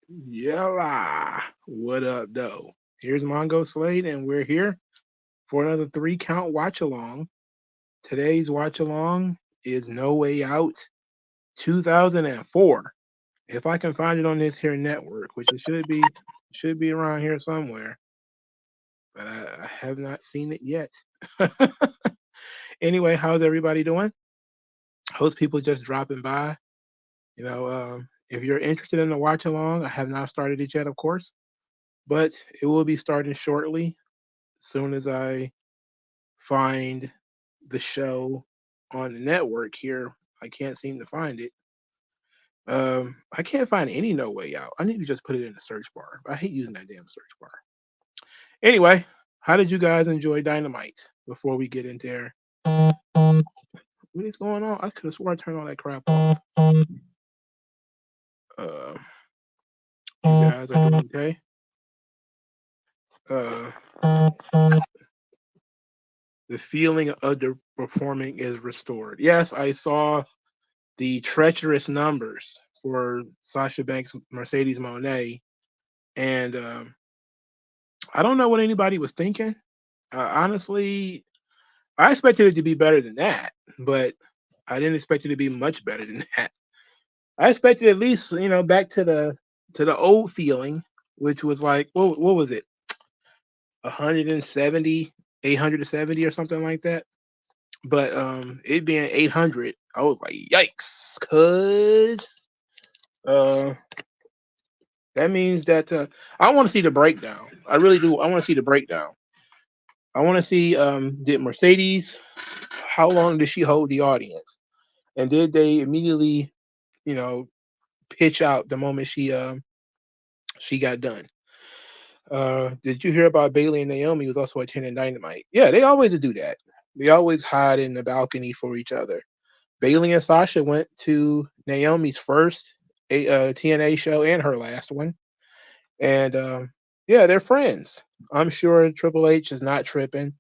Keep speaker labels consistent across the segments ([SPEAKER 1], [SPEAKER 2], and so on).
[SPEAKER 1] Yalla. What up, though? Here's MongoSlade, and we're here for another three count watch along. Today's watch along is No Way Out 2004. If I can find it on this here network, which it should be around here somewhere, but I have not seen it yet. Anyway, how's everybody doing? Host people just dropping by. If you're interested in the watch along, I have not started it yet, of course, but it will be starting shortly. Soon as I find the show on the network here, I can't seem to find it. I can't find any No Way Out. I need to just put it in the search bar. I hate using that damn search bar. Anyway, how did you guys enjoy Dynamite before we get into there? What is going on? I could have swore I turned all that crap off. Uh, you guys are doing okay? Uh, the feeling of the performing is restored. Yes, I saw the treacherous numbers for Sasha Banks Mercedes Monet, and I don't know what anybody was thinking. Honestly, I expected it to be better than that, but I didn't expect it to be much better than that. I expected at least back to the old feeling, which was like what was it, 170, 870 or something like that. But it being 800, I was like, yikes, cuz uh that means that I want to see the breakdown. I really do. I want to see the breakdown. I want to see did Mercedes, how long did she hold the audience? And did they immediately, you know, pitch out the moment she got done? Did you hear about Bailey and Naomi was also attending Dynamite? Yeah, they always do that. They always hide in the balcony for each other. Bailey and Sasha went to Naomi's first TNA show and her last one. And yeah, they're friends. I'm sure Triple H is not tripping.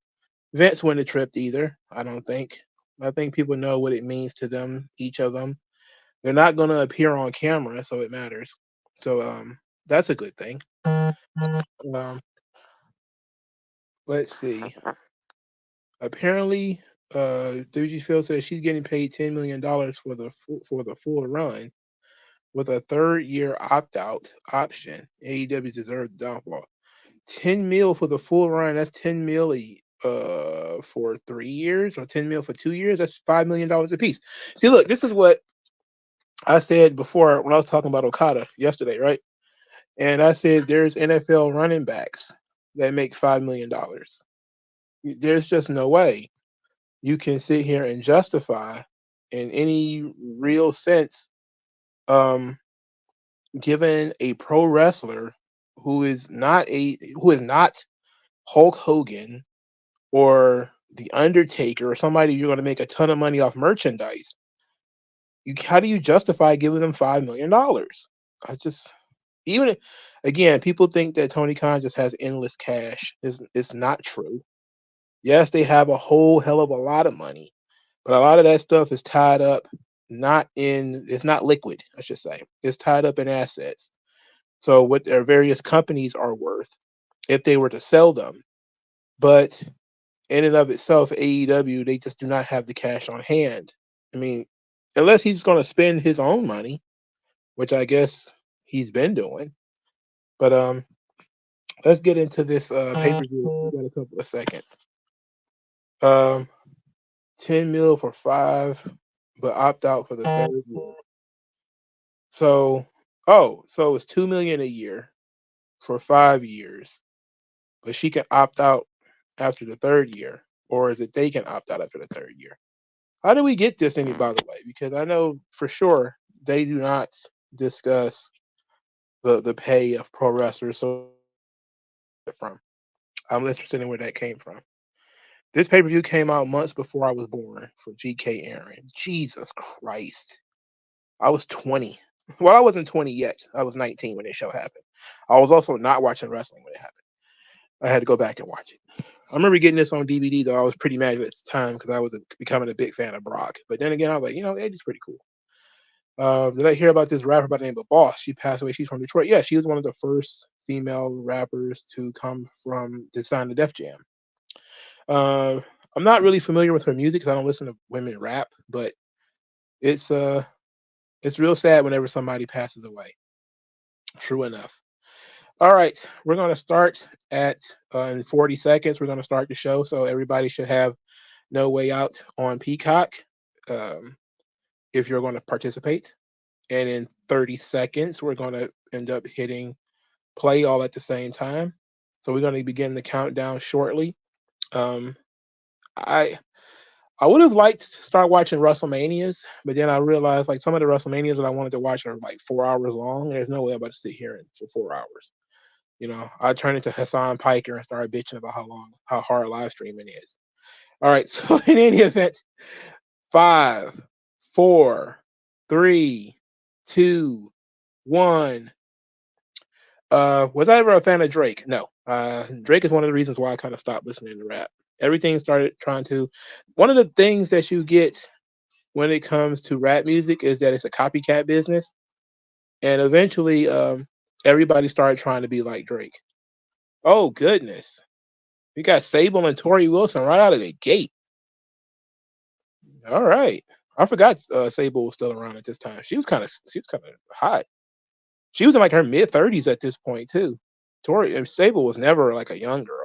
[SPEAKER 1] Vince wouldn't have tripped either. I don't think. I think people know what it means to them, each of them. They're not going to appear on camera, so it matters. So that's a good thing. Um, let's see. Apparently, Thuji Phil says she's getting paid $10 million for the full run with a third year opt out option. AEW deserved the downfall. 10 mil for the full run. That's 10 mil for 3 years or 10 mil for 2 years. That's $5 million a piece. See, look, this is what I said before when I was talking about Okada yesterday, right? And I said there's NFL running backs that make $5 million. There's just no way you can sit here and justify in any real sense um given a pro wrestler who is not Hulk Hogan or The Undertaker or somebody you're going to make a ton of money off merchandise, how do you justify giving them $5 million? I just even again, people think that Tony Khan just has endless cash. It's not true. Yes, they have a whole hell of a lot of money, but a lot of that stuff is tied up not in it's not liquid, I should say. It's tied up in assets. So what their various companies are worth if they were to sell them. But in and of itself, AEW, they just do not have the cash on hand. I mean, unless he's going to spend his own money, which I guess he's been doing. But let's get into this pay per view. We got a couple of seconds. Um, 10 mil for 5, but opt out for the third year. So, so it's 2 million a year for 5 years, but she can opt out after the third year, or is it they can opt out after the third year? How do we get this any by the way? Because I know for sure they do not discuss the pay of pro wrestlers. So from I'm interested in where that came from. This pay per view came out months before I was born for GK Aaron. Jesus Christ, I was 20. Well, I wasn't 20 yet. I was 19 when this show happened. I was also not watching wrestling when it happened. I had to go back and watch it. I remember getting this on DVD though. I was pretty mad at the time because I was becoming a big fan of Brock. But then again, I was like, Eddie's pretty cool. Did I hear about this rapper by the name of Boss? She passed away. She's from Detroit. Yeah, she was one of the first female rappers to come from to sign the Def Jam. Uh, I'm not really familiar with her music because I don't listen to women rap, but it's uh it's real sad whenever somebody passes away. True enough. All right, we're gonna start at in 40 seconds. We're gonna start the show, so everybody should have No Way Out on Peacock um, if you're going to participate. And in 30 seconds, we're going to end up hitting play all at the same time. So we're going to begin the countdown shortly. Um, I I would have liked to start watching WrestleManias, but then I realized like some of the WrestleManias that I wanted to watch are like 4 hours long. And there's no way I'm about to sit here for 4 hours. I turn into Hassan Piker and start bitching about how hard live streaming is. All right, so in any event, five, four, three, two, one. Was I ever a fan of Drake? No. Drake is one of the reasons why I kind of stopped listening to rap. Everything started trying to. One of the things that you get when it comes to rap music is that it's a copycat business, and eventually, everybody started trying to be like Drake. Oh goodness, we got Sable and Tori Wilson right out of the gate. All right, I forgot Sable was still around at this time. She was kind of hot. She was in like her mid 30s at this point too. Tori Sable was never like a young girl.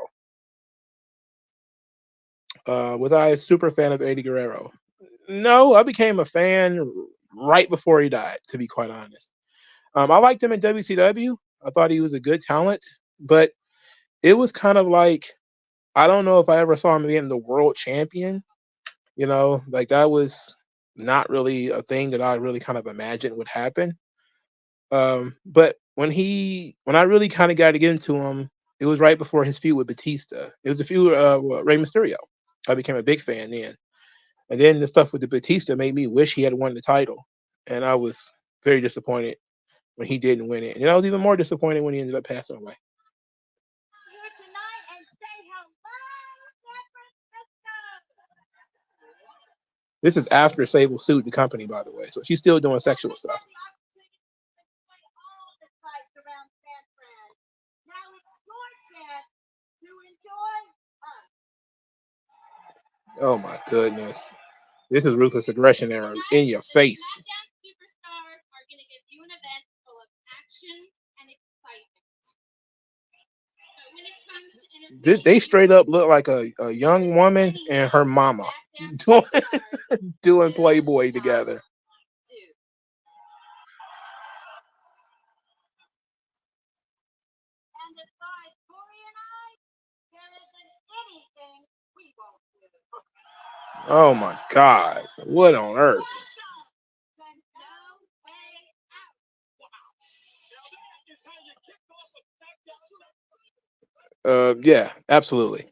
[SPEAKER 1] Was I a super fan of Eddie Guerrero? No, I became a fan right before he died. To be quite honest, I liked him in WCW. I thought he was a good talent, but it was kind of like I don't know if I ever saw him being the world champion. Like that was not really a thing that I really kind of imagined would happen. But when I really kind of got to get into him, it was right before his feud with Batista. It was a feud with Rey Mysterio. I became a big fan then, and then the stuff with the Batista made me wish he had won the title, and I was very disappointed when he didn't win it. And I was even more disappointed when he ended up passing away. This is after Sable sued the company, by the way, so she's still doing sexual stuff. Oh my goodness. This is ruthless aggression era in your face. They straight up look like a young woman and her mama doing, doing Playboy together. Oh my God. What on earth? Yeah, absolutely.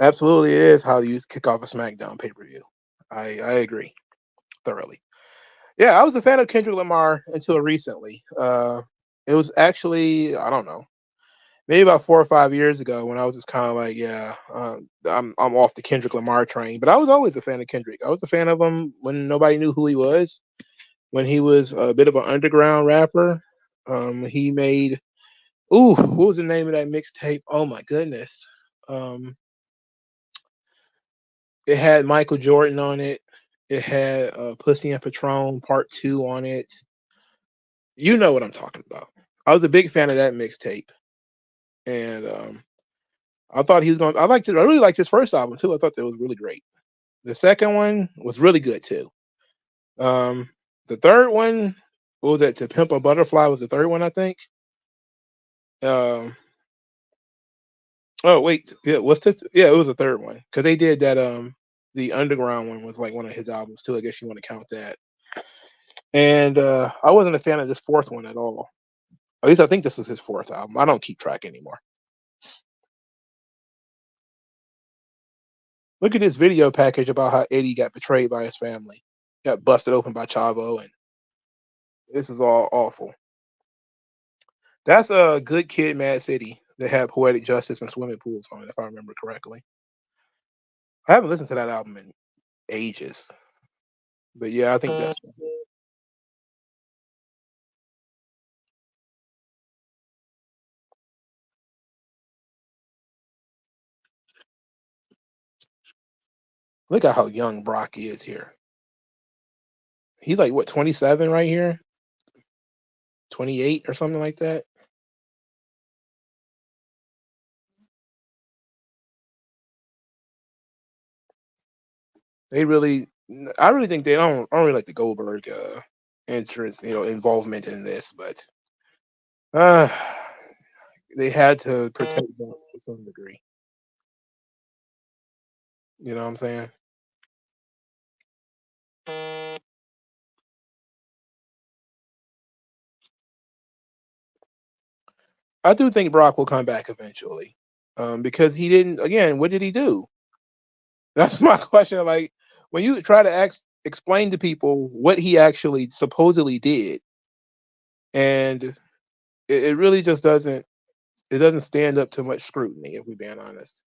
[SPEAKER 1] Absolutely is how you kick off a SmackDown pay per view. I agree thoroughly. Yeah, I was a fan of Kendrick Lamar until recently. It was actually I don't know, maybe about 4 or 5 years ago when I was just kind of like, yeah, I'm off the Kendrick Lamar train. But I was always a fan of Kendrick. I was a fan of him when nobody knew who he was, when he was a bit of an underground rapper. He made what was the name of that mixtape? Oh my goodness. Um, it had Michael Jordan on it. It had Pussy and Patron Part Two on it. You know what I'm talking about. I was a big fan of that mixtape, and I thought he was going. I liked it. I really liked his first album too. I thought that was really great. The second one was really good too. Um, the third one, what was that? To Pimp a Butterfly was the third one, I think. Um, oh wait, yeah, what's this? Yeah, it was the third one because they did that. The Underground one was like one of his albums too. I guess you want to count that. And I wasn't a fan of this fourth one at all. At least I think this was his fourth album. I don't keep track anymore. Look at this video package about how Eddie got betrayed by his family, got busted open by Chavo, and this is all awful. That's a Good Kid, Mad City. They had Poetic Justice and Swimming Pools on it, if I remember correctly. I haven't listened to that album in ages, but yeah, I think that's Look at how young Brock is here. He's like what, 27 right here, 28 or something like that. They really, I really think they don't. I don't really like the Goldberg entrance, involvement in this, but uh, they had to protect them to some degree. You know what I'm saying? I do think Brock will come back eventually, because he didn't. Again, what did he do? That's my question. Like when you try to explain to people what he actually supposedly did, and it really just doesn't. It doesn't stand up to much scrutiny, if we're being honest.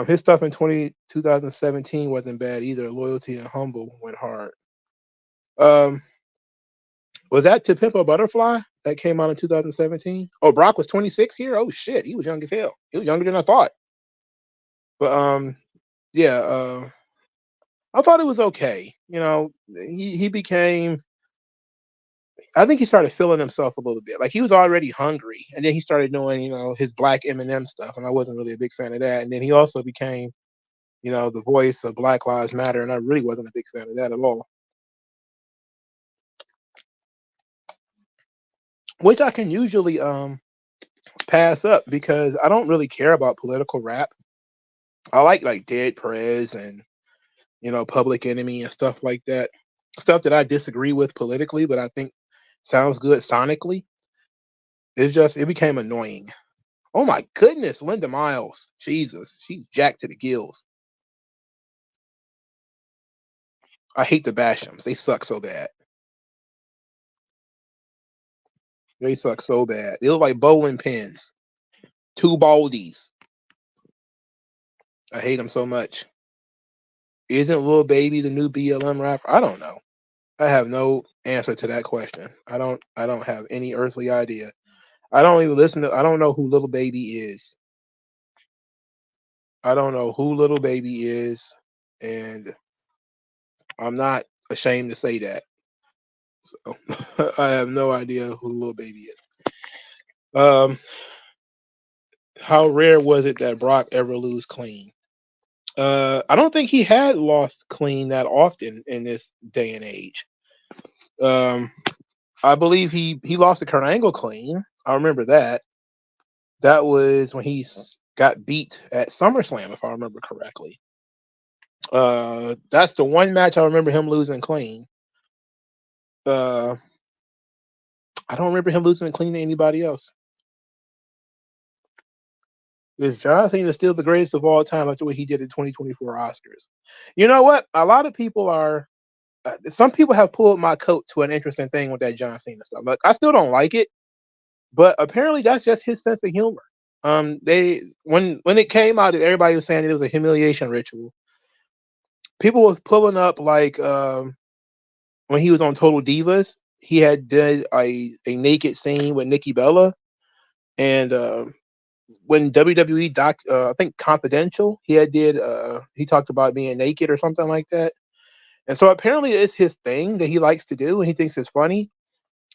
[SPEAKER 1] His stuff in 2017 wasn't bad either. Loyalty and Humble went hard. Um, was that To Pimp a Butterfly that came out in 2017? Oh, Brock was 26 here. Oh shit, he was young as hell. He was younger than I thought. But yeah. I thought it was okay. He became. I think he started feeling himself a little bit. Like he was already hungry, and then he started doing, his Black Eminem stuff, and I wasn't really a big fan of that. And then he also became, the voice of Black Lives Matter, and I really wasn't a big fan of that at all. Which I can usually pass up because I don't really care about political rap. I like Dead Prez and Public Enemy and stuff like that. Stuff that I disagree with politically, but I think sounds good sonically. It's just it became annoying. Oh my goodness, Linda Miles. Jesus, she's jacked to the gills. I hate the Bashams. They suck so bad. They suck so bad. They look like bowling pins. Two baldies. I hate them so much. Isn't Lil Baby the new BLM rapper? I don't know. I have no answer to that question. I don't have any earthly idea. I don't even listen to I don't know who Little Baby is. I don't know who Little Baby is, and I'm not ashamed to say that. So I have no idea who Little Baby is. Um, how rare was it that Brock ever lose clean? I don't think he had lost clean that often in this day and age. Um, I believe he lost to Kurt Angle clean. I remember that. That was when he got beat at SummerSlam, if I remember correctly. That's the one match I remember him losing clean. Uh, I don't remember him losing clean to anybody else. Is John Cena still the greatest of all time after what he did in 2024 Oscars? You know what? A lot of people are. Some people have pulled my coat to an interesting thing with that John Cena stuff. Like I still don't like it, but apparently that's just his sense of humor. They when it came out that everybody was saying it was a humiliation ritual. People was pulling up like when he was on Total Divas, he had did a naked scene with Nikki Bella, and when WWE I think Confidential, he talked about being naked or something like that. And so apparently it's his thing that he likes to do and he thinks it's funny.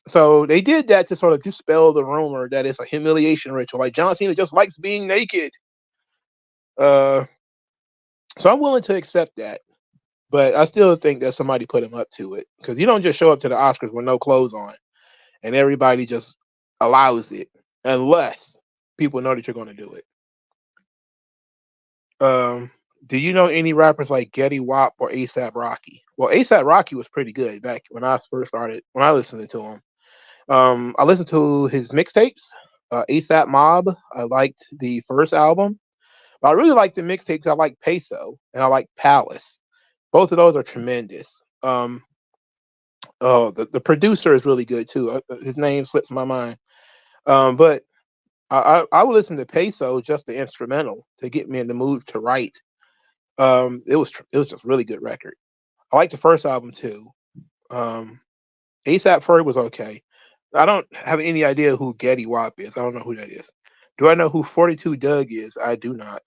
[SPEAKER 1] So they did that to sort of dispel the rumor that it's a humiliation ritual. Like John Cena just likes being naked. Uh, so I'm willing to accept that. But I still think that somebody put him up to it. Because you don't just show up to the Oscars with no clothes on and everybody just allows it unless people know that you're going to do it. Um, do you know any rappers like Getty Wap or ASAP Rocky? Well, ASAP Rocky was pretty good back when I first started, when I listened to him. I listened to his mixtapes, ASAP Mob. I liked the first album. But I really liked the mixtapes. I like Peso and I like Palace. Both of those are tremendous. Oh, the producer is really good too. His name slips my mind. But I would listen to Peso, just the instrumental, to get me in the mood to write. It was just really good record. I like the first album too. Um, ASAP Ferg was okay. I don't have any idea who Getty Wap is. I don't know who that is. Do I know who 42 Doug is? I do not.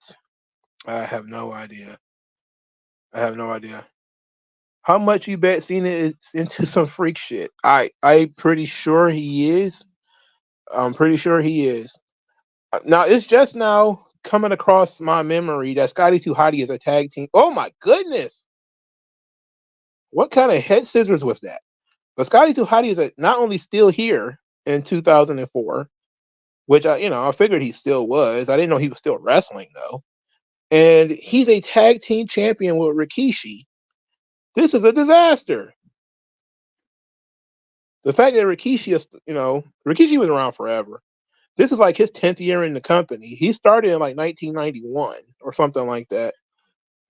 [SPEAKER 1] I have no idea. I have no idea. How much you bet Cena is into some freak shit? I pretty sure he is. I'm pretty sure he is. Now it's just now coming across my memory that Scotty 2 Hotty is a tag team. Oh my goodness! What kind of head scissors was that? But Scotty 2 Hotty is not only still here in 2004, which I figured he still was. I didn't know he was still wrestling though. And he's a tag team champion with Rikishi. This is a disaster. The fact that Rikishi is, Rikishi was around forever. This is like his 10th year in the company. He started in like 1991 or something like that.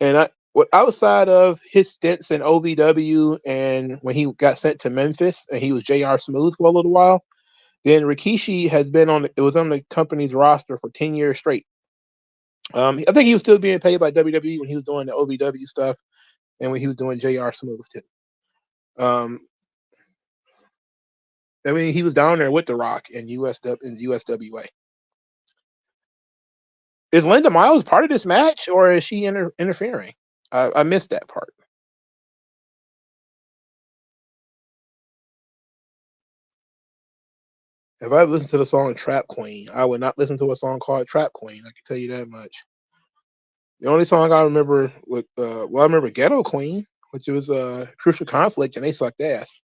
[SPEAKER 1] And outside of his stints in OVW and when he got sent to Memphis and he was JR Smooth for a little while, then Rikishi has been was on the company's roster for 10 years straight. I think he was still being paid by WWE when he was doing the OVW stuff and when he was doing JR Smooth too. I mean, he was down there with The Rock in USWA. Is Linda Miles part of this match, or is she interfering? I missed that part. If I listened to the song Trap Queen, I would not listen to a song called Trap Queen. I can tell you that much. The only song I remember I remember Ghetto Queen, which was Crucial Conflict, and they sucked ass.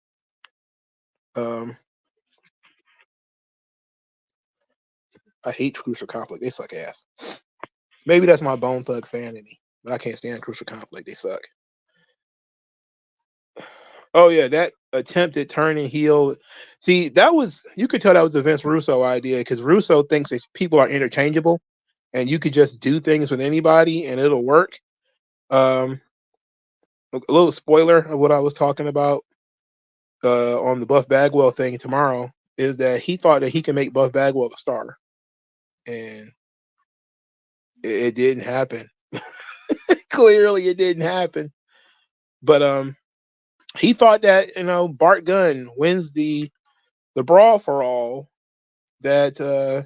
[SPEAKER 1] I hate Crucial Conflict. They suck ass. Maybe that's my Bone Thug fan in me, but I can't stand Crucial Conflict. They suck. Oh yeah, that attempt at turning heel. See, you could tell that was a Vince Russo idea because Russo thinks that people are interchangeable, and you could just do things with anybody and it'll work. Um, a little spoiler of what I was talking about on the Buff Bagwell thing tomorrow is that he thought that he could make Buff Bagwell a star, and it didn't happen. Clearly, it didn't happen. But he thought that Bart Gunn wins the brawl for all. That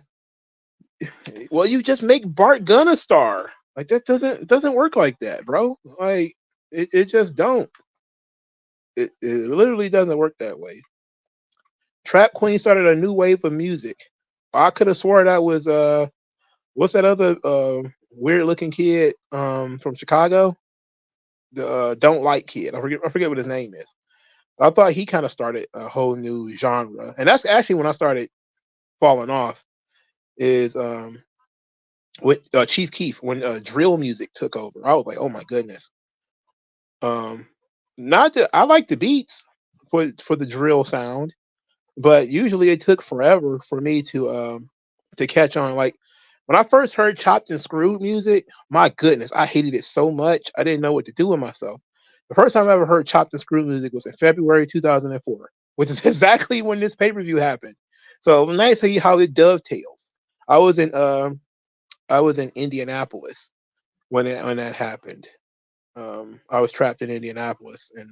[SPEAKER 1] well, you just make Bart Gunn a star. Like that doesn't work like that, bro. Like it just don't. It literally doesn't work that way. Trap Queen started a new wave of music. I could have swore that was what's that other weird looking kid from Chicago? The Don't Like Kid. I forget what his name is. I thought he kind of started a whole new genre, and that's actually when I started falling off. Is with Chief Keef when drill music took over. I was like, oh my goodness. Um, not that I like the beats for the drill sound, but usually it took forever for me to catch on. Like when I first heard chopped and screwed music, my goodness, I hated it so much I didn't know what to do with myself. The first time I ever heard chopped and screwed music was in February 2004, which is exactly when this pay-per-view happened. So nice to see how it dovetails. I was in Indianapolis when that happened. I was trapped in Indianapolis, and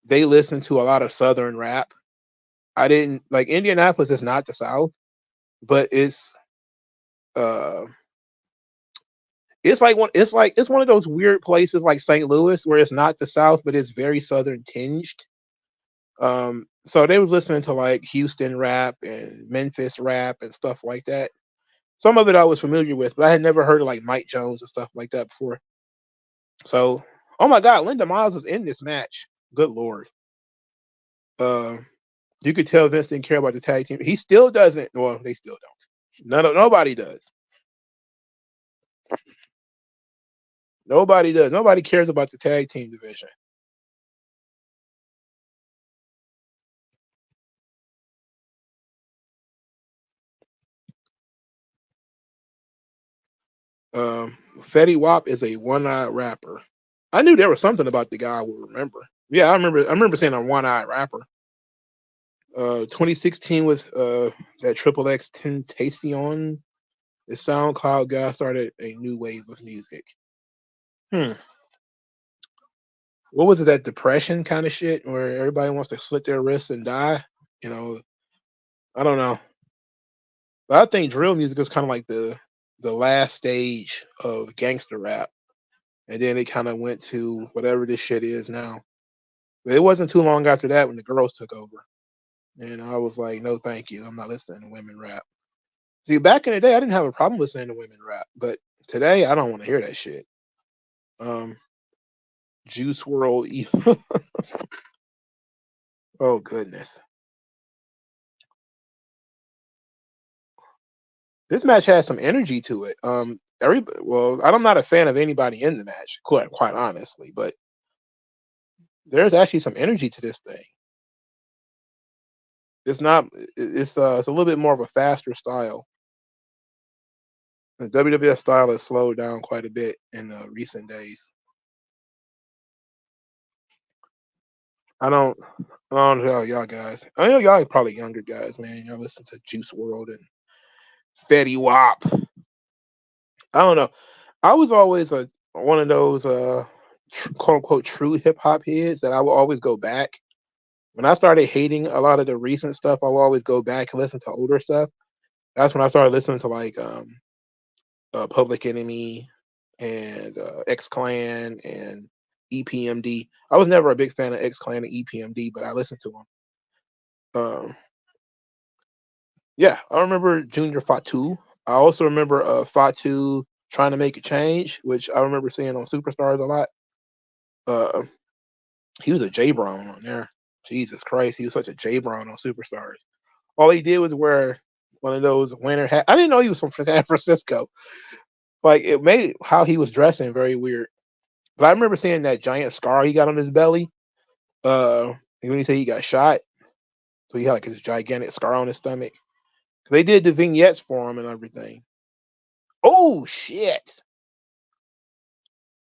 [SPEAKER 1] they listened to a lot of Southern rap. I didn't like Indianapolis is not the South, but uh, it's one of those weird places like St. Louis where it's not the South, but it's very Southern tinged. So they was listening to like Houston rap and Memphis rap and stuff like that. Some of it I was familiar with, but I had never heard of like Mike Jones and stuff like that before. So, oh my God, Linda Miles was in this match. Good Lord. Uh, you could tell Vince didn't care about the tag team. He still doesn't. Well, they still don't. Nobody does. Nobody does. Nobody cares about the tag team division. Fetty Wap is a one-eyed rapper. I knew there was something about the guy I would remember. Yeah, I remember. I remember saying a one-eyed rapper. 2016 was that Triple X Tentacion. The SoundCloud guy started a new wave of music. Hmm. What was it? That depression kind of shit where everybody wants to slit their wrists and die. You know, I don't know. But I think drill music is kind of like the last stage of gangster rap. and then it kind of went to whatever this shit is now. But it wasn't too long after that when the girls took over, and I was like, no, thank you, I'm not listening to women rap. See, back in the day, I didn't have a problem listening to women rap, but today I don't want to hear that shit. Um, Juice World, oh goodness, this match has some energy to it. Well, I'm not a fan of anybody in the match, quite honestly, but there's actually some energy to this thing. It's not. It's a little bit more of a faster style. The WWF style has slowed down quite a bit in recent days. I don't. I don't know y'all guys. I know y'all are probably younger guys, man. Y'all listen to Juice World and Fetty Wap. I don't know. I was always one of those quote unquote true hip hop heads that I will always go back. When I started hating a lot of the recent stuff, I will always go back and listen to older stuff. That's when I started listening to like Public Enemy and X Clan and EPMD. I was never a big fan of X Clan and EPMD, but I listened to them. Um, yeah, I remember Junior Fatu. I also remember Fatu trying to make a change, which I remember seeing on Superstars a lot. Uh, he was a J Brown on there. Jesus Christ, he was such a J Brown on Superstars. All he did was wear one of those winter hats. I didn't know he was from San Francisco. Like it made how he was dressing very weird. But I remember seeing that giant scar he got on his belly. When he said he got shot, so he had like this gigantic scar on his stomach. They did the vignettes for him and everything. Oh shit!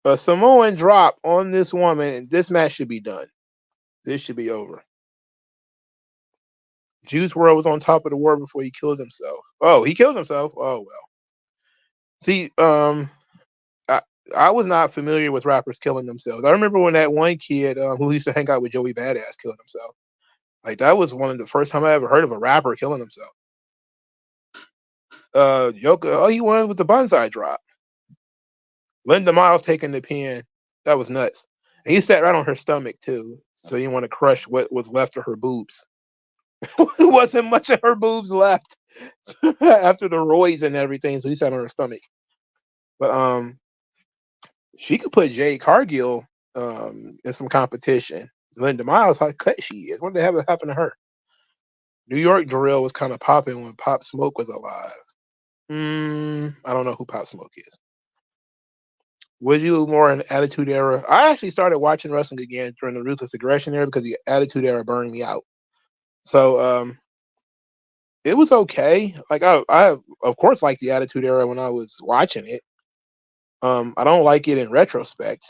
[SPEAKER 1] A Samoan drop on this woman, and this match should be done. This should be over. Juice WRLD was on top of the world before he killed himself. Oh, he killed himself. Oh well. See, I, I was not familiar with rappers killing themselves. I remember when that one kid who used to hang out with Joey Badass killed himself. Like that was one of the first time I ever heard of a rapper killing himself. Yoko, all he wanted was the bonsai drop. Linda Miles taking the pin. That was nuts. And he sat right on her stomach too. So you want to crush what was left of her boobs. There wasn't much of her boobs left after the roids and everything. So he sat on her stomach. But she could put Jade Cargill in some competition. Linda Miles, how cut she is. What the hell happened to her? New York Drill was kind of popping when Pop Smoke was alive. I don't know who Pop Smoke is. Was you more in Attitude Era? I actually started watching wrestling again during the Ruthless Aggression era because the Attitude Era burned me out. So it was okay. Like I of course liked the Attitude Era when I was watching it. I don't like it in retrospect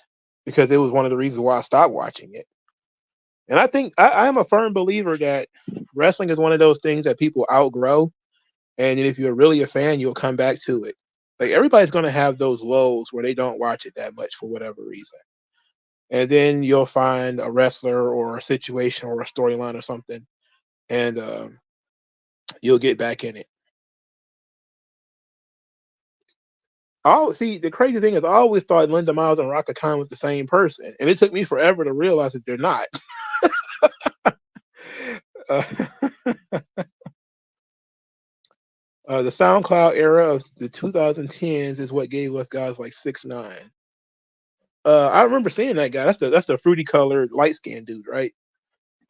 [SPEAKER 1] because it was one of the reasons why I stopped watching it. And I think I am a firm believer that wrestling is one of those things that people outgrow, and if you're really a fan, you'll come back to it. Like everybody's going to have those lows where they don't watch it that much for whatever reason, and then you'll find a wrestler or a situation or a storyline or something, and you'll get back in it. Oh, see, the crazy thing is, I always thought Linda Miles and Raka Khan was the same person, and it took me forever to realize that they're not. uh, the SoundCloud era of the 2010s is what gave us guys like 6ix9ine. I remember seeing that guy. That's the fruity colored light skinned dude, right?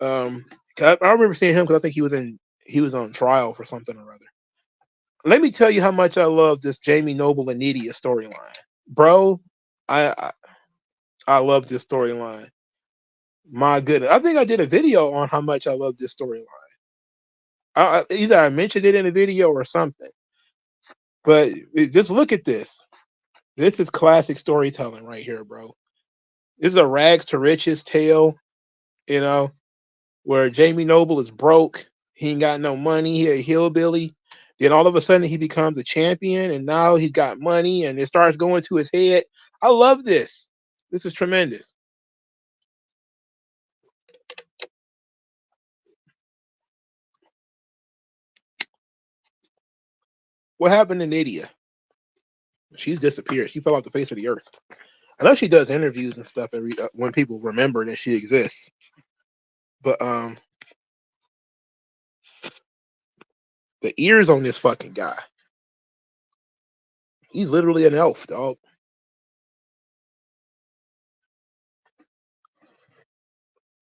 [SPEAKER 1] Um, I remember seeing him because I think he was on trial for something or other. Let me tell you how much I love this Jamie Noble and Nydia storyline, bro. I, I I love this storyline. My goodness, I think I did a video on how much I love this storyline. Either I mentioned it in a video or something. But just look at this. This is classic storytelling right here, bro. This is a rags to riches tale, you know, where Jamie Noble is broke. He ain't got no money. He a hillbilly. Then all of a sudden he becomes a champion, and now he got money, and it starts going to his head. I love this. This is tremendous. What happened to Nydia? She's disappeared. She fell off the face of the earth. I know she does interviews and stuff every when people remember that she exists. But the ears on this fucking guy, he's literally an elf, dog.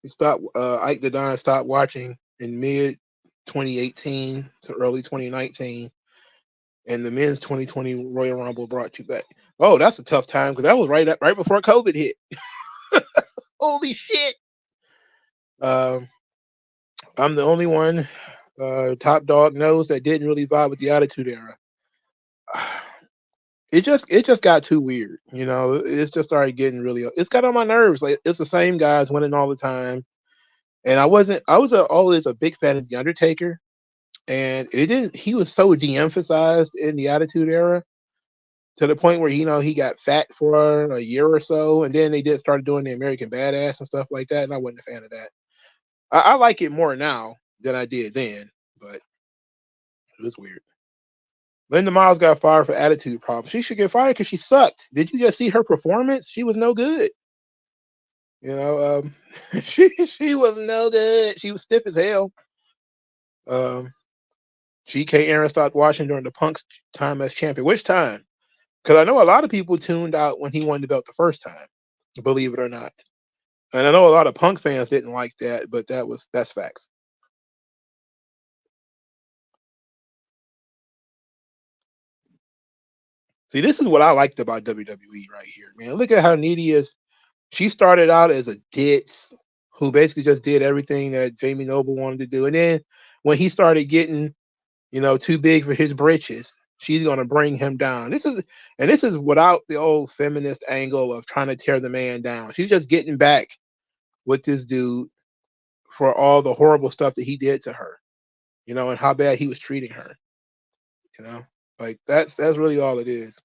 [SPEAKER 1] He stopped. Ike the Don stopped watching in mid 2018 to early 2019, and the men's 2020 Royal Rumble brought you back. Oh, that's a tough time because that was right before COVID hit. Holy shit! Um, I'm the only one. Top Dog knows that didn't really vibe with the Attitude Era. It just got too weird, you know. It just started getting really. It's got on my nerves. Like it's the same guys winning all the time, and I wasn't. I was always a big fan of the Undertaker, and it didn't. He was so de-emphasized in the Attitude Era to the point where he got fat for a year or so, and then they did started doing the American Badass and stuff like that, and I wasn't a fan of that. I like it more now than I did then, but it was weird. Linda Miles got fired for attitude problems. She should get fired because she sucked. Did you just see her performance? She was no good. You know, she was no good. She was stiff as hell. Um, GK Aaron stopped watching during the Punk's time as champion. Which time? Because I know a lot of people tuned out when he won the belt the first time. Believe it or not. And I know a lot of Punk fans didn't like that, but that's facts. See, this is what I liked about WWE right here, man. Look at how needy is. She started out as a ditz who basically just did everything that Jamie Noble wanted to do. And then when he started getting, too big for his britches, she's gonna bring him down. This is without the old feminist angle of trying to tear the man down. She's just getting back with this dude for all the horrible stuff that he did to her, and how bad he was treating her, you know. Like that's really all it is.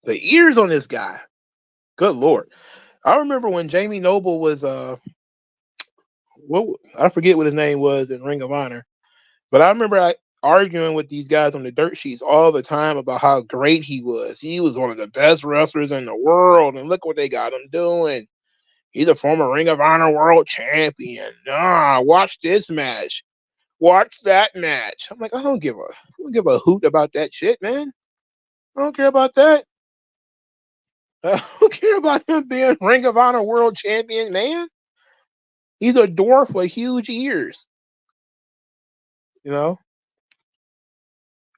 [SPEAKER 1] The ears on this guy. Good lord. I remember when Jamie Noble was what I forget what his name was in Ring of Honor, but I remember arguing with these guys on the dirt sheets all the time about how great he was. He was one of the best wrestlers in the world, and look what they got him doing. He's a former Ring of Honor world champion. Watch this match. Watch that match. I'm like, I don't give a hoot about that shit, man. I don't care about that. I don't care about him being Ring of Honor world champion, man. He's a dwarf with huge ears. You know,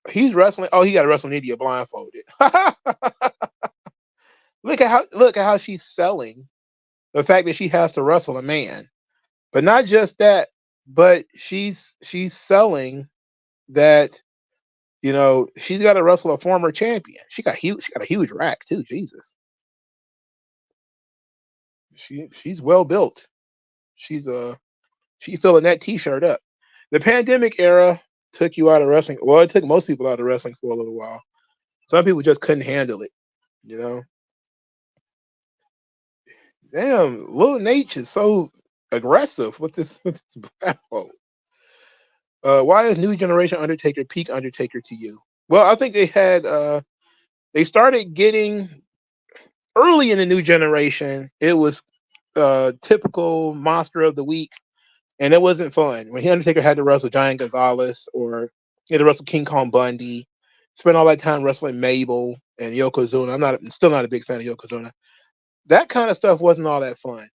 [SPEAKER 1] he's wrestling. Oh, he got to wrestle Nidia blindfolded. Look at how she's selling the fact that she has to wrestle a man, but not just that, but she's selling that she's got to wrestle a former champion. She got a huge rack too. Jesus, she's well built. She's filling that t-shirt up. The pandemic era took you out of wrestling. Well, it took most people out of wrestling for a little while. Some people just couldn't handle it. You know, damn, Lil Nate is so aggressive with this baffle. Why is New Generation Undertaker peak Undertaker to you? Well, I think they started getting early in the New Generation. It was typical Monster of the Week, and it wasn't fun. When Undertaker had to wrestle Giant Gonzalez or he had to wrestle King Kong Bundy, spent all that time wrestling Mabel and Yokozuna. I'm still not a big fan of Yokozuna. That kind of stuff wasn't all that fun.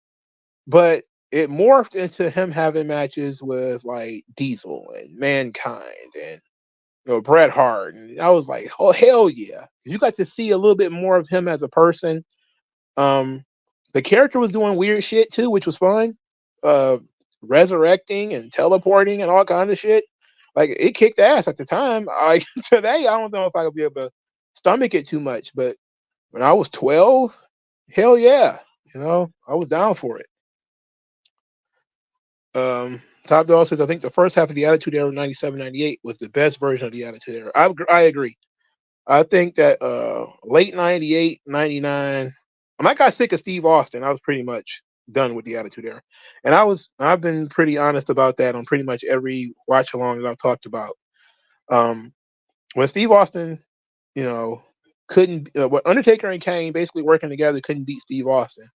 [SPEAKER 1] But it morphed into him having matches with like Diesel and Mankind and Bret Hart. And I was like, oh hell yeah. You got to see a little bit more of him as a person. Um the character was doing weird shit too, which was fun. Uh Resurrecting and teleporting and all kinds of shit. Like it kicked ass at the time. Like today, I don't know if I could be able to stomach it too much, but when I was 12, hell yeah. I was down for it. Top Dog says, I think the first half of the Attitude Era, 97, 98, was the best version of the Attitude Era. I agree. I think that late 98, 99, when I got sick of Steve Austin, I was pretty much done with the Attitude Era. And I've been pretty honest about that on pretty much every watch along that I've talked about. Um, when Steve Austin, you know, couldn't when Undertaker and Kane basically working together couldn't beat Steve Austin,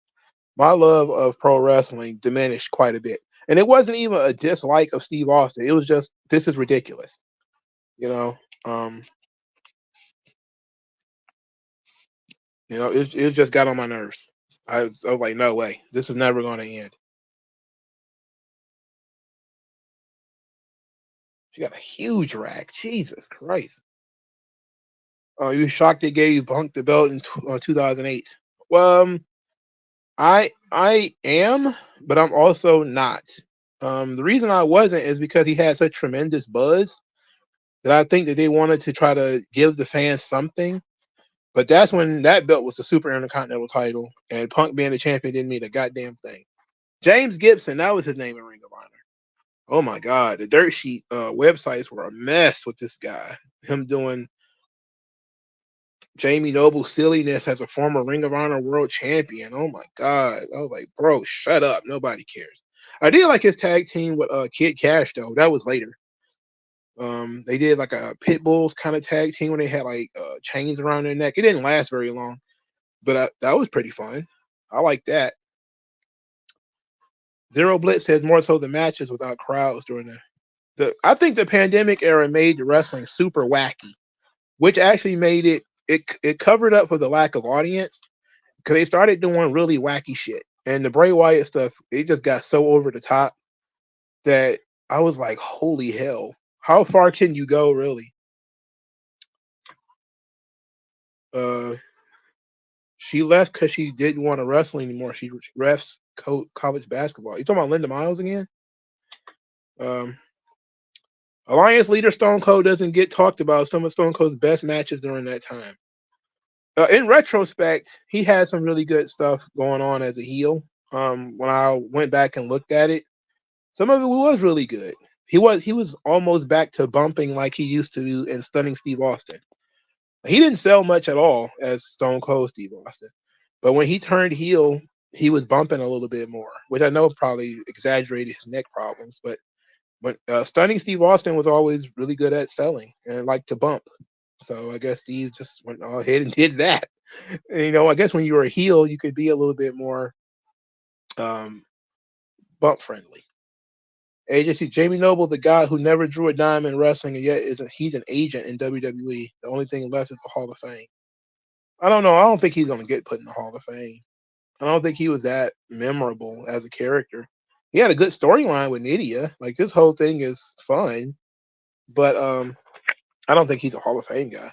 [SPEAKER 1] my love of pro wrestling diminished quite a bit. And it wasn't even a dislike of Steve Austin. It was just this is ridiculous. You know, um, it just got on my nerves. I was like, no way, this is never going to end. She got a huge rack. Jesus Christ. Oh, you shocked they gave Punk the belt in 2008? Well, I am, but I'm also not. The reason I wasn't is because he had such tremendous buzz that I think that they wanted to try to give the fans something. But that's when that belt was the Super Intercontinental title, and Punk being the champion didn't mean a goddamn thing. James Gibson, that was his name in Ring of Honor. Oh my God, the dirt sheet websites were a mess with this guy. Him doing Jamie Noble silliness as a former Ring of Honor world champion. Oh my God. I was like, bro, shut up. Nobody cares. I did like his tag team with Kid Cash though. That was later. They did like a pit bulls kind of tag team where they had like chains around their neck. It didn't last very long, but that was pretty fun. I like that. Zero Blitz says more so the matches without crowds during the. I think the pandemic era made the wrestling super wacky, which actually made it covered up for the lack of audience because they started doing really wacky shit. And the Bray Wyatt stuff, it just got so over the top that I was like, holy hell, how far can you go, really? Uh, she left because she didn't want to wrestle anymore. She refs college basketball. You talking about Linda Miles again? Um, Alliance leader Stone Cold doesn't get talked about. Some of Stone Cold's best matches during that time. In retrospect, he had some really good stuff going on as a heel. When I went back and looked at it, some of it was really good. He was almost back to bumping like he used to do in Stunning Steve Austin. He didn't sell much at all as Stone Cold Steve Austin, but when he turned heel, he was bumping a little bit more, which I know probably exaggerated his neck problems. But when Stunning Steve Austin was always really good at selling and liked to bump. So I guess Steve just went ahead and did that. And, I guess when you were a heel, you could be a little bit more um, bump friendly. Agency Jamie Noble, the guy who never drew a dime in wrestling, and yet he's an agent in WWE. The only thing left is the Hall of Fame. I don't know. I don't think he's gonna get put in the Hall of Fame. I don't think he was that memorable as a character. He had a good storyline with Nydia. Like this whole thing is fun, but I don't think he's a Hall of Fame guy.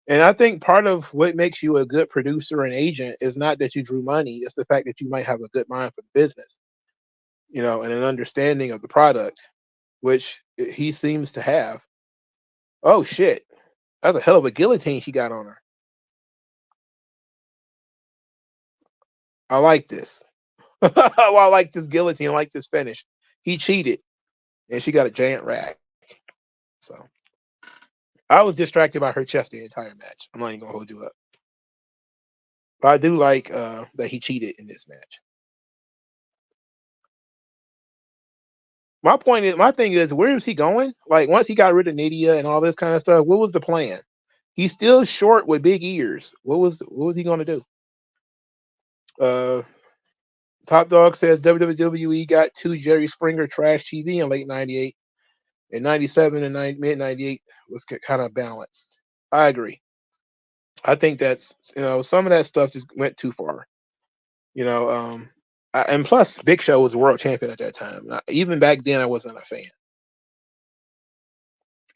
[SPEAKER 1] And I think part of what makes you a good producer and agent is not that you drew money; it's the fact that you might have a good mind for the business, and an understanding of the product, which he seems to have. Oh shit, that's a hell of a guillotine she got on her. I like this. Well, I like this guillotine. I like this finish. He cheated, and she got a giant rack. So I was distracted by her chest the entire match. I'm not even gonna hold you up. But I do like that he cheated in this match. My thing is, where is he going? Like once he got rid of Nydia and all this kind of stuff, what was the plan? He's still short with big ears. What was he gonna do? Uh, Top Dog says WWE got two Jerry Springer trash TV in late '98. In '97 and mid '98 was kind of balanced. I agree. I think that's some of that stuff just went too far. You know, and plus Big Show was world champion at that time. Even back then, I wasn't a fan.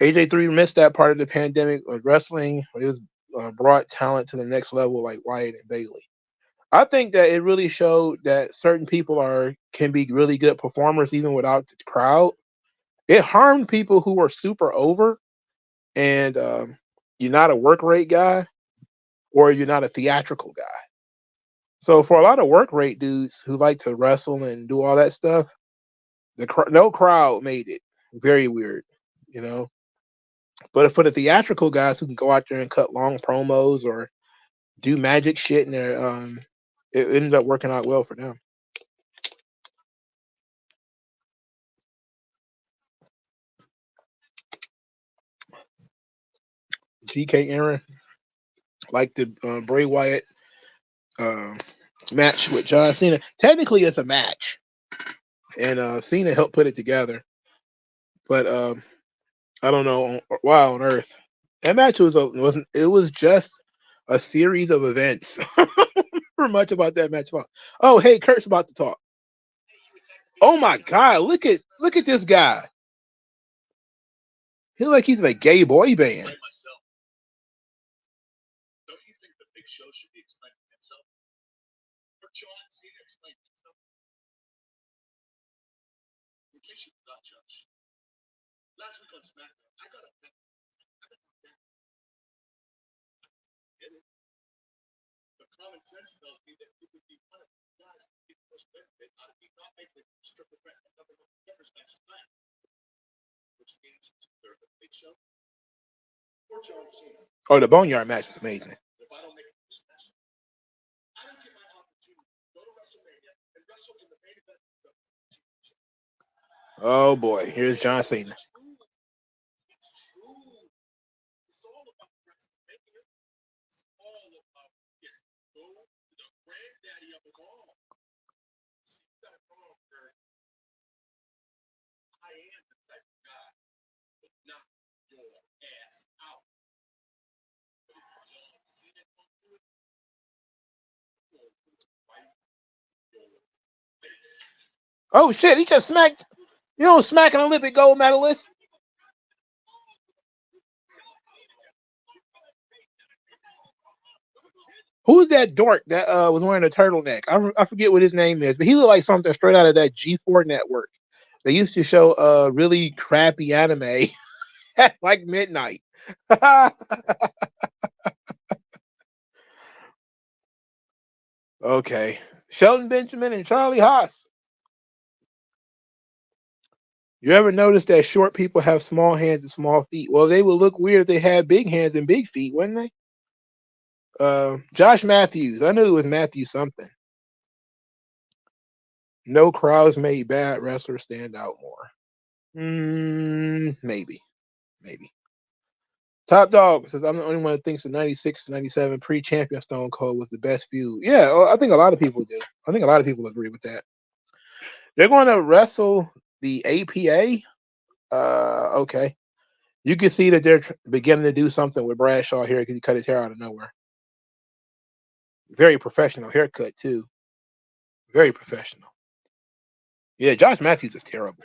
[SPEAKER 1] AJ3 missed that part of the pandemic with wrestling. It was brought talent to the next level, like Wyatt and Bailey. I think that it really showed that certain people can be really good performers even without the crowd. It harmed people who were super over and you're not a work rate guy or you're not a theatrical guy. So for a lot of work rate dudes who like to wrestle and do all that stuff, no crowd made it very weird, you know. But for the theatrical guys who can go out there and cut long promos or do magic shit, and it ended up working out well for them. GK Aaron, like the Bray Wyatt uh, match with John Cena. Technically, it's a match, and Cena helped put it together. But I don't know why on earth that match wasn't. It was just a series of events. For much about that match. Oh, hey, Kurt's about to talk. Oh my God! Look at this guy. He look like he's in a gay boy band. Oh, the Boneyard match was amazing. Oh boy, here's John Cena. Oh shit, he just smacked. You know, smack an Olympic gold medalist. Who's that dork that was wearing a turtleneck? I forget what his name is, but he looked like something straight out of that G4 network. They used to show really crappy anime at like midnight. Okay. Shelton Benjamin and Charlie Haas. You ever notice that short people have small hands and small feet? Well, they would look weird if they had big hands and big feet, wouldn't they? Josh Matthews. I knew it was Matthew something. No crowds made bad wrestlers stand out more. Maybe. Top Dog says I'm the only one that thinks the 96 to 97 pre-champion Stone Cold was the best feud. Yeah, well, I think a lot of people do. I think a lot of people agree with that. They're going to wrestle the APA. Okay. You can see that they're beginning to do something with Bradshaw here because he cut his hair out of nowhere. Very professional haircut too. Very professional. Yeah, Josh Matthews is terrible.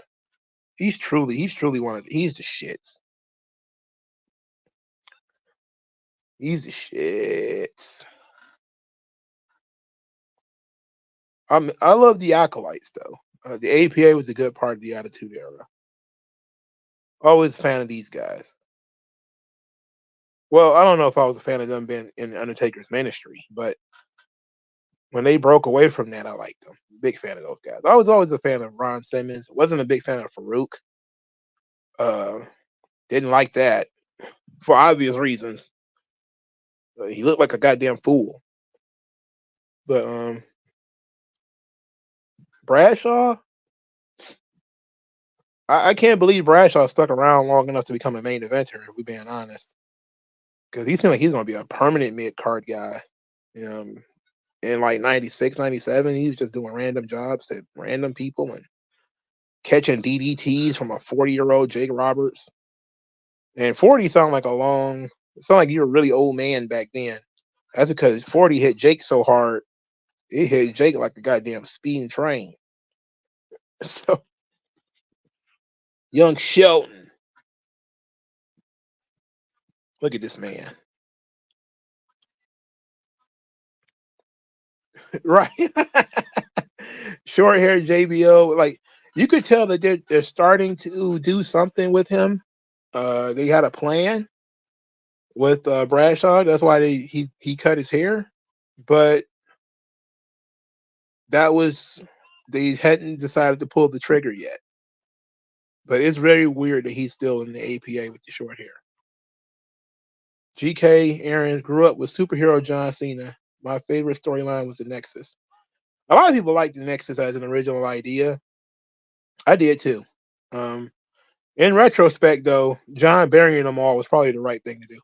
[SPEAKER 1] He's truly he's the shits. He's the shits. I love the Acolytes though. The APA was a good part of the Attitude Era. Always a fan of these guys. Well, I don't know if I was a fan of them being in Undertaker's ministry, but when they broke away from that, I liked them. Big fan of those guys. I was always a fan of Ron Simmons. Wasn't a big fan of Farouk. Didn't like that for obvious reasons. He looked like a goddamn fool. But Bradshaw, I can't believe Bradshaw stuck around long enough to become a main eventer, if we're being honest. Because he seemed like he's going to be a permanent mid-card guy. In like 96, 97, he was just doing random jobs to random people and catching DDTs from a 40-year-old Jake Roberts. And 40 sounded like you were a really old man back then. That's because 40 hit Jake so hard, it hit Jake like a goddamn speeding train. So, young Shelton. Look at this man. Right. Short hair JBO. Like, you could tell that they're starting to do something with him. They had a plan with Bradshaw. That's why he cut his hair. But they hadn't decided to pull the trigger yet. But it's very weird that he's still in the APA with the short hair. GK Aaron grew up with superhero John Cena. My favorite storyline was the Nexus. A lot of people like the Nexus as an original idea. I did too. In retrospect, though, John burying them all was probably the right thing to do.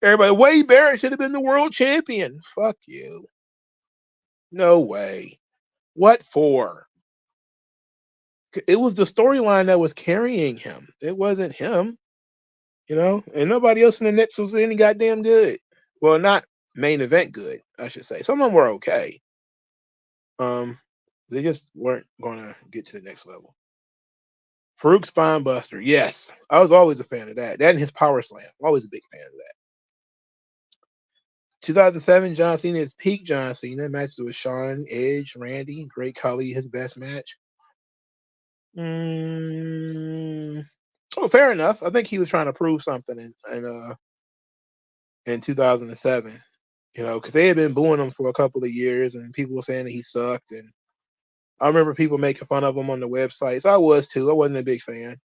[SPEAKER 1] Everybody, Wade Barrett should have been the world champion. Fuck you. No way. What for? It was the storyline that was carrying him. It wasn't him, and nobody else in the Knicks was any goddamn good. Well, not main event good, I should say. Some of them were okay. Um, they just weren't gonna get to the next level. Farouk Spinebuster, yes. I was always a fan of that. That and his power slam. Always a big fan of that. 2007, John Cena is peak John Cena. Matches with Shawn, Edge, Randy. Great Khali, his best match. Mm, oh, fair enough. I think he was trying to prove something in 2007. Because they had been booing him for a couple of years, and people were saying that he sucked. And I remember people making fun of him on the websites. I was too. I wasn't a big fan.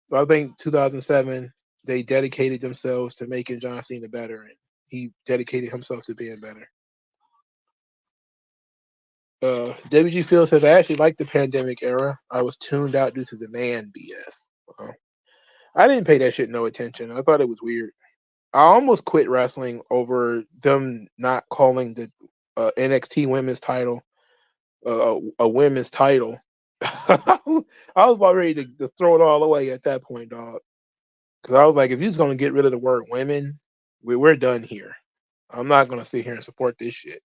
[SPEAKER 1] But I think 2007 they dedicated themselves to making John Cena better, and he dedicated himself to being better. WG Field says, I actually liked the pandemic era. I was tuned out due to the man BS. I didn't pay that shit no attention. I thought it was weird. I almost quit wrestling over them not calling the NXT women's title a women's title. I was about ready to throw it all away at that point, dog. Because I was like, if you're just going to get rid of the word women, we're done here. I'm not going to sit here and support this shit.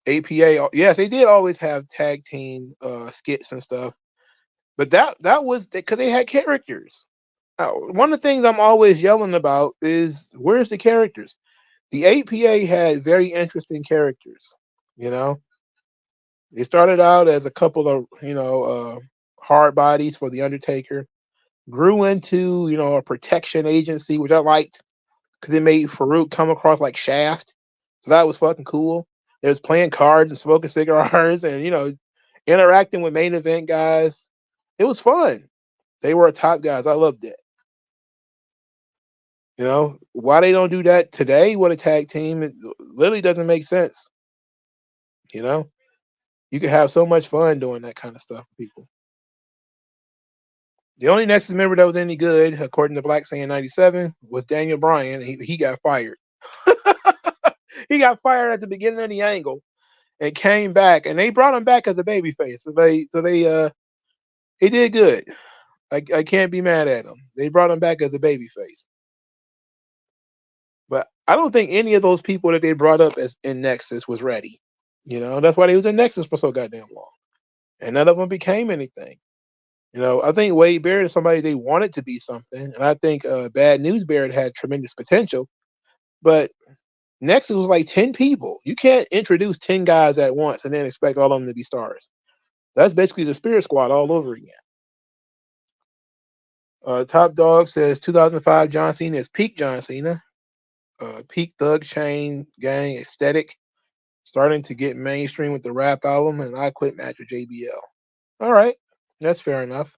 [SPEAKER 1] APA, yes, they did always have tag team skits and stuff, but that was because they had characters. One of the things I'm always yelling about is where's the characters? The APA had very interesting characters. You know, they started out as a couple of hard bodies for the Undertaker, grew into a protection agency, which I liked because it made Farouk come across like Shaft, so that was fucking cool. It was playing cards and smoking cigars and interacting with main event guys. It was fun. They were top guys. I loved it. Why they don't do that today with a tag team, it literally doesn't make sense. You know, you could have so much fun doing that kind of stuff with people. The only Nexus member that was any good, according to Black Saying 97, was Daniel Bryan. He got fired. He got fired at the beginning of the angle and came back, and they brought him back as a babyface. So he did good. I can't be mad at him. They brought him back as a babyface. But I don't think any of those people that they brought up as in Nexus was ready. That's why they was in Nexus for so goddamn long. And none of them became anything. I think Wade Barrett is somebody they wanted to be something. And I think Bad News Barrett had tremendous potential. But Nexus was like 10 people. You can't introduce 10 guys at once and then expect all of them to be stars. That's basically the Spirit Squad all over again. Top Dog says 2005 John Cena is peak John Cena. Peak Thug Chain Gang aesthetic. Starting to get mainstream with the rap album and I Quit match with JBL. All right. That's fair enough.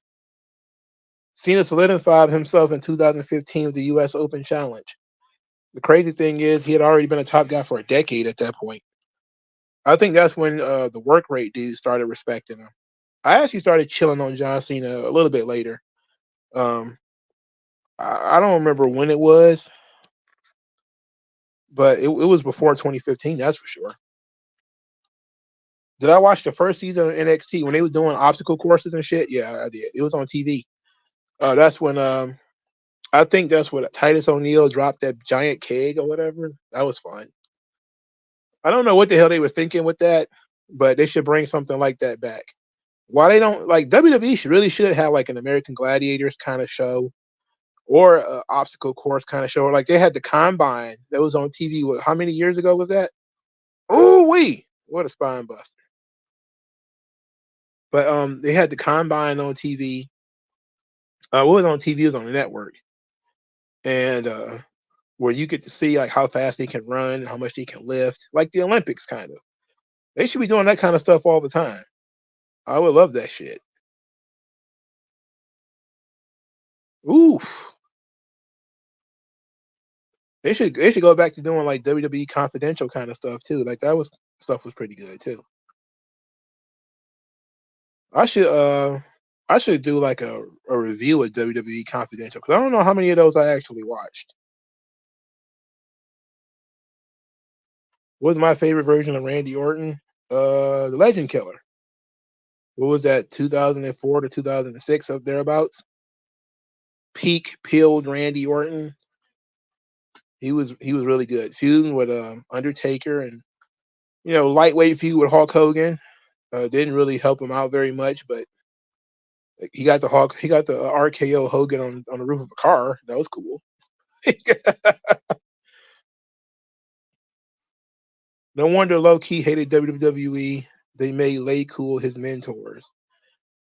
[SPEAKER 1] Cena solidified himself in 2015 with the U.S. Open Challenge. The crazy thing is he had already been a top guy for a decade at that point. I think that's when the work rate dudes started respecting him. I actually started chilling on John Cena a little bit later. Um, I don't remember when it was, but it was before 2015, that's for sure. Did I watch the first season of NXT when they were doing obstacle courses and shit? Yeah, I did. It was on TV. That's when I think that's when Titus O'Neil dropped that giant keg or whatever. That was fun. I don't know what the hell they were thinking with that, but they should bring something like that back. Why they don't like WWE should have like an American Gladiators kind of show or a obstacle course kind of show. Like they had the Combine that was on TV. How many years ago was that? Oh what a spine buster! But they had the Combine on TV. What was on TV? It was on the network, and where you get to see like how fast they can run, how much they can lift, like the Olympics kind of. They should be doing that kind of stuff all the time. I would love that shit. Oof. They should go back to doing like WWE confidential kind of stuff too. Like that was stuff was pretty good too. I should I should do like a review of WWE Confidential because I don't know how many of those I actually watched. What was my favorite version of Randy Orton? The Legend Killer. What was that? 2004 to 2006 up thereabouts. Peak peeled Randy Orton. He was really good. Feuding with Undertaker and lightweight feud with Hulk Hogan. Didn't really help him out very much, but he got the RKO Hogan on the roof of a car. That was cool. No wonder low key hated WWE. They made Lay Cool his mentors.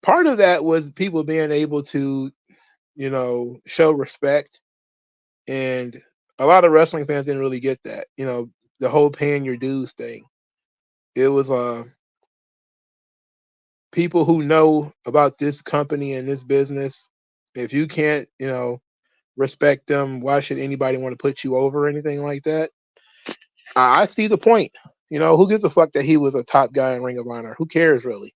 [SPEAKER 1] Part of that was people being able to, show respect, and a lot of wrestling fans didn't really get that. The whole paying your dues thing. It was people who know about this company and this business. If you can't, respect them, why should anybody want to put you over or anything like that? I see the point. Who gives a fuck that he was a top guy in Ring of Honor? Who cares really?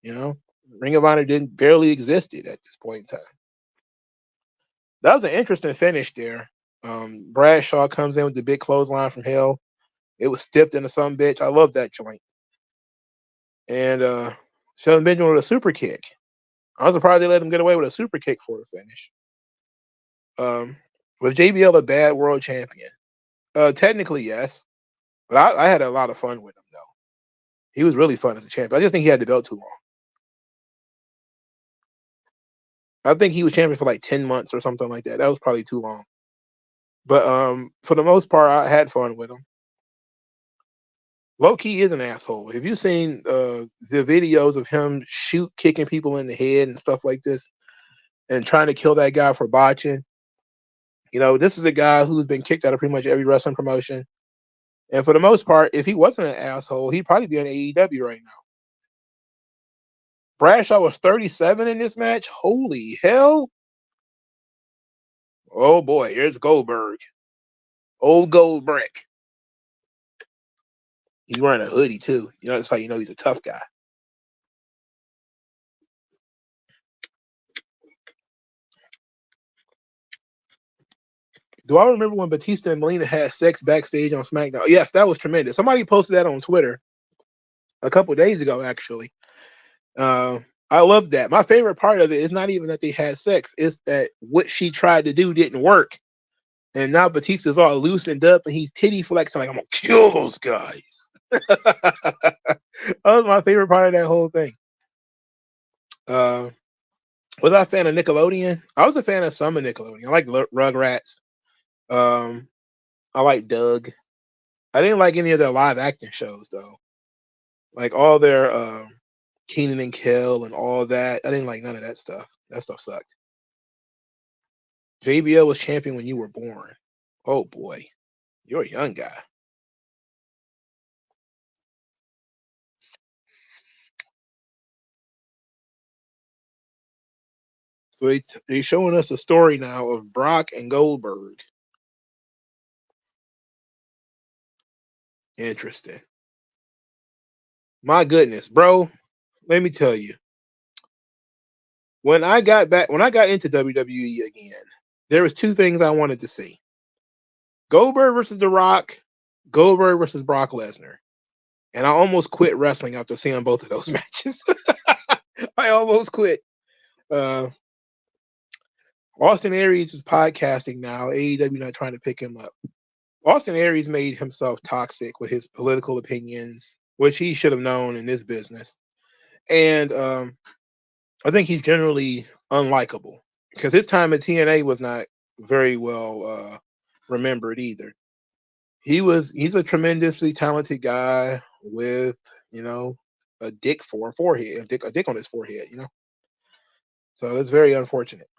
[SPEAKER 1] You know, Ring of Honor didn't barely existed at this point in time. That was an interesting finish there. Bradshaw comes in with the big clothesline from hell. It was stiffed into some bitch. I love that joint. And Shelton Benjamin with a super kick. I was surprised they let him get away with a super kick for the finish. Was JBL a bad world champion? Technically, yes. But I had a lot of fun with him, though. He was really fun as a champion. I just think he had the belt too long. I think he was champion for like 10 months or something like that. That was probably too long. But for the most part, I had fun with him. Low-key is an asshole. Have you seen the videos of him kicking people in the head and stuff like this and trying to kill that guy for botching? This is a guy who's been kicked out of pretty much every wrestling promotion. And for the most part, if he wasn't an asshole, he'd probably be in AEW right now. Bradshaw was 37 in this match. Holy hell. Oh boy, here's Goldberg. Old gold brick. He's wearing a hoodie too. That's how you know he's a tough guy. Do I remember when Batista and Melina had sex backstage on SmackDown? Yes, that was tremendous. Somebody posted that on Twitter a couple days ago, actually. I love that. My favorite part of it is not even that they had sex; it's that what she tried to do didn't work, and now Batista's all loosened up and he's titty flexing like I'm gonna kill those guys. That was my favorite part of that whole thing. Was I a fan of Nickelodeon? I was a fan of some of Nickelodeon. I like Rugrats. I like Doug. I didn't like any of their live acting shows though. Like all their Keenan and Kel and all that. I didn't like none of that stuff. That stuff sucked. JBL was champion when you were born. Oh boy, you're a young guy. So they're showing us a story now of Brock and Goldberg. Interesting. My goodness, bro. Let me tell you. When I got into WWE again, there was two things I wanted to see. Goldberg versus The Rock, Goldberg versus Brock Lesnar. And I almost quit wrestling after seeing both of those matches. I almost quit. Austin Aries is podcasting now. AEW not trying to pick him up. Austin Aries made himself toxic with his political opinions, which he should have known in this business. And I think he's generally unlikable because his time at TNA was not very well remembered either. He's a tremendously talented guy with, a dick for a forehead, a dick on his forehead. So it's very unfortunate.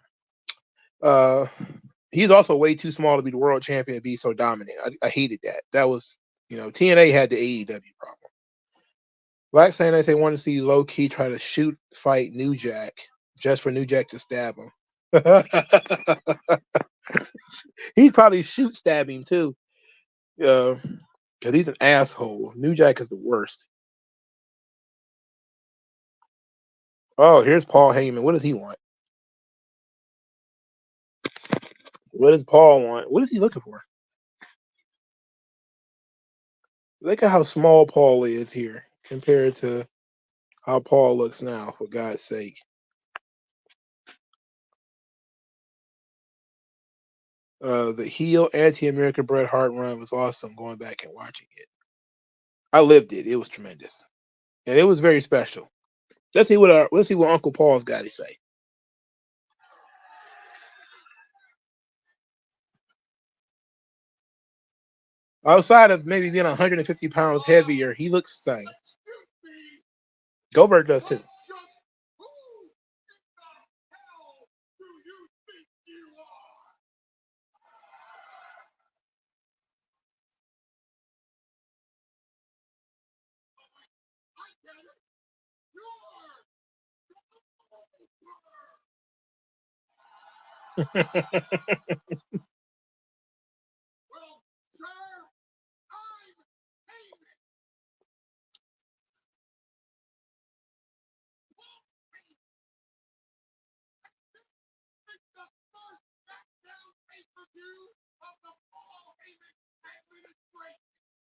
[SPEAKER 1] He's also way too small to be the world champion and be so dominant. I hated that. That was, TNA had the AEW problem. Black saying they want to see low key try to fight New Jack just for New Jack to stab him. He'd probably stab him too. Because he's an asshole. New Jack is the worst. Oh, here's Paul Heyman. What does he want? What does Paul want? What is he looking for? Look at how small Paul is here compared to how Paul looks now, for God's sake. The heel anti-America Bret Hart run was awesome. Going back and watching it, I lived it. It was tremendous, and it was very special. Let's see what Uncle Paul's got to say. Outside of maybe being 150 pounds heavier, he looks the same. Goldberg does too.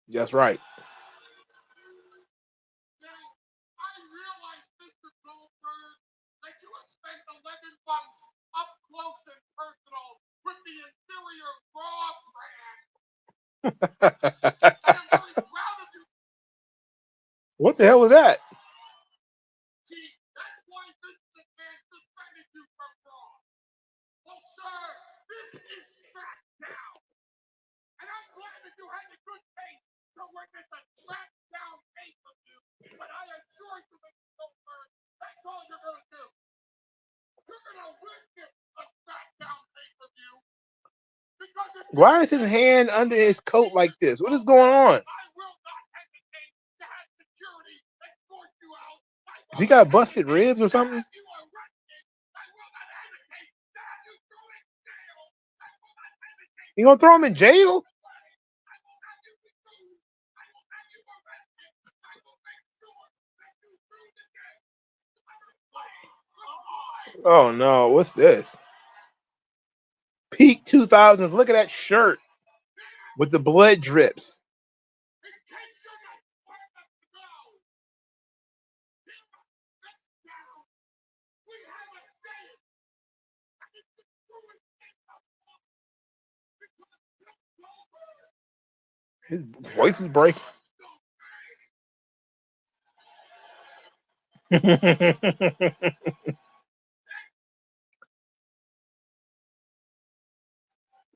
[SPEAKER 1] That's right. What the hell was that? Why is his hand under his coat like this? What is going on? He got busted ribs or something? You gonna throw him in jail? Oh no, what's this? Peak 2000s. Look at that shirt with the blood drips. His voice is breaking.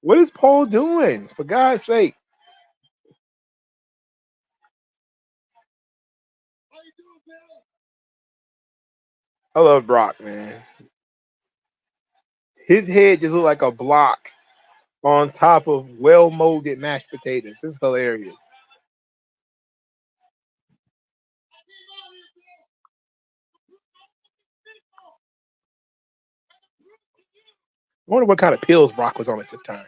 [SPEAKER 1] What is Paul doing? For God's sake. I love Brock, man. His head just look like a block on top of well-molded mashed potatoes. It's hilarious. I wonder what kind of pills Brock was on at this time.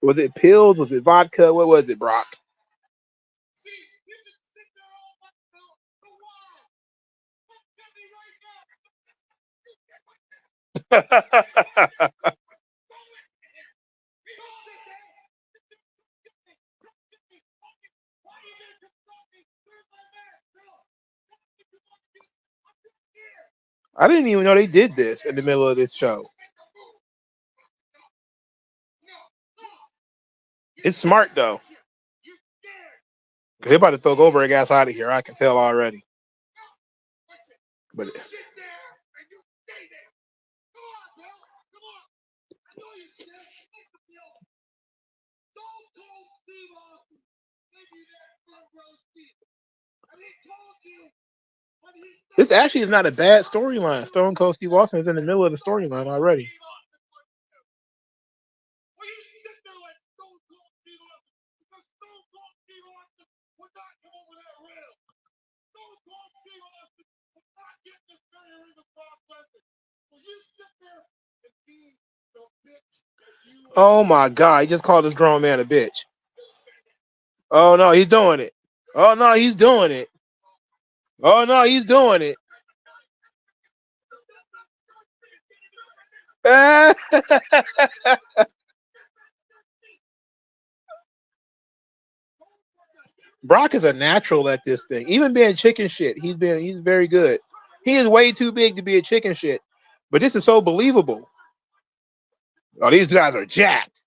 [SPEAKER 1] Was it pills? Was it vodka? What was it, Brock? I didn't even know they did this in the middle of this show. It's smart though. They're about to throw Goldberg ass out of here. I can tell already. But this actually is not a bad storyline. Stone Cold Steve Austin is in the middle of the storyline already. Oh my God! He just called this grown man a bitch. Oh no, he's doing it. Oh no, he's doing it. Oh no, he's doing it. Brock is a natural at this thing. Even being chicken shit, he's very good. He is way too big to be a chicken shit, but this is so believable. Oh, these guys are jacked.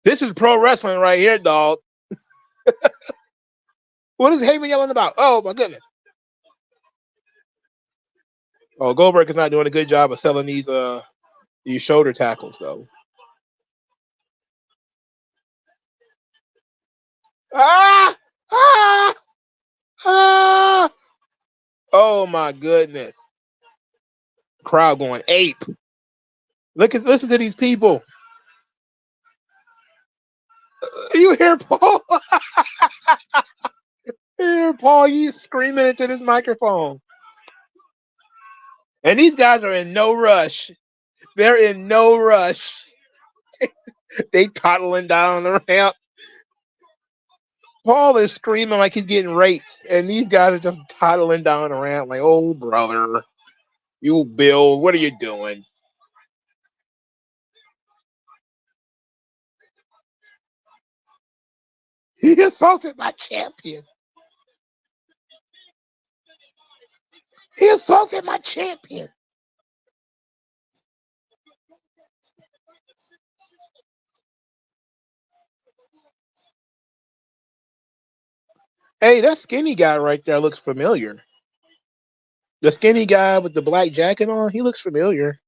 [SPEAKER 1] This is pro wrestling right here, dog. What is Heyman yelling about? Oh my goodness. Oh, Goldberg is not doing a good job of selling these shoulder tackles though. Ah! Ah! Ah! Oh my goodness. Crowd going ape. Listen to these people. You hear Paul? You hear Paul? You screaming into this microphone. And these guys are in no rush. They're in no rush. They toddling down the ramp. Paul is screaming like he's getting raped, and these guys are just toddling down the ramp like, "Oh brother, you Bill, what are you doing?" He assaulted my champion. He assaulted my champion. Hey, that skinny guy right there looks familiar. The skinny guy with the black jacket on, he looks familiar.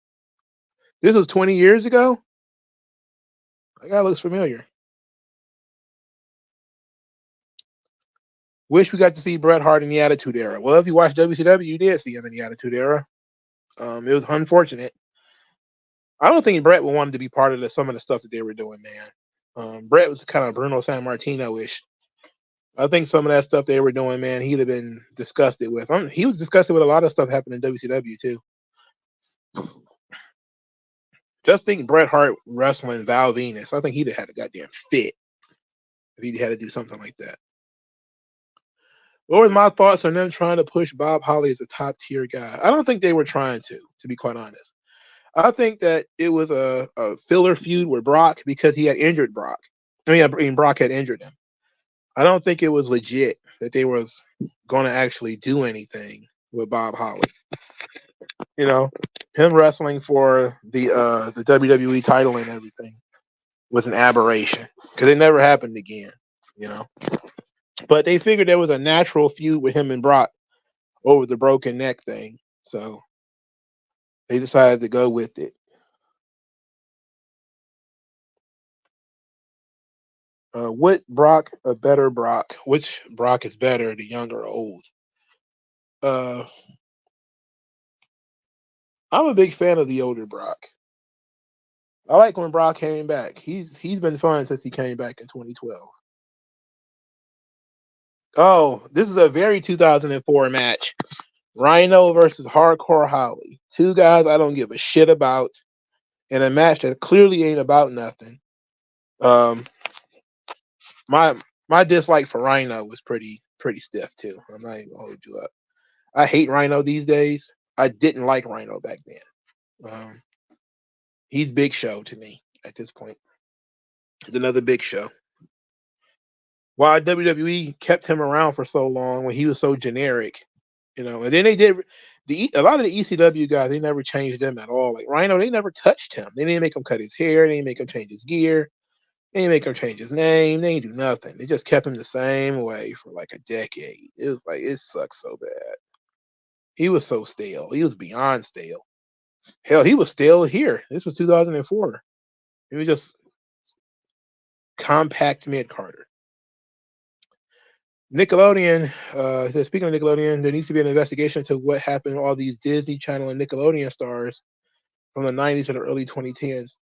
[SPEAKER 1] This was 20 years ago. That guy looks familiar. Wish we got to see Bret Hart in the Attitude Era. Well, if you watch WCW, you did see him in the Attitude Era. It was unfortunate. I don't think Bret would want to be part of some of the stuff that they were doing, man. Bret was kind of Bruno Sammartino-ish. I think some of that stuff they were doing, man, he'd have been disgusted with. He was disgusted with a lot of stuff happening in WCW too. Just think Bret Hart wrestling Val Venus. I think he'd have had a goddamn fit if he had to do something like that. What were my thoughts on them trying to push Bob Holly as a top tier guy? I don't think they were trying to be quite honest. I think that it was a filler feud with Brock because he had injured Brock. I mean, Brock had injured him. I don't think it was legit that they was going to actually do anything with Bob Holly. You know, him wrestling for the WWE title and everything was an aberration because it never happened again. You know, but they figured there was a natural feud with him and Brock over the broken neck thing, so they decided to go with it. What Brock a better Brock? Which Brock is better, the young or old? Uh, I'm a big fan of the older Brock. I like when Brock came back. He's been fun since he came back in 2012. Oh, this is a very 2004 match. Rhino versus Hardcore Holly. Two guys I don't give a shit about in a match that clearly ain't about nothing. Um, my my dislike for Rhino was pretty stiff too. I'm not even gonna hold you up. I hate Rhino these days. I didn't like Rhino back then. He's Big Show to me at this point. It's another Big Show. Why WWE kept him around for so long when he was so generic, and then they did a lot of the ECW guys. They never changed them at all. Like Rhino, they never touched him. They didn't make him cut his hair. They didn't make him change his gear. They didn't make him change his name. They didn't do nothing. They just kept him the same way for like a decade. It was like it sucks so bad. He was so stale. He was beyond stale. Hell, he was stale here. This was 2004. He was just compact mid Carter. Nickelodeon says, speaking of Nickelodeon, there needs to be an investigation into what happened to all these Disney Channel and Nickelodeon stars from the 90s to the early 2010s.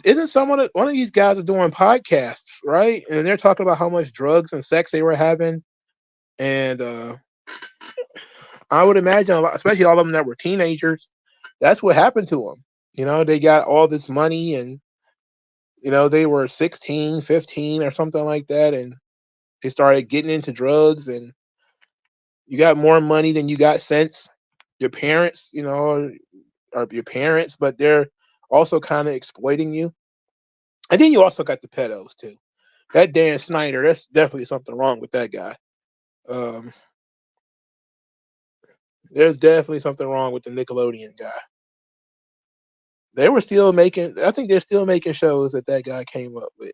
[SPEAKER 1] Isn't one of these guys are doing podcasts, right? And they're talking about how much drugs and sex they were having, and I would imagine a lot, especially all of them that were teenagers, that's what happened to them. They got all this money, and they were 16, 15 or something like that, and They started getting into drugs, and you got more money than you got sense. Your parents, are your parents, but they're also kind of exploiting you. And then you also got the pedos too. That Dan Snyder, that's definitely something wrong with that guy. Um, there's definitely something wrong with the Nickelodeon guy. They were still making. I think they're still making shows that guy came up with,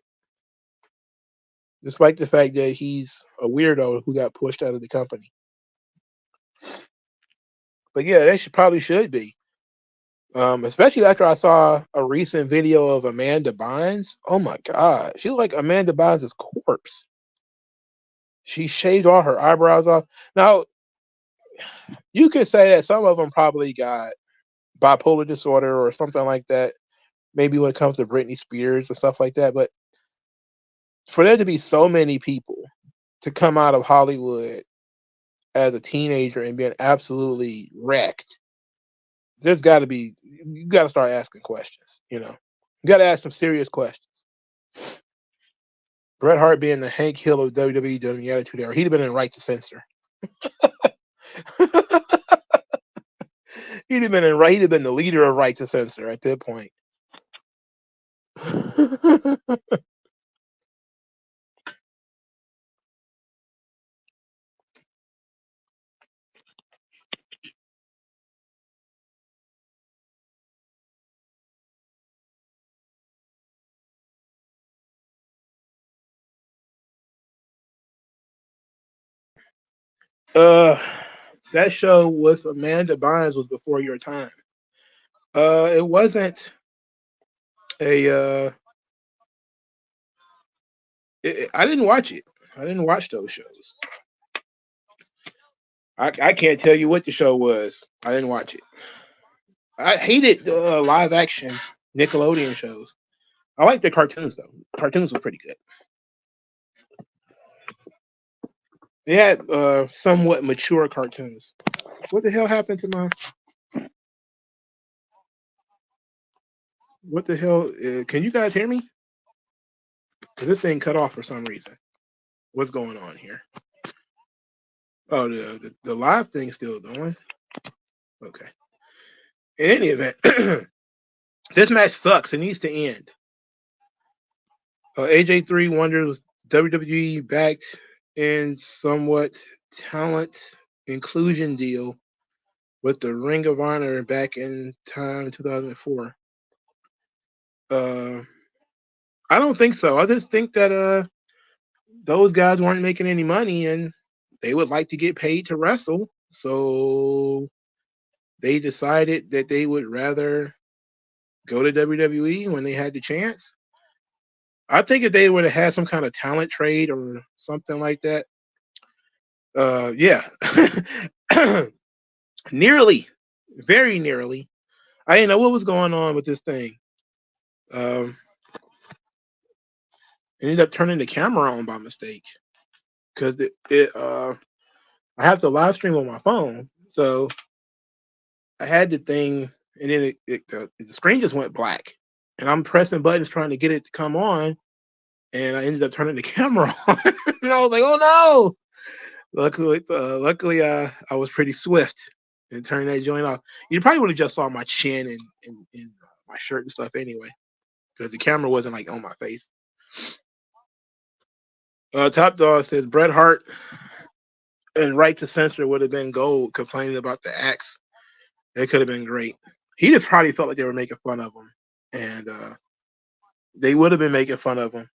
[SPEAKER 1] despite the fact that he's a weirdo who got pushed out of the company. But yeah, they probably should be. Especially after I saw a recent video of Amanda Bynes. Oh my God, she looked like Amanda Bynes' corpse. She shaved all her eyebrows off. Now, you could say that some of them probably got bipolar disorder or something like that. Maybe when it comes to Britney Spears and stuff like that. But for there to be so many people to come out of Hollywood as a teenager and being absolutely wrecked, there's got to be, you got to start asking questions. You got to ask some serious questions. Bret Hart being the Hank Hill of WWE during the Attitude Era, he'd have been in right to censor. He'd have been the leader of right to censor at that point. uh, that show with Amanda Bynes was before your time. It wasn't a. I didn't watch it. I didn't watch those shows. I can't tell you what the show was. I didn't watch it. I hated live action Nickelodeon shows. I liked the cartoons though. Cartoons were pretty good. They had somewhat mature cartoons. What the hell happened to my? What the hell? Can you guys hear me? Because this thing cut off for some reason. What's going on here? Oh, the live thing's still going. Okay. In any event, this match sucks. It needs to end. AJ3 wonders WWE backed in somewhat talent inclusion deal with the Ring of Honor back in time 2004. I don't think so. I just think that those guys weren't making any money and they would like to get paid to wrestle. So they decided that they would rather go to WWE when they had the chance. I think if they would have had some kind of talent trade or something like that, yeah, nearly, very nearly. I didn't know what was going on with this thing. Um, ended up turning the camera on by mistake because I have to live stream on my phone, so I had the thing, and then the screen just went black, and I'm pressing buttons trying to get it to come on, and I ended up turning the camera on, and I was like, "Oh no!" Luckily, I was pretty swift in turning that joint off. You probably would have just saw my chin and my shirt and stuff anyway, because the camera wasn't like on my face. Top Dog says Bret Hart and Right to Censor would have been gold. Complaining about the axe, it could have been great. He'd have probably felt like they were making fun of him, and they would have been making fun of him.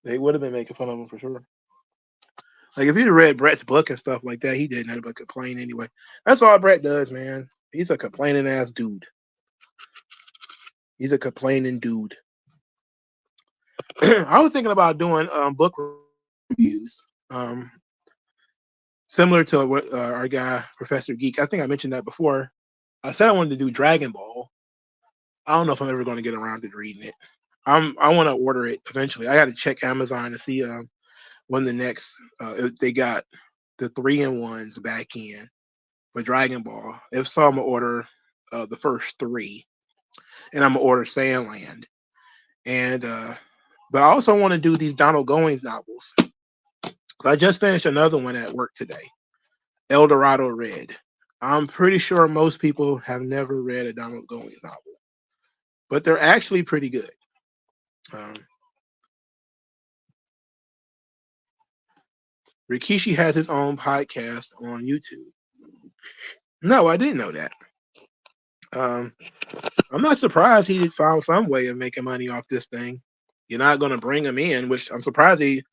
[SPEAKER 1] They would have been making fun of him for sure. Like if you'd have read Bret's book and stuff like that, he did nothing but complain anyway. That's all Bret does, man. He's a complaining ass dude. He's a complaining dude. I was thinking about doing book reviews, similar to what our guy Professor Geek. I think I mentioned that before. I said I wanted to do Dragon Ball. I don't know if I'm ever going to get around to reading it. I want to order it eventually. I got to check Amazon to see when the next they got the 3-in-1s back in for Dragon Ball. If so, I'm gonna order the first 3, and I'm gonna order Sandland. And but I also want to do these Donald Goings novels. I just finished another one at work today, El Dorado Red. I'm pretty sure most people have never read a Donald Goines novel, but they're actually pretty good. Um, Rikishi has his own podcast on YouTube. No, I didn't know that. Um, I'm not surprised he found some way of making money off this thing. You're not going to bring him in, which I'm surprised he.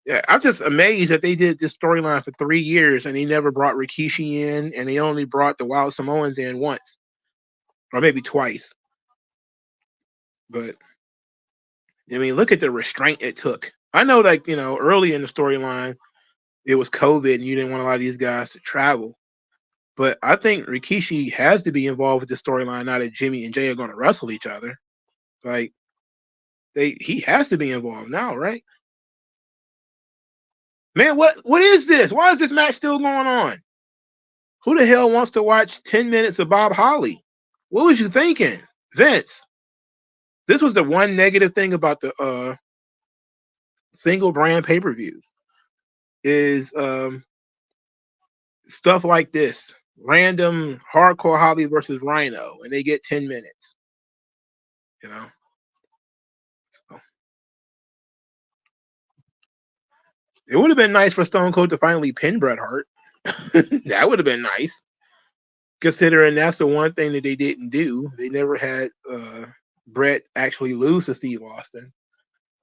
[SPEAKER 1] Yeah, I'm just amazed that they did this storyline for 3 years and he never brought Rikishi in, and he only brought the Wild Samoans in once, or maybe twice. But I mean, look at the restraint it took. I know, like, early in the storyline, it was COVID and you didn't want a lot of these guys to travel. But I think Rikishi has to be involved with the storyline now that Jimmy and Jay are going to wrestle each other. Like, he has to be involved now, right? Man, what is this? Why is this match still going on? Who the hell wants to watch 10 minutes of Bob Holly? What was you thinking, Vince? This was the one negative thing about the single brand pay-per-views is stuff like this. Random hardcore Holly versus Rhino, and they get 10 minutes. You know? So, it would have been nice for Stone Cold to finally pin Bret Hart. That would have been nice. Considering that's the one thing that they didn't do. They never had Bret actually lose to Steve Austin.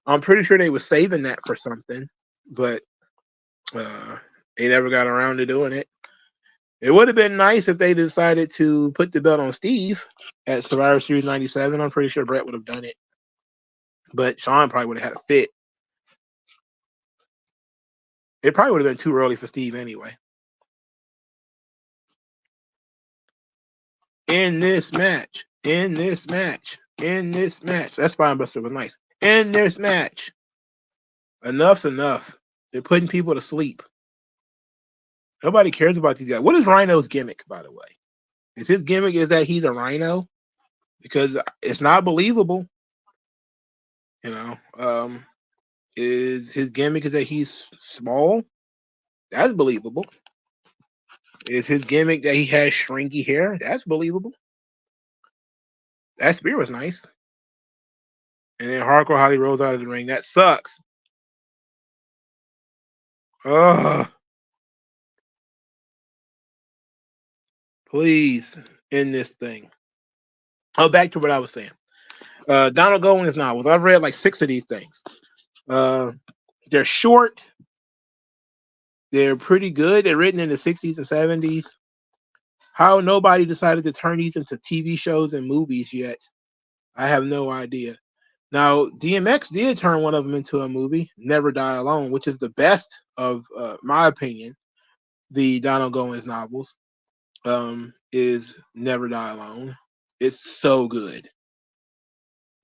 [SPEAKER 1] I'm pretty sure they were saving that for something, but they never got around to doing it. It would have been nice if they decided to put the belt on Steve at Survivor Series 97. I'm pretty sure Bret would have done it. But Shawn probably would have had a fit. It probably would have been too early for Steve anyway. In this match. That Spinebuster was nice. In this match. Enough's enough. They're putting people to sleep. Nobody cares about these guys. What is Rhino's gimmick, by the way? Is his gimmick is that he's a rhino? Because it's not believable. Is his gimmick is that he's small? That's believable. Is his gimmick that he has shrinky hair? That's believable. That spear was nice. And then Hardcore Holly rolls out of the ring. That sucks. Ugh. Please end this thing. Oh, back to what I was saying. Donald Goines novels. I've read like 6 of these things. They're short. They're pretty good. They're written in the 60s and 70s. How nobody decided to turn these into TV shows and movies yet, I have no idea. Now, DMX did turn one of them into a movie, Never Die Alone, which is the best of, my opinion, the Donald Goines novels, is Never Die Alone. It's so good.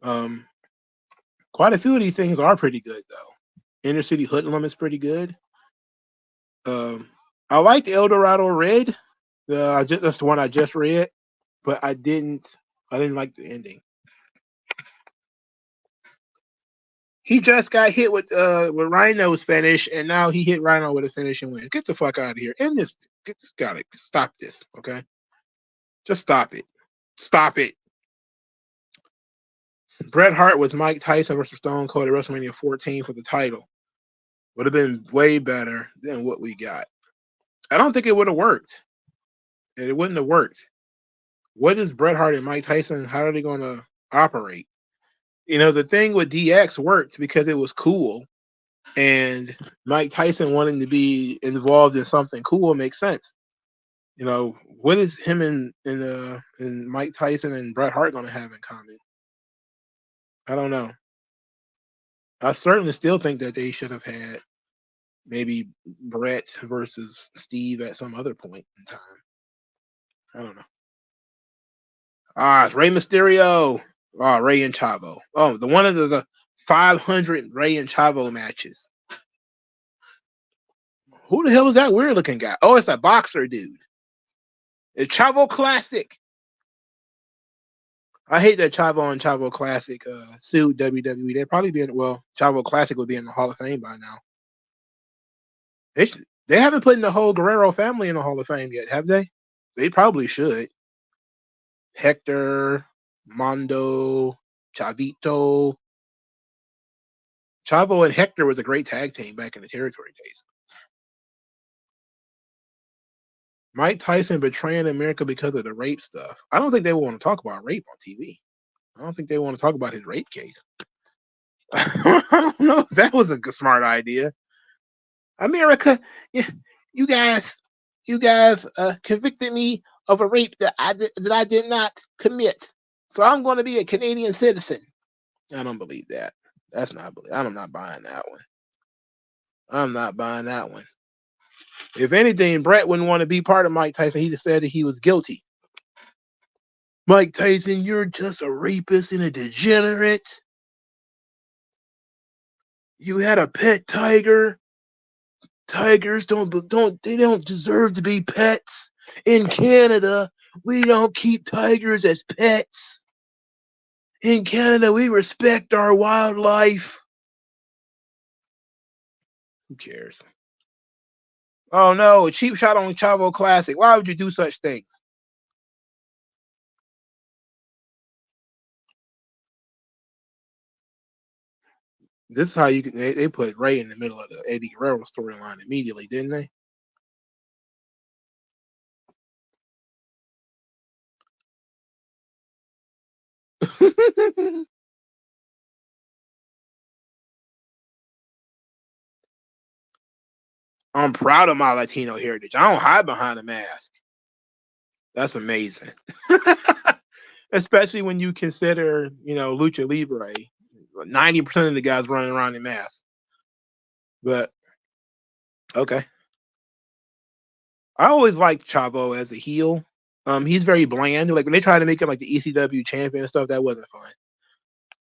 [SPEAKER 1] Quite a few of these things are pretty good, though. Inner City Hoodlum is pretty good. I liked El Dorado Red. That's the one I just read, but I didn't like the ending. He just got hit with Rhino's finish, and now he hit Rhino with a finish and wins. Get the fuck out of here! End this. Gotta stop this, okay? Just stop it. Stop it. Bret Hart was Mike Tyson versus Stone Cold at WrestleMania 14 for the title. Would have been way better than what we got. I don't think it would have worked. It wouldn't have worked. What is Bret Hart and Mike Tyson? How are they going to operate? The thing with DX worked because it was cool, and Mike Tyson wanting to be involved in something cool makes sense. What is him and Mike Tyson and Bret Hart going to have in common? I don't know. I certainly still think that they should have had maybe Bret versus Steve at some other point in time. I don't know. It's Rey Mysterio. Rey and Chavo. Oh, one of the 500 Rey and Chavo matches. Who the hell is that weird looking guy? Oh, it's a boxer dude. It's Chavo Classic. I hate that Chavo and Chavo Classic sued WWE. They'd probably be Chavo Classic would be in the Hall of Fame by now. They haven't put in the whole Guerrero family in the Hall of Fame yet, have they? They probably should. Hector, Mondo, Chavito. Chavo and Hector was a great tag team back in the territory days. Mike Tyson betraying America because of the rape stuff. I don't think they want to talk about rape on TV. I don't think they want to talk about his rape case. I don't know if that was a smart idea. America, you guys, convicted me of a rape that I did not commit. So I'm going to be a Canadian citizen. I don't believe that. I'm not buying that one. I'm not buying that one. If anything, Brett wouldn't want to be part of Mike Tyson. He just said that he was guilty. Mike Tyson, you're just a rapist and a degenerate. You had a pet tiger. Tigers don't deserve to be pets. In Canada, we don't keep tigers as pets. In Canada, we respect our wildlife. Who cares? Oh no, a cheap shot on Chavo Classic. Why would you do such things? This is how you can. They put Ray in the middle of the Eddie Guerrero storyline immediately, didn't they? I'm proud of my Latino heritage. I don't hide behind a mask. That's amazing. Especially when you consider, Lucha Libre. 90% of the guys running around in masks. But okay. I always liked Chavo as a heel. He's very bland. Like when they tried to make him like the ECW champion and stuff, that wasn't fun.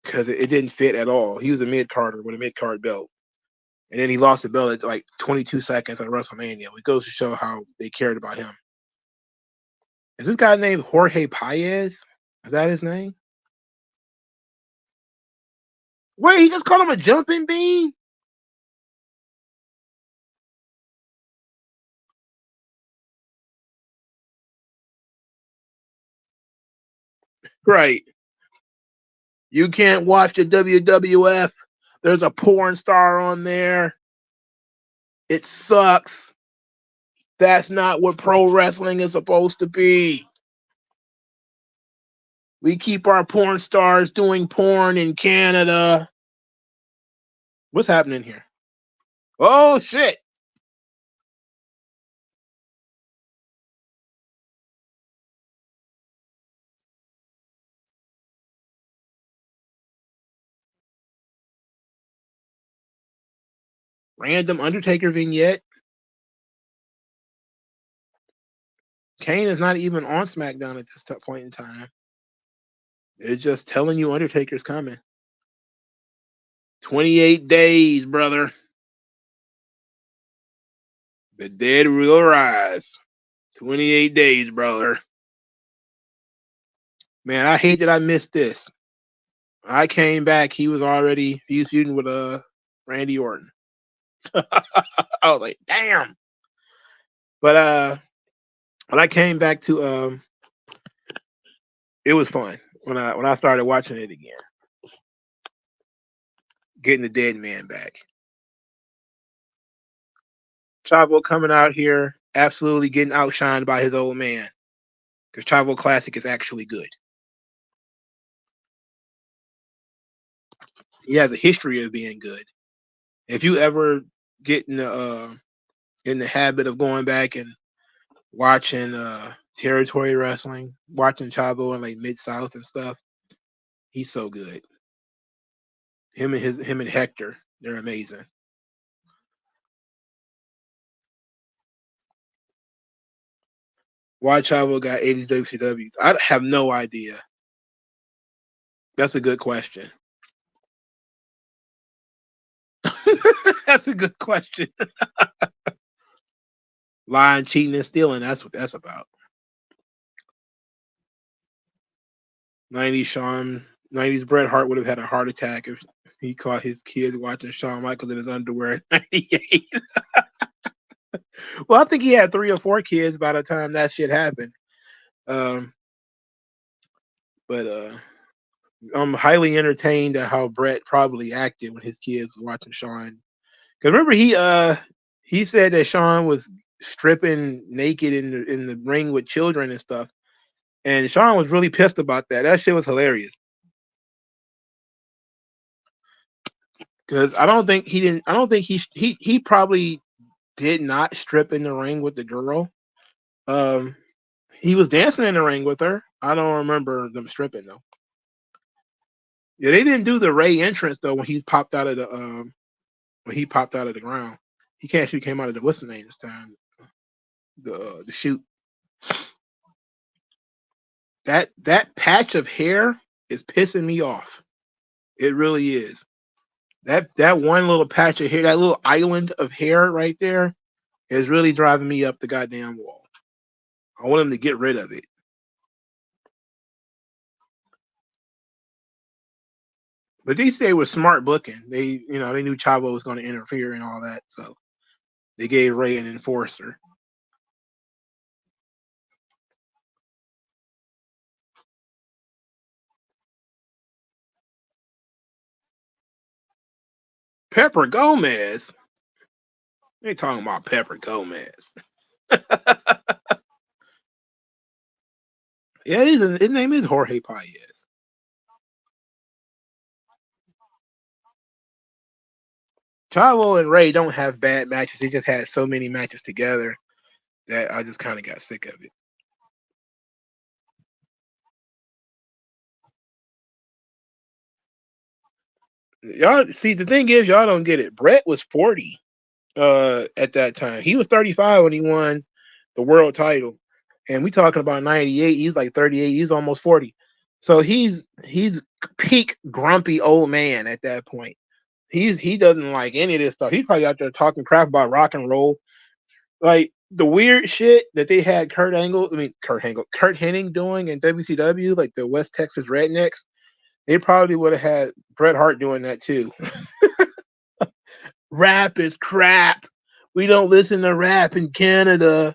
[SPEAKER 1] Because it didn't fit at all. He was a mid-carder with a mid-card belt. And then he lost the belt at like 22 seconds at WrestleMania. It goes to show how they cared about him. Is this guy named Jorge Paez? Is that his name? Wait, he just called him a jumping bean? Right. You can't watch the WWF. There's a porn star on there. It sucks. That's not what pro wrestling is supposed to be. We keep our porn stars doing porn in Canada. What's happening here? Oh, shit. Random Undertaker vignette. Kane is not even on SmackDown at this point in time. They're just telling you Undertaker's coming. 28 days, brother. The dead will rise. 28 days, brother. Man, I hate that I missed this. I came back. He was feuding with Randy Orton. I was like, damn. But when I came back to it was fun when I started watching it again. Getting the dead man back. Chavo coming out here, absolutely getting outshined by his old man. Because Chavo Classic is actually good. He has a history of being good. If you ever get in the habit of going back and watching territory wrestling, watching Chavo in like Mid South and stuff, he's so good. Him and Hector, they're amazing. Why Chavo got 80s WCW? I have no idea. That's a good question. That's a good question. Lying, cheating, and stealing. That's what that's about. 90s Bret Hart would have had a heart attack if he caught his kids watching Shawn Michaels in his underwear in 98. Well, I think he had 3 or 4 kids by the time that shit happened. Um, but I'm highly entertained at how Brett probably acted when his kids was watching Sean. Cause remember he said that Sean was stripping naked in the ring with children and stuff, and Sean was really pissed about that. That shit was hilarious. Cause I don't think he didn't. I don't think he probably did not strip in the ring with the girl. Um, he was dancing in the ring with her. I don't remember them stripping though. Yeah, they didn't do the Ray entrance though when he popped out of the ground. He actually came out of the what's the name this time? The shoot. That patch of hair is pissing me off. It really is. That one little patch of hair, that little island of hair right there, is really driving me up the goddamn wall. I want him to get rid of it. But they say it was smart booking. They knew Chavo was going to interfere and all that, so they gave Ray an enforcer. Pepper Gomez. They talking about Pepper Gomez. Yeah, his name is Jorge Paez. Chavo and Ray don't have bad matches. They just had so many matches together that I just kind of got sick of it. Y'all see, the thing is, y'all don't get it. Brett was 40 at that time. He was 35 when he won the world title, and we talking about 98. He's like 38. He's almost 40. So he's peak grumpy old man at that point. He doesn't like any of this stuff. He's probably out there talking crap about rock and roll. Like the weird shit that they had Kurt Hennig doing in WCW, like the West Texas Rednecks. They probably would have had Bret Hart doing that too. Rap is crap. We don't listen to rap in Canada.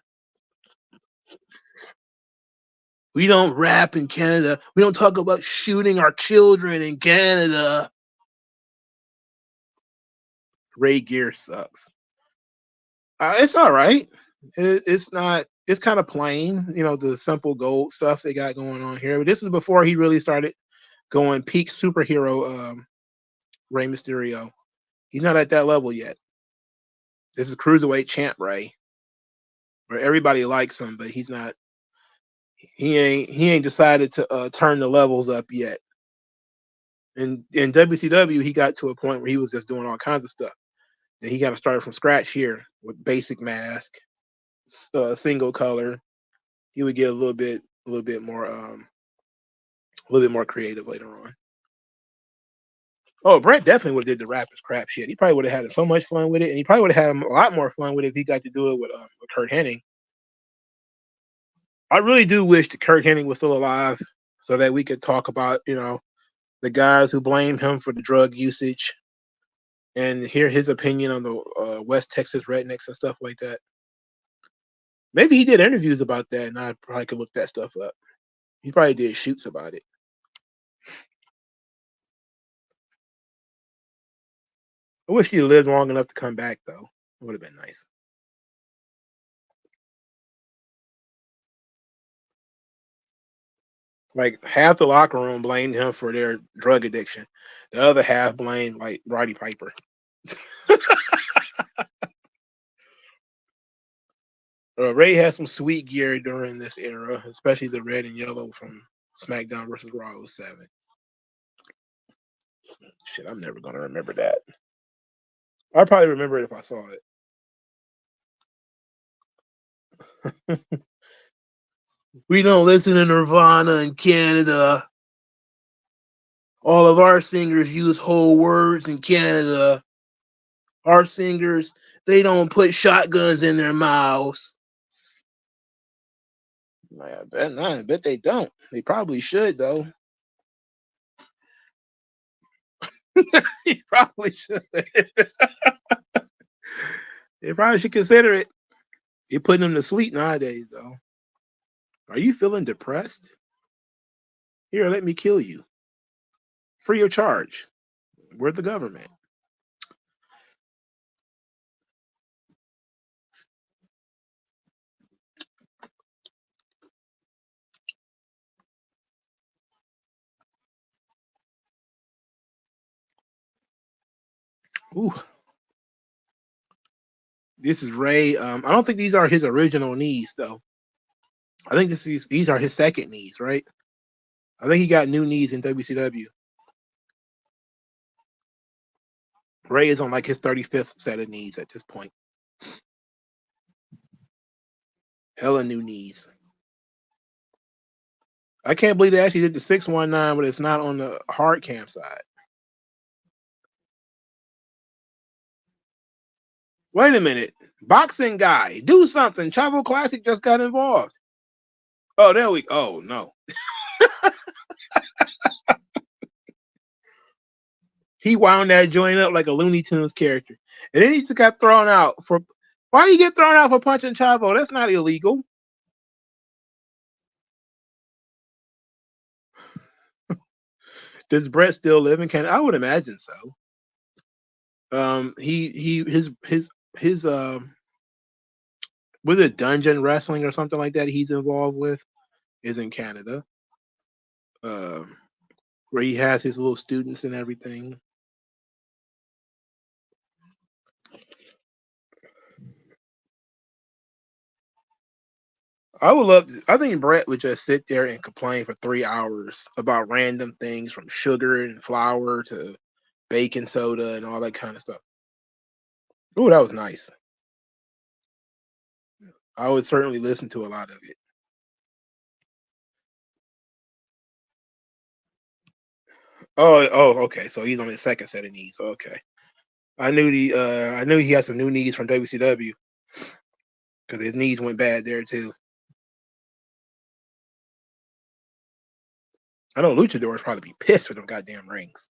[SPEAKER 1] We don't rap in Canada. We don't talk about shooting our children in Canada. Ray Gear sucks. It's all right. It's not. It's kind of plain, the simple gold stuff they got going on here. But this is before he really started going peak superhero. Rey Mysterio. He's not at that level yet. This is cruiserweight champ Ray, where everybody likes him, but he's not. He ain't decided to turn the levels up yet. In WCW, he got to a point where he was just doing all kinds of stuff. And he got to start from scratch here with basic mask, single color. He would get a little bit more creative later on. Oh, Brett definitely would have did the rap is crap shit. He probably would have had so much fun with it, and he probably would have had a lot more fun with it if he got to do it with Kurt Hennig. I really do wish that Kurt Hennig was still alive so that we could talk about, the guys who blame him for the drug usage and hear his opinion on the West Texas rednecks and stuff like that. Maybe he did interviews about that, and I probably could look that stuff up. He probably did shoots about it. I wish he lived long enough to come back, though. It would have been nice. Like half the locker room blamed him for their drug addiction. The other half blamed like Roddy Piper. Ray had some sweet gear during this era, especially the red and yellow from SmackDown versus Raw 07. Shit, I'm never gonna remember that. I probably remember it if I saw it. We don't listen to Nirvana in Canada. All of our singers use whole words in Canada. Our singers, they don't put shotguns in their mouths. I bet they don't. They probably should though. They probably should. They probably should consider it. You're putting them to sleep nowadays, though. Are you feeling depressed? Here, let me kill you. Free of charge. We're the government. Ooh, this is Ray. I don't think these are his original knees, though. I think these are his second knees, right? I think he got new knees in WCW. Ray is on like his 35th set of knees at this point. Hella new knees. I can't believe they actually did the 619, but it's not on the hard cam side. Wait a minute. Boxing guy, do something. Chavo Classic just got involved. Oh, there we go. Oh, no. He wound that joint up like a Looney Tunes character. And then he just got thrown out for. Why you get thrown out for punching Chavo? That's not illegal. Does Brett still live in Canada? I would imagine so. His was it dungeon wrestling or something like that he's involved with is in Canada. Where he has his little students and everything. I think Brett would just sit there and complain for 3 hours about random things from sugar and flour to baking soda and all that kind of stuff. Oh, that was nice. I would certainly listen to a lot of it. Okay. So he's on his second set of knees. Okay. I knew he had some new knees from WCW because his knees went bad there too. I know Luchadors probably be pissed with them goddamn rings.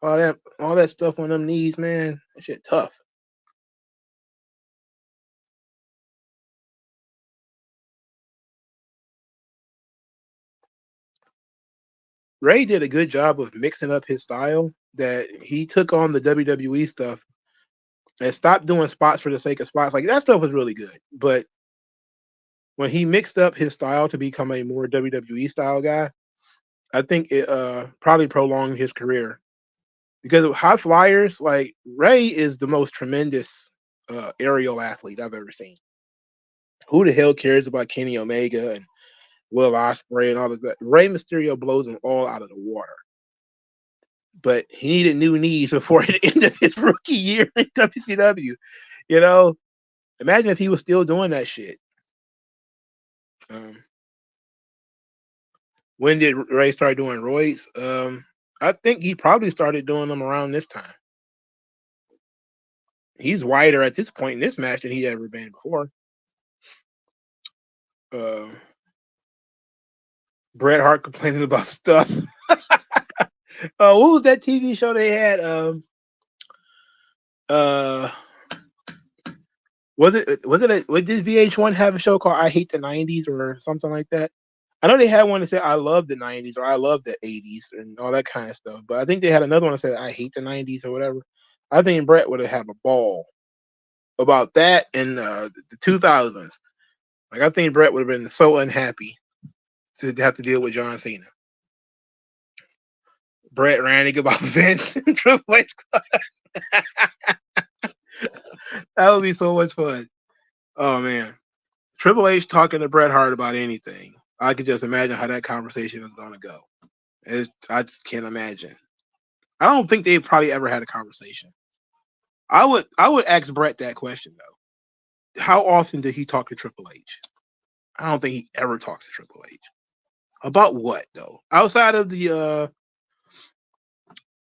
[SPEAKER 1] All that stuff on them knees, man. That shit tough. Ray did a good job of mixing up his style. That he took on the WWE stuff and stopped doing spots for the sake of spots. Like that stuff was really good, but when he mixed up his style to become a more WWE style guy, I think it probably prolonged his career. Because of high flyers, like Ray is the most tremendous aerial athlete I've ever seen. Who the hell cares about Kenny Omega and Will Ospreay and all of that? Rey Mysterio blows them all out of the water. But he needed new knees before the end of his rookie year in WCW. You know, imagine if he was still doing that shit. Um, when did Ray start doing roids? I think he probably started doing them around this time. He's wider at this point in this match than he ever been before. Uh, Bret Hart complaining about stuff. What was that TV show they had? Uh, did VH1 have a show called I Hate the 90s or something like that? I know they had one that said I love the 90s or I love the 80s and all that kind of stuff. But I think they had another one that said I hate the 90s or whatever. I think Brett would have had a ball about that in the 2000s. Like I think Brett would have been so unhappy to have to deal with John Cena. Brett ranting about Vince and Triple H. That would be so much fun. Oh man, Triple H talking to Bret Hart about anything. I could just imagine how that conversation is going to go. I just can't imagine. I don't think they probably ever had a conversation. I would ask Bret that question though. How often did he talk to Triple H? I don't think he ever talks to Triple H. About what though? Outside of the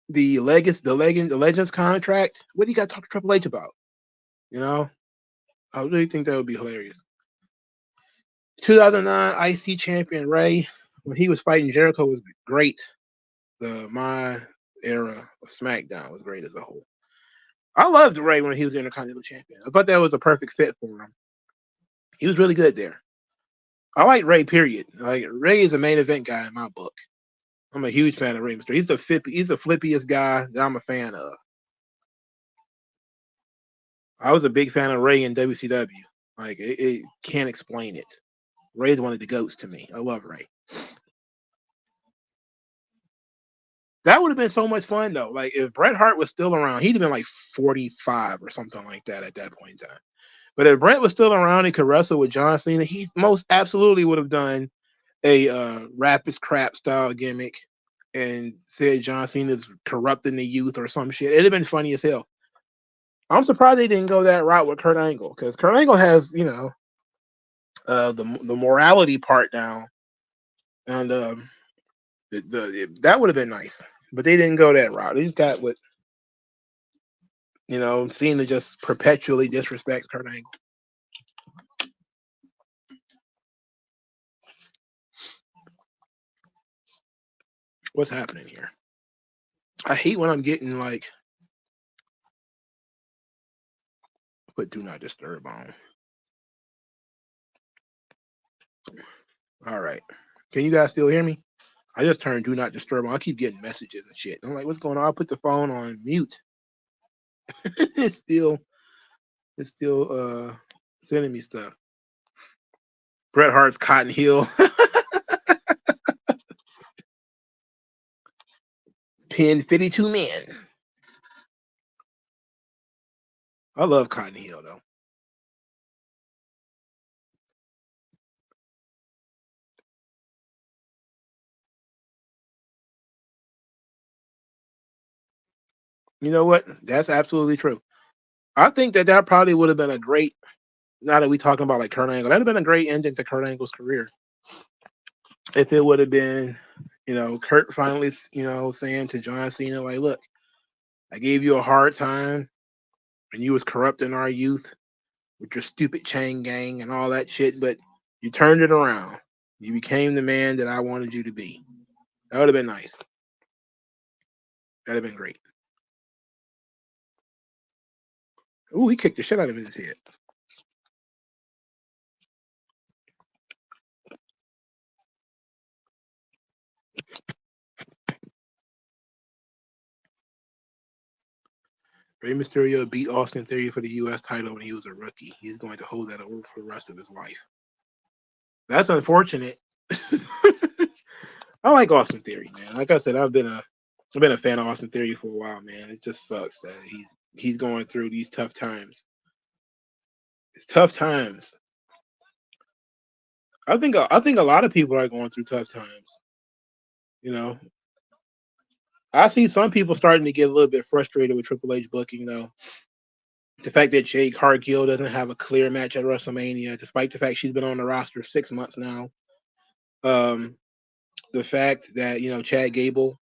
[SPEAKER 1] Legends contract, what do you got to talk to Triple H about? You know, I really think that would be hilarious. 2009 IC champion Ray, when he was fighting Jericho, was great. My era of SmackDown was great as a whole. I loved Ray when he was Intercontinental Champion. I thought that was a perfect fit for him. He was really good there. I like Ray, period. Like Ray is a main event guy in my book. I'm a huge fan of Ray Mysterio. He's the flippiest guy that I'm a fan of. I was a big fan of Ray in WCW. Like it can't explain it. Ray's one of the goats to me. I love Ray. That would have been so much fun though. Like if Bret Hart was still around, he'd have been like 45 or something like that at that point in time. But if Bret was still around and could wrestle with John Cena, he most absolutely would have done a rap crap style gimmick and said John Cena's corrupting the youth or some shit. It'd have been funny as hell. I'm surprised they didn't go that route with Kurt Angle because Kurt Angle has, the morality part down, and that would have been nice. But they didn't go that route. They just got what Cena just perpetually disrespects Kurt Angle. What's happening here? I hate when I'm getting like put do not disturb on. All right. Can you guys still hear me? I just turned do not disturb on. I keep getting messages and shit. I'm like, what's going on? I'll put the phone on mute. it's still sending me stuff. Bret Hart's Cotton Hill. Pin 52 men. I love Cotton Hill though. You know what? That's absolutely true. I think that probably would have been a great. Now that we're talking about like Kurt Angle, that'd have been a great ending to Kurt Angle's career. If it would have been, Kurt finally, saying to John Cena, like, look, I gave you a hard time and you was corrupting our youth with your stupid chain gang and all that shit, but you turned it around. You became the man that I wanted you to be. That would have been nice. That'd have been great. Ooh, he kicked the shit out of his head. Rey Mysterio beat Austin Theory for the U.S. title when he was a rookie. He's going to hold that over for the rest of his life. That's unfortunate. I like Austin Theory, man. Like I said, I've been a fan of Austin Theory for a while, man. It just sucks that he's going through these tough times. It's tough times. I think a lot of people are going through tough times. I see some people starting to get a little bit frustrated with Triple H booking, though. The fact that Jade Cargill doesn't have a clear match at WrestleMania, despite the fact she's been on the roster 6 months now. The fact that Chad Gable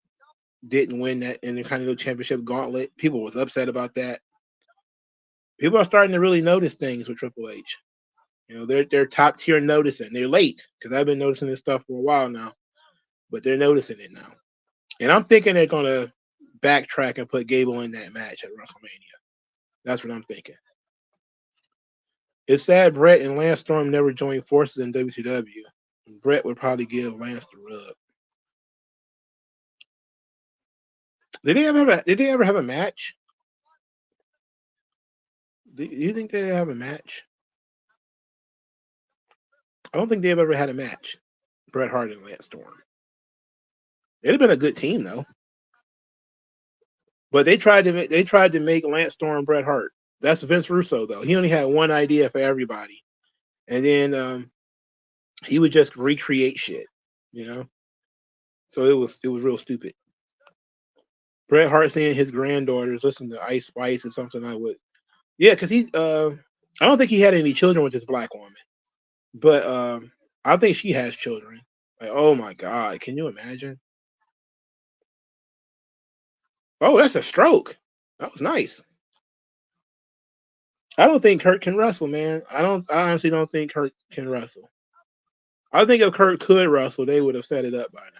[SPEAKER 1] didn't win that Intercontinental Championship gauntlet, people was upset about that. People are starting to really notice things with Triple H. They're top tier noticing. They're late because I've been noticing this stuff for a while now, but they're noticing it now. And I'm thinking they're gonna backtrack and put Gable in that match at WrestleMania. That's what I'm thinking. It's sad Brett and Lance Storm never joined forces in WCW. Brett would probably give Lance the rub. Did they ever have a match? Do you think they have a match? I don't think they've ever had a match. Bret Hart and Lance Storm. It'd have been a good team though. But they tried to make Lance Storm Bret Hart. That's Vince Russo though. He only had one idea for everybody, and then he would just recreate shit. So it was real stupid. Bret Hart saying his granddaughters listen to Ice Spice is something I would. Yeah, because I don't think he had any children with this black woman, but I think she has children. Like, oh my God, can you imagine? Oh, that's a stroke. That was nice. I don't think Kurt can wrestle, man. I honestly don't think Kurt can wrestle. I think if Kurt could wrestle, they would have set it up by now.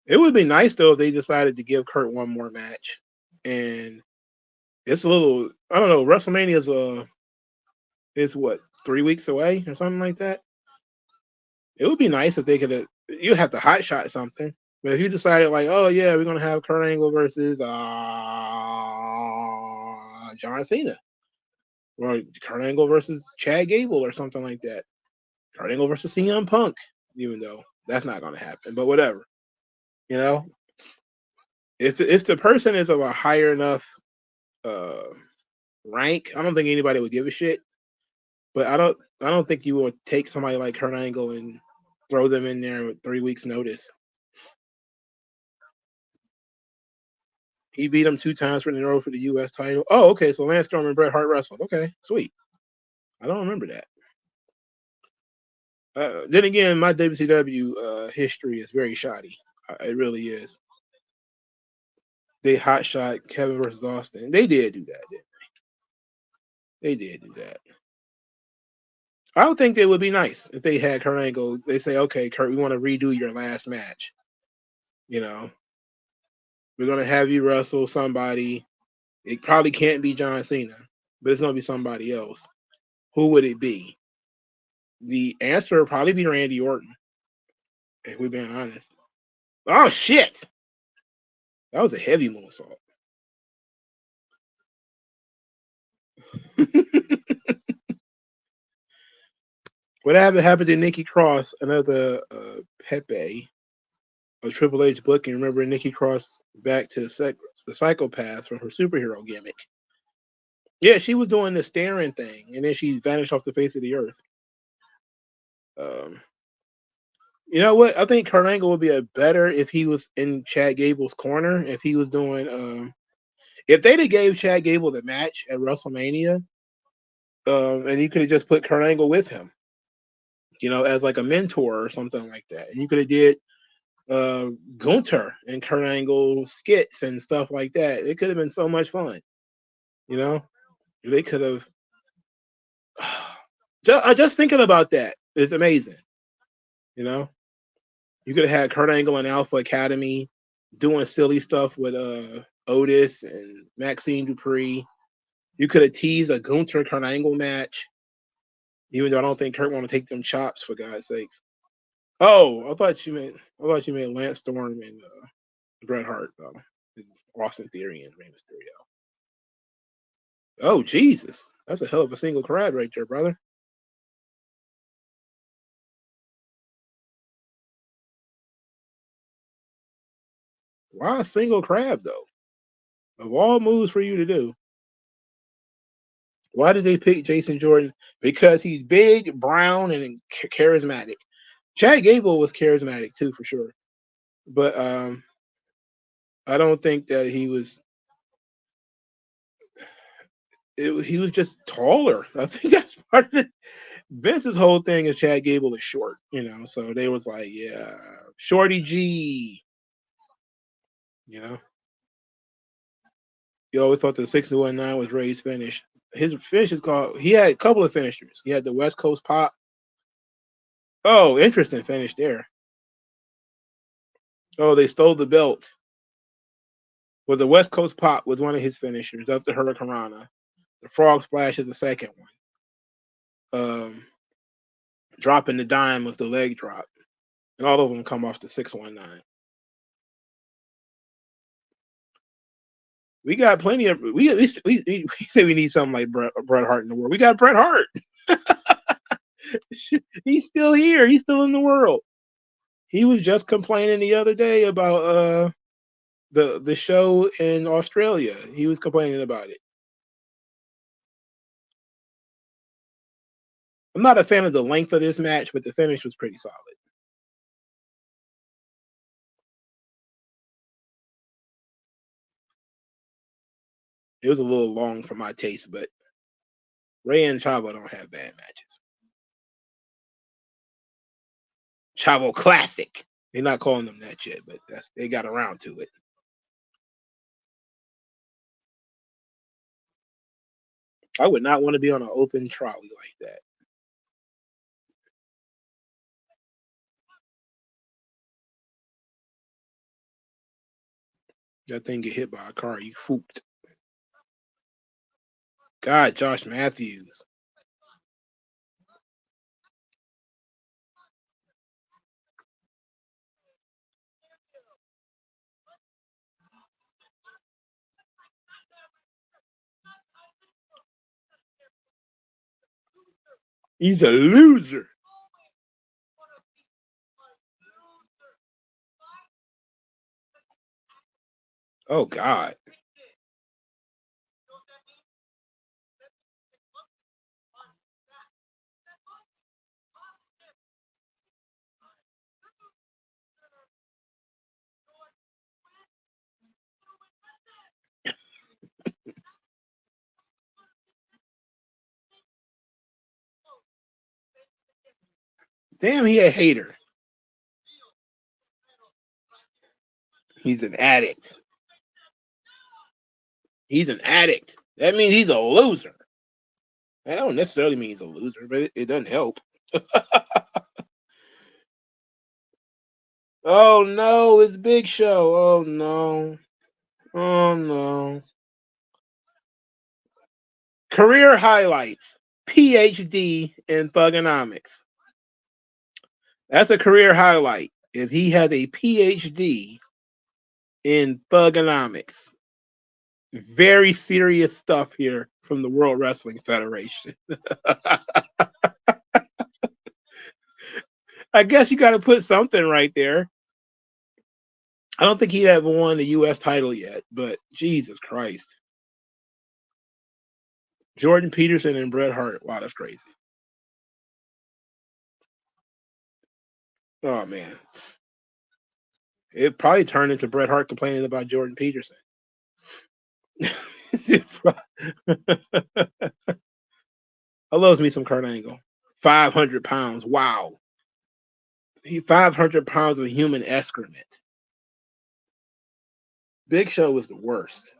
[SPEAKER 1] It would be nice though if they decided to give Kurt one more match, and it's a little. I don't know. WrestleMania is what 3 weeks away or something like that. It would be nice if they could. You have to hot shot something, but if you decided like, oh yeah, we're gonna have Kurt Angle versus John Cena, or Kurt Angle versus Chad Gable or something like that. Kurt Angle versus CM Punk, even though that's not gonna happen, but whatever. You know, if the person is of a higher enough uh, rank, I don't think anybody would give a shit. But I don't think you would take somebody like Kurt Angle and throw them in there with 3 weeks notice. He beat him 2 times in a row for the U.S. title. Oh, okay. So Lance Storm and Bret Hart wrestled. Okay, sweet. I don't remember that. Then again, my WCW history is very shoddy. It really is. They hot shot Kevin versus Austin. They did do that, didn't they? They did do that. I would think they would be nice if they had Kurt Angle. They say, okay, Kurt, we want to redo your last match. You know, we're gonna have you wrestle somebody. It probably can't be John Cena, but it's gonna be somebody else. Who would it be? The answer would probably be Randy Orton, if we're being honest. Oh shit! That was a heavy moonsault. What happened to Nikki Cross, another Pepe of Triple H booking? Remember Nikki Cross back to the psychopath from her superhero gimmick. Yeah, she was doing the staring thing, and then she vanished off the face of the earth. Um, you know what? I think Kurt Angle would be a better if he was in Chad Gable's corner. If he was doing, if they'd have gave Chad Gable the match at WrestleMania, and he could have just put Kurt Angle with him, as like a mentor or something like that. And you could have did Gunter and Kurt Angle skits and stuff like that. It could have been so much fun. You know, they could have. Just thinking about that is amazing. You know, you could have had Kurt Angle and Alpha Academy doing silly stuff with Otis and Maxine Dupree. You could have teased a Gunter Kurt Angle match, even though I don't think Kurt want to take them chops for God's sakes. Oh, I thought you meant Lance Storm and Bret Hart, Austin Theory and Rey Mysterio. Oh Jesus, that's a hell of a single crowd right there, brother. Why a single crab though? Of all moves for you to do, why did they pick Jason Jordan? Because he's big, brown, and charismatic. Chad Gable was charismatic too, for sure. But I don't think that he was. He was just taller. I think that's part of it. Vince's whole thing is Chad Gable is short, So they was like, yeah, Shorty G. You know, you always thought the 619 was Ray's finish. His finish is called. He had a couple of finishers. He had the West Coast Pop. Oh, interesting finish there. Oh, they stole the belt. Well, the West Coast Pop was one of his finishers. That's the Hurricanrana. The Frog Splash is the second one. Dropping the dime was the leg drop, and all of them come off the 619. We got plenty of we say we need something like Bret Hart in the world. We got Bret Hart. He's still here. He's still in the world. He was just complaining the other day about the show in Australia. He was complaining about it. I'm not a fan of the length of this match, but the finish was pretty solid. It was a little long for my taste, but Ray and Chavo don't have bad matches. Chavo Classic. They're not calling them that yet, but they got around to it. I would not want to be on an open trolley like that. That thing get hit by a car, you fooped. God, Josh Matthews. He's a loser. Oh God. Damn, he a hater. He's an addict. He's an addict. That means he's a loser. That don't necessarily mean he's a loser, but it doesn't help. Oh no, it's Big Show. Oh no. Oh no. Career highlights. PhD in thugonomics. That's a career highlight. Is he has a PhD in thugonomics. Very serious stuff here from the World Wrestling Federation. I guess you got to put something right there. I don't think he ever won the U.S. title yet, but Jesus Christ. Jordan Peterson and Bret Hart. Wow, that's crazy. Oh, man. It probably turned into Bret Hart complaining about Jordan Peterson. I loves me some Kurt Angle. 500 pounds. Wow. 500 pounds of human excrement. Big Show was the worst.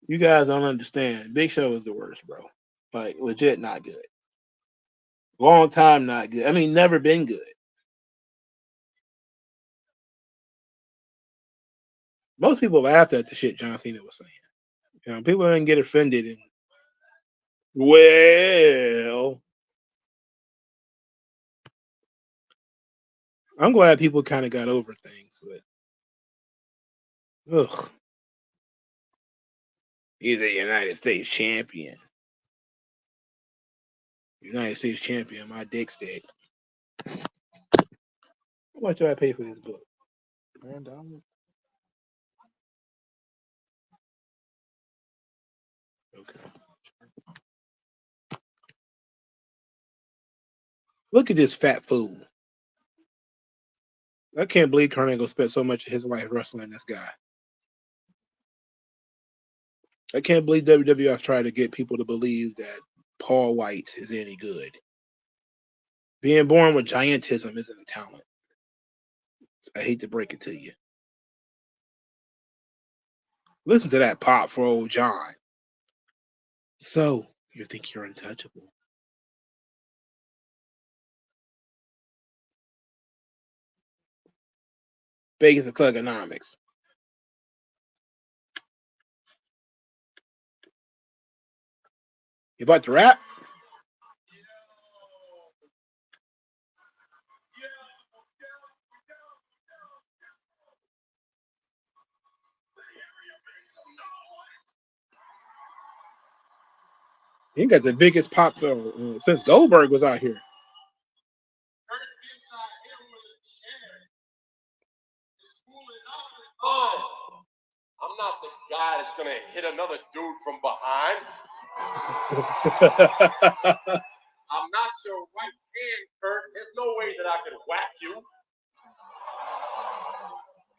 [SPEAKER 1] You guys don't understand. Big Show was the worst, bro. Like, legit not good. Long time not good. I mean, never been good. Most people laughed at the shit John Cena was saying. You know, people didn't get offended. And, well, I'm glad people kind of got over things, but ugh. He's a United States champion. United States champion, my dick stick. How much do I pay for this book? $9? Okay. Look at this fat fool. I can't believe Kurt Angle spent so much of his life wrestling this guy. I can't believe WWF tried to get people to believe that Paul White is any good. Being born with giantism isn't a talent. I hate to break it to you. Listen to that pop for old John. So, you think you're untouchable? Vegas of Thugonomics. You about to rap? He got the biggest pop since Goldberg was out here.
[SPEAKER 2] I'm not the guy that's going to hit another dude from behind. I'm not your right hand, Kurt. There's no way that I could whack you.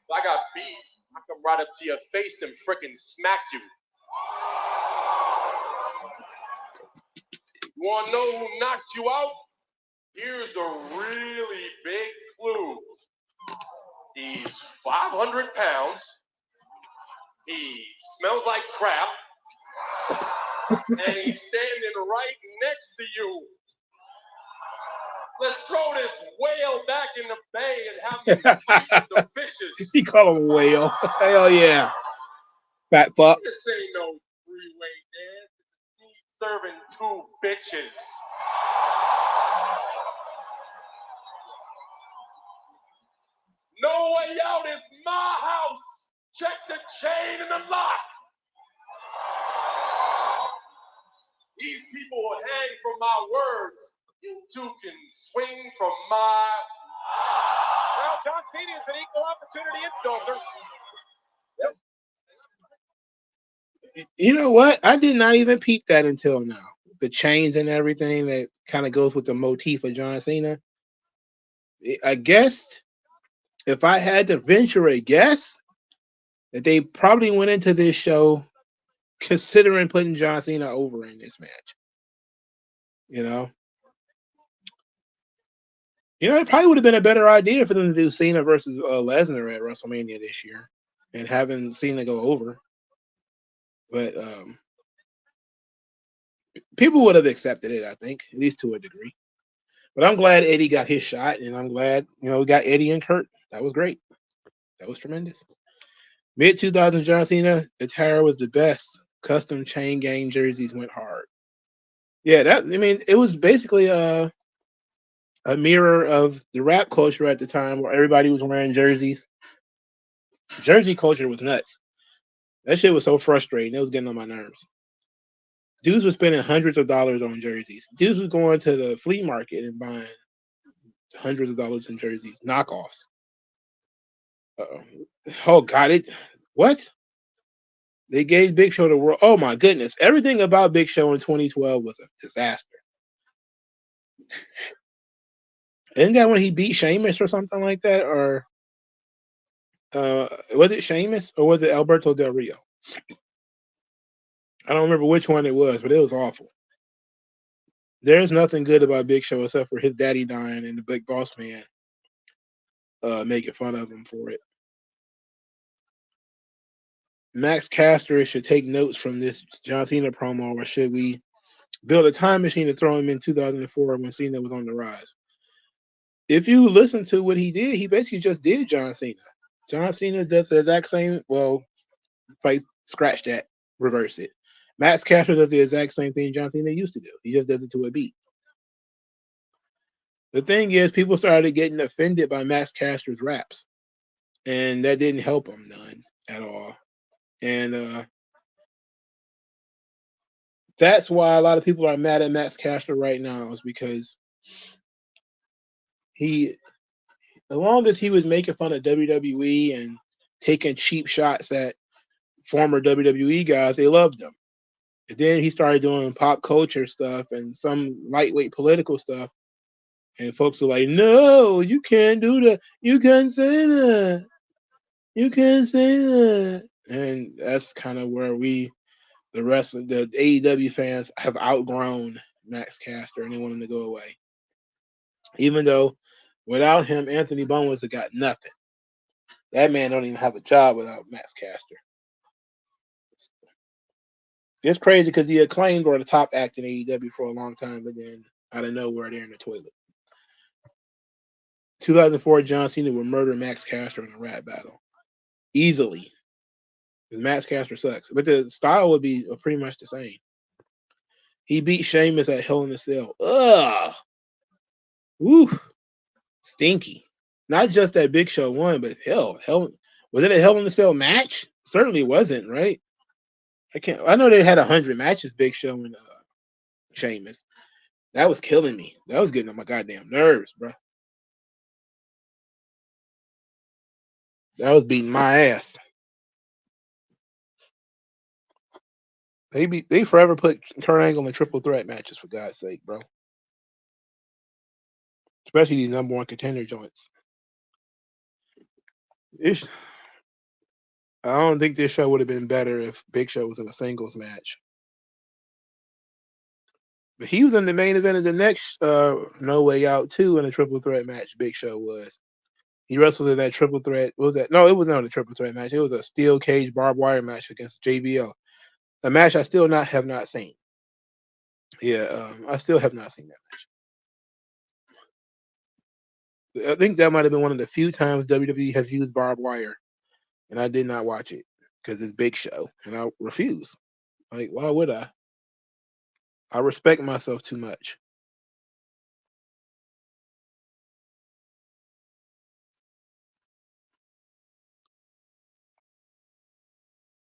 [SPEAKER 2] If I got beef, I come right up to your face and frickin' smack you. You want to know who knocked you out? Here's a really big clue. He's 500 pounds. He smells like crap. And he's standing right next to you. Let's throw this whale back in the bay and have him sleep with the fishes.
[SPEAKER 1] He called him a whale. Hell yeah. Fat fuck.
[SPEAKER 2] This ain't no three-way dance. He's serving two bitches. No way out is my house. Check the chain and the lock. These people will hang from my words. You two can swing from my...
[SPEAKER 3] Well, John Cena is an equal opportunity insulter.
[SPEAKER 1] You know what? I did not even peep that until now. The chains and everything that kind of goes with the motif of John Cena. I guess if I had to venture a guess, that they probably went into this show considering putting John Cena over in this match. You know, it probably would have been a better idea for them to do Cena versus Lesnar at WrestleMania this year, and having Cena go over. But people would have accepted it, I think, at least to a degree. But I'm glad Eddie got his shot, and I'm glad we got Eddie and Kurt. That was great. That was tremendous. Mid 2000 John Cena attire was the best. Custom chain gang jerseys went hard. Yeah, it was basically a mirror of the rap culture at the time, where everybody was wearing jerseys. Jersey culture was nuts. That shit was so frustrating. It was getting on my nerves. Dudes were spending hundreds of dollars on jerseys. Dudes was going to the flea market and buying hundreds of dollars in jerseys, knockoffs. Oh, got it. What? They gave Big Show the world. Oh my goodness! Everything about Big Show in 2012 was a disaster. Isn't that when he beat Sheamus or something like that? Or was it Sheamus or was it Alberto Del Rio? I don't remember which one it was, but it was awful. There's nothing good about Big Show except for his daddy dying and the Big Boss Man making fun of him for it. Max Caster should take notes from this John Cena promo, or should we build a time machine to throw him in 2004 when Cena was on the rise? If you listen to what he did, he basically just did John Cena. John Cena does the exact same. Well, fight, scratch that, reverse it. Max Caster does the exact same thing John Cena used to do. He just does it to a beat. The thing is, people started getting offended by Max Caster's raps, and that didn't help him none at all. And that's why a lot of people are mad at Max Caster right now, is because as long as he was making fun of WWE and taking cheap shots at former WWE guys, they loved him. And then he started doing pop culture stuff and some lightweight political stuff. And folks were like, no, you can't do that. You can't say that. You can't say that. And that's kind of where the rest of the AEW fans have outgrown Max Caster and they want him to go away. Even though without him, Anthony Bones has got nothing. That man don't even have a job without Max Caster. It's crazy because the Acclaimed were the top act in AEW for a long time, but then out of nowhere, they're in the toilet. 2004, John Cena would murder Max Caster in a rap battle. Easily. Because Max Caster sucks. But the style would be pretty much the same. He beat Sheamus at Hell in a Cell. Ugh. Woo. Stinky. Not just that Big Show won, but hell. Was it a Hell in a Cell match? Certainly wasn't, right? I know they had 100 matches, Big Show and Sheamus. That was killing me. That was getting on my goddamn nerves, bro. That was beating my ass. They forever put Kurt Angle in triple threat matches, for God's sake, bro. Especially these number one contender joints. I don't think this show would have been better if Big Show was in a singles match. But he was in the main event of the next No Way Out too in a triple threat match. Big Show was. He wrestled in that triple threat. What was that? No, it was not a triple threat match. It was a steel cage barbed wire match against JBL. A match I still have not seen. Yeah, I still have not seen that match. I think that might have been one of the few times WWE has used barbed wire, and I did not watch it because it's Big Show, and I refuse. Like, why would I? I respect myself too much.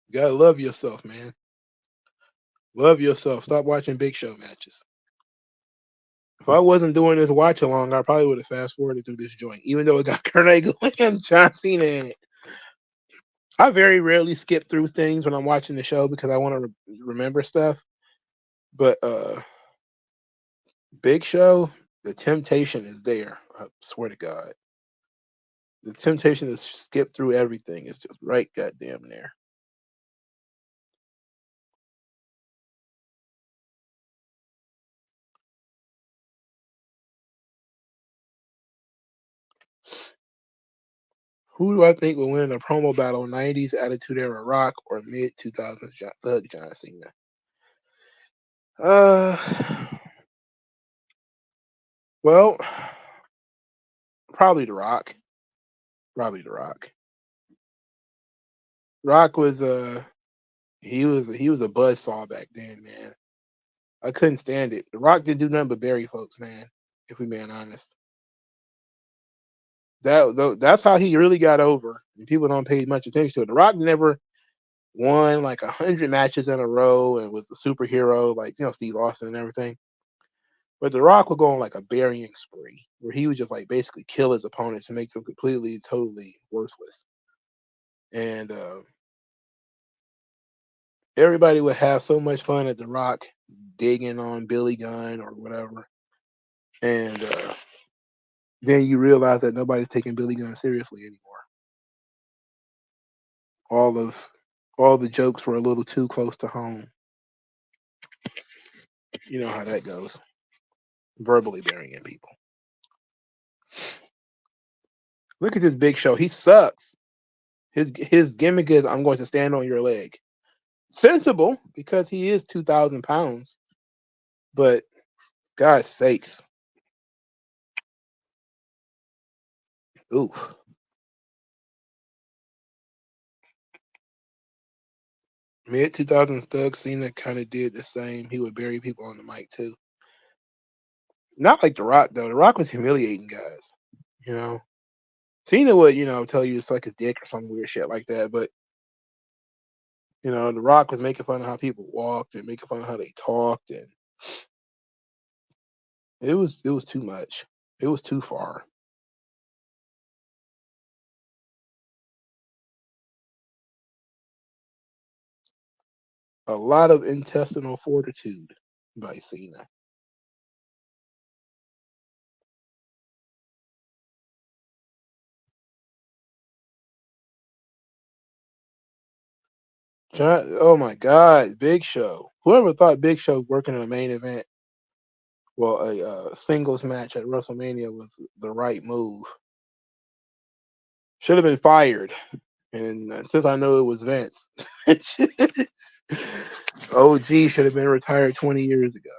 [SPEAKER 1] You gotta love yourself, man. Love yourself. Stop watching Big Show matches. If I wasn't doing this watch along, I probably would have fast forwarded through this joint, even though it got Kurt Angle and John Cena in it. I very rarely skip through things when I'm watching the show because I want to remember stuff. But Big Show, the temptation is there. I swear to God, the temptation to skip through everything is just right goddamn there. Who do I think will win in a promo battle? '90s Attitude Era Rock or mid 2000s Thug John Cena? Uh, well, probably The Rock. Probably The Rock. Rock was he was a buzzsaw back then, man. I couldn't stand it. The Rock didn't do nothing but bury folks, man. If we being honest, that's how he really got over, and people don't pay much attention to it. The Rock never won like 100 matches in a row and was the superhero, like Steve Austin and everything. But The Rock would go on like a burying spree where he would just like basically kill his opponents and make them completely, totally worthless. And everybody would have so much fun at The Rock digging on Billy Gunn or whatever. And then you realize that nobody's taking Billy Gunn seriously anymore. All of all the jokes were a little too close to home. You know how that goes. Verbally burying people. Look at this Big Show. He sucks. His gimmick is I'm going to stand on your leg. Sensible because he is 2,000 pounds, but God's sakes. Ooh. Mid 2000s Thug Cena kind of did the same. He would bury people on the mic too. Not like The Rock though. The Rock was humiliating guys. You know, Cena would tell you it's like a dick or some weird shit like that. But The Rock was making fun of how people walked and making fun of how they talked, and it was too much. It was too far. A lot of intestinal fortitude by Cena. Oh my God, Big Show. Whoever thought Big Show working in a main event, well, a singles match at WrestleMania was the right move. Should have been fired. And since I know it was Vince, OG should have been retired 20 years ago.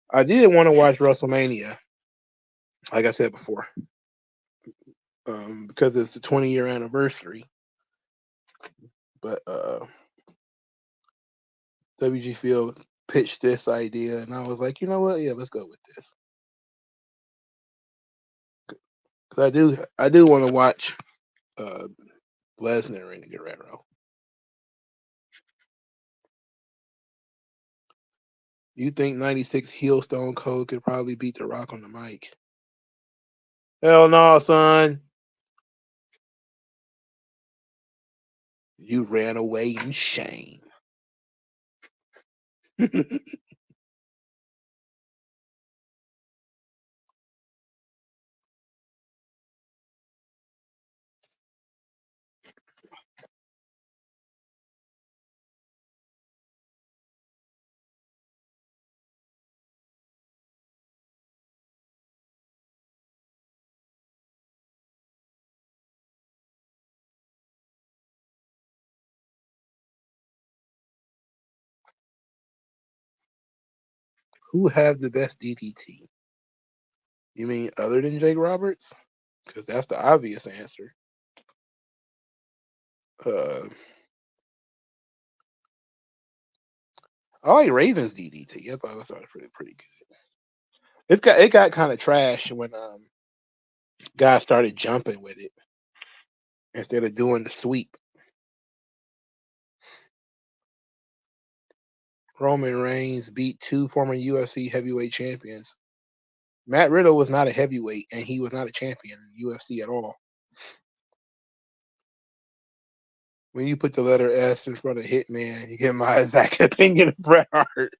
[SPEAKER 1] I did want to watch WrestleMania, like I said before, because it's the 20-year anniversary. But WG Field pitched this idea, and I was like, you know what? Yeah, let's go with this. Because I do want to watch uh, Lesnar and Guerrero. You think '96 heel Stone Cold could probably beat The Rock on the mic? Hell no, son. You ran away in shame. Who have the best DDT? You mean other than Jake Roberts? Because that's the obvious answer. Uh, I like Ravens DDT. I thought it was pretty good. It got kind of trash when guys started jumping with it instead of doing the sweep. Roman Reigns beat 2 former UFC heavyweight champions. Matt Riddle was not a heavyweight, and he was not a champion in UFC at all. When you put the letter S in front of Hitman, you get my exact opinion of Bret Hart.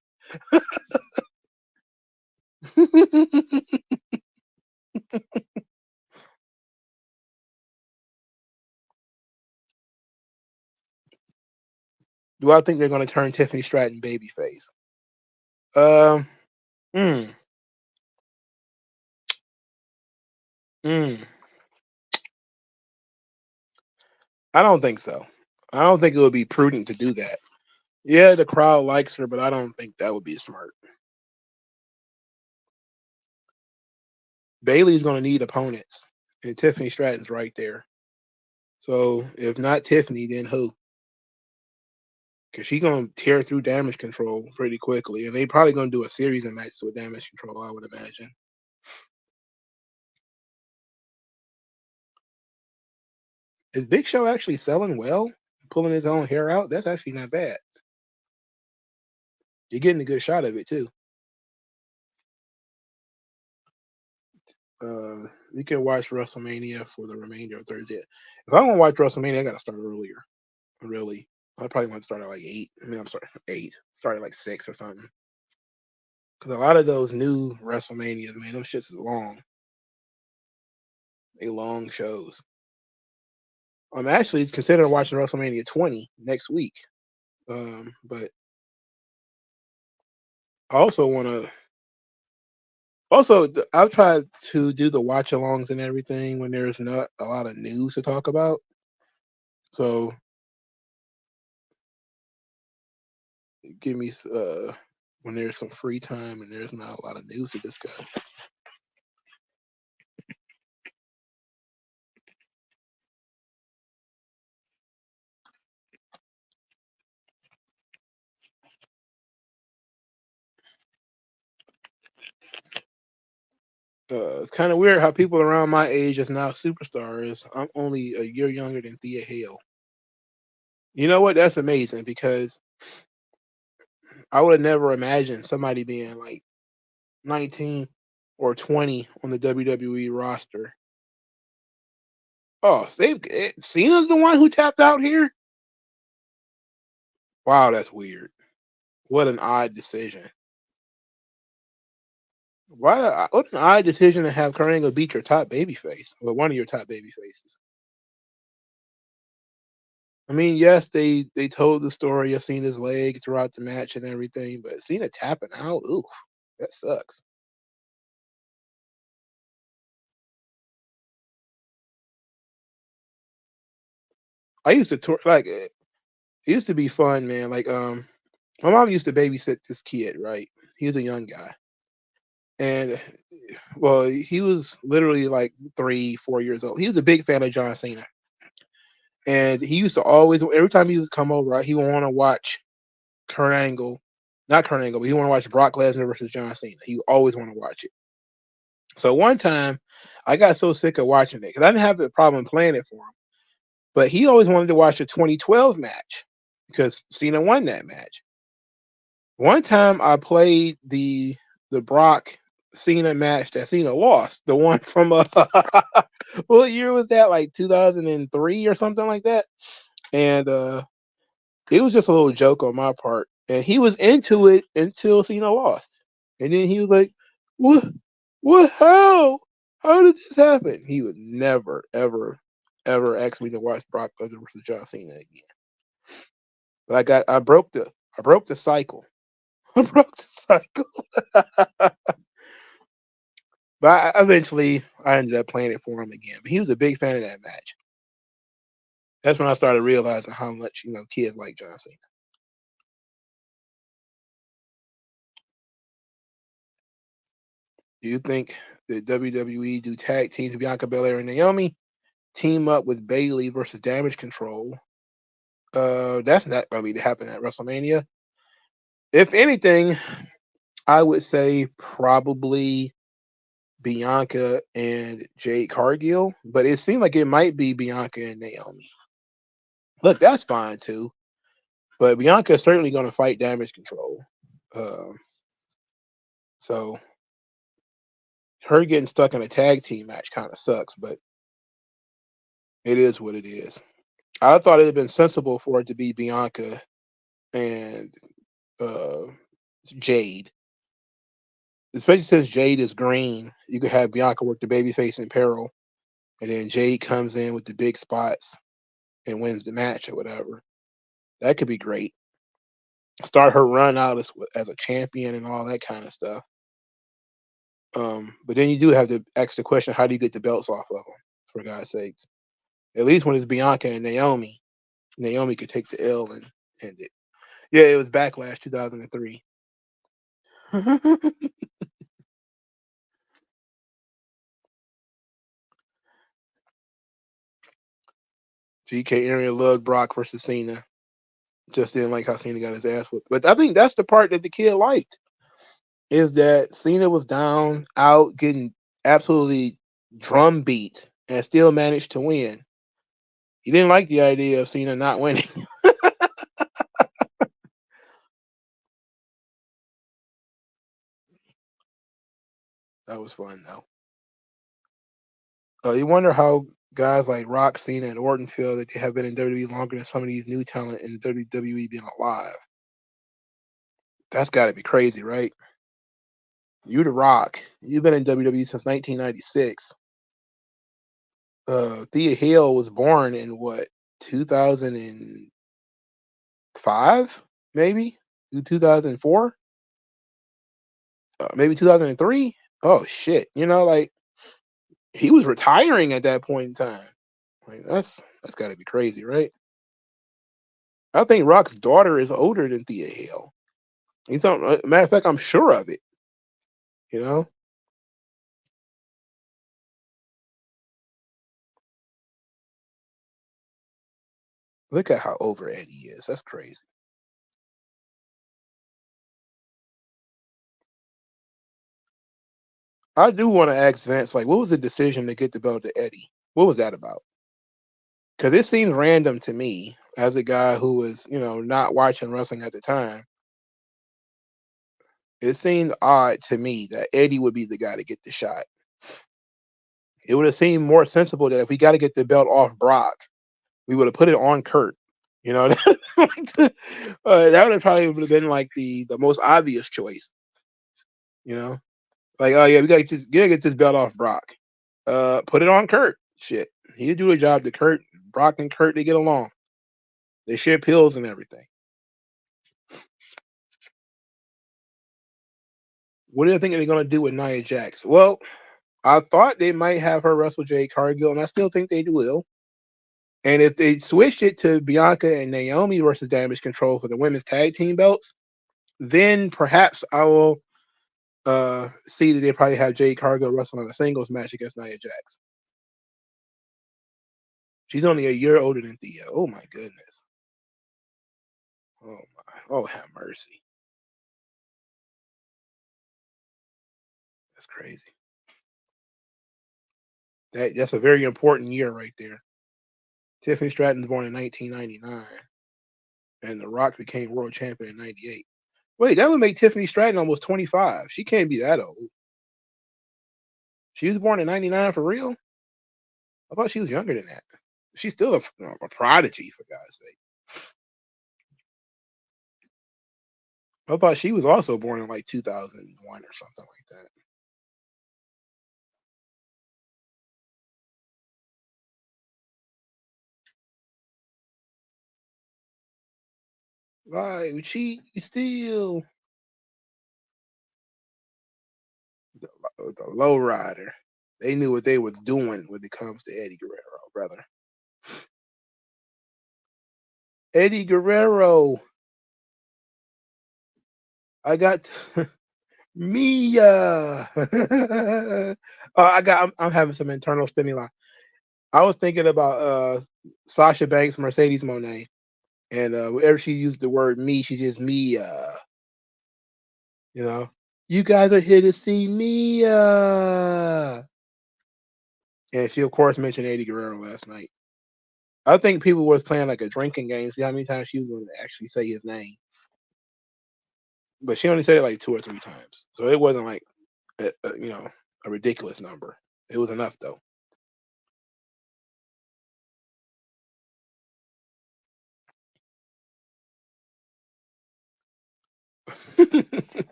[SPEAKER 1] Do I think they're going to turn Tiffany Stratton babyface? Um, mm, mm. I don't think so. I don't think it would be prudent to do that. Yeah, the crowd likes her, but I don't think that would be smart. Bailey's going to need opponents, and Tiffany Stratton's right there. So if not Tiffany, then who? Because she's going to tear through damage control pretty quickly, and they probably going to do a series of matches with damage control, I would imagine. Is Big Show actually selling well? Pulling his own hair out? That's actually not bad. You're getting a good shot of it, too. You can watch WrestleMania for the remainder of Thursday. If I'm going to watch WrestleMania, I got to start earlier. Really. I probably want to start at like 8. I mean, I'm sorry, 8. Start at like 6 or something. Because a lot of those new WrestleManias, man, those shits is long. They long shows. I'm actually considering watching WrestleMania 20 next week. But I also want to. Also, I've tried to do the watch alongs and everything when there's not a lot of news to talk about. So give me when there's some free time and there's not a lot of news to discuss. It's kind of weird how people around my age is now superstars. I'm only a year younger than Thea Hale. You know what? That's amazing because I would have never imagined somebody being like 19 or 20 on the WWE roster. Oh, Cena's the one who tapped out here? Wow, that's weird. What an odd decision. What an odd decision to have Kurt Angle beat your top babyface, or one of your top baby faces. I mean, yes, they told the story of Cena's leg throughout the match and everything, but Cena tapping out, oof, that sucks. I used to like it used to be fun, man. Like my mom used to babysit this kid, right? He was a young guy. And well, he was literally like 3, 4 years old. He was a big fan of John Cena. And he used to always every time he was come over, right, he would want to watch Kurt Angle, not Kurt Angle, but he want to watch Brock Lesnar versus John Cena. He always want to watch it. So one time, I got so sick of watching it because I didn't have a problem playing it for him, but he always wanted to watch the 2012 match because Cena won that match. One time, I played the Brock Cena match that Cena lost, the one from what year was that? Like 2003 or something like that. And it was just a little joke on my part, and he was into it until Cena lost, and then he was like, "What? What? How did this happen?" He would never, ever, ever ask me to watch Brock Lesnar versus John Cena again. But I broke the cycle. I broke the cycle. But eventually, I ended up playing it for him again. But he was a big fan of that match. That's when I started realizing how much kids like John Cena. Do you think the WWE do tag teams Bianca Belair and Naomi team up with Bailey versus Damage Control? That's not going to be happen at WrestleMania. If anything, I would say probably Bianca and Jade Cargill, but it seemed like it might be Bianca and Naomi. Look, that's fine too, but Bianca is certainly going to fight Damage Control. Um, so her getting stuck in a tag team match kind of sucks, but it is what it is. I thought it'd have been sensible for it to be Bianca and uh, Jade, especially since Jade is green. You could have Bianca work the babyface in peril, and then Jade comes in with the big spots and wins the match or whatever. That could be great. Start her run out as a champion and all that kind of stuff. But then you do have to ask the question: how do you get the belts off of them? For God's sakes, at least when it's Bianca and Naomi, Naomi could take the L and end it. Yeah, it was Backlash 2003. GK Aaron loved Brock versus Cena. Just didn't like how Cena got his ass whipped. But I think that's the part that the kid liked is that Cena was down, out, getting absolutely drum beat, and still managed to win. He didn't like the idea of Cena not winning. That was fun though. You wonder how guys like Rock, Cena, and Orton feel that they have been in WWE longer than some of these new talent in WWE being alive. That's got to be crazy, right? You the Rock. You've been in WWE since 1996. Thea Hale was born in what 2005, maybe 2004, maybe 2003. Oh shit! Like he was retiring at that point in time. Like that's got to be crazy, right? I think Rock's daughter is older than Thea Hale. He's not, matter of fact, I'm sure of it. You know, look at how over Eddie is. That's crazy. I do want to ask Vince, like, what was the decision to get the belt to Eddie? What was that about? Because it seems random to me as a guy who was, not watching wrestling at the time. It seemed odd to me that Eddie would be the guy to get the shot. It would have seemed more sensible that if we got to get the belt off Brock, we would have put it on Kurt. That would have probably would have been like the most obvious choice. You know, like oh yeah, we got to get this belt off Brock. Put it on Kurt. Shit, he do a job to Kurt. Brock and Kurt they get along. They share pills and everything. What do you think they're gonna do with Nia Jax? Well, I thought they might have her wrestle Jade Cargill, and I still think they will. And if they switched it to Bianca and Naomi versus Damage Control for the women's tag team belts, then perhaps I will see that they probably have Jade Cargill wrestle in a singles match against Nia Jax. She's only a year older than Thea. Oh my goodness. Oh my. Oh have mercy. That's crazy. That's a very important year right there. Tiffany Stratton's born in 1999, and The Rock became world champion in '98. Wait, that would make Tiffany Stratton almost 25. She can't be that old. She was born in '99 for real? I thought she was younger than that. She's still a prodigy, for God's sake. I thought she was also born in like 2001 or something like that. Like she still the low rider. They knew what they was doing when it comes to Eddie Guerrero, brother. Eddie Guerrero. I got Mia. I'm having some internal stimuli. I was thinking about Sasha Banks, Mercedes Monet, and whenever she used the word me, she just Mia. You know, you guys are here to see Mia, and she of course mentioned Eddie Guerrero last night. I think people was playing like a drinking game, see how many times she was going to actually say his name, but she only said it like 2 or 3 times, so it wasn't like a ridiculous number. It was enough though.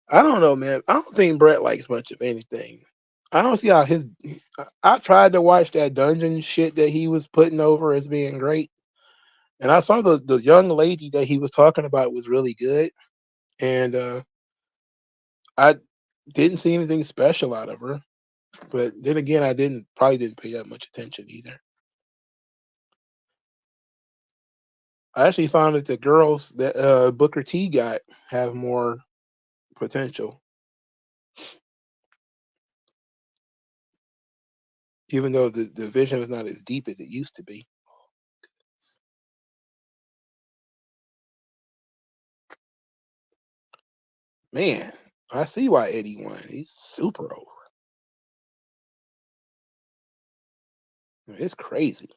[SPEAKER 1] I don't know, man. I don't think Brett likes much of anything. I don't see how I tried to watch that dungeon shit that he was putting over as being great, and I saw the young lady that he was talking about was really good, and I didn't see anything special out of her. But then again, I didn't pay that much attention either. I actually found that the girls that Booker T got have more potential, even though the division is not as deep as it used to be. Man, I see why Eddie won. He's super over. It's crazy.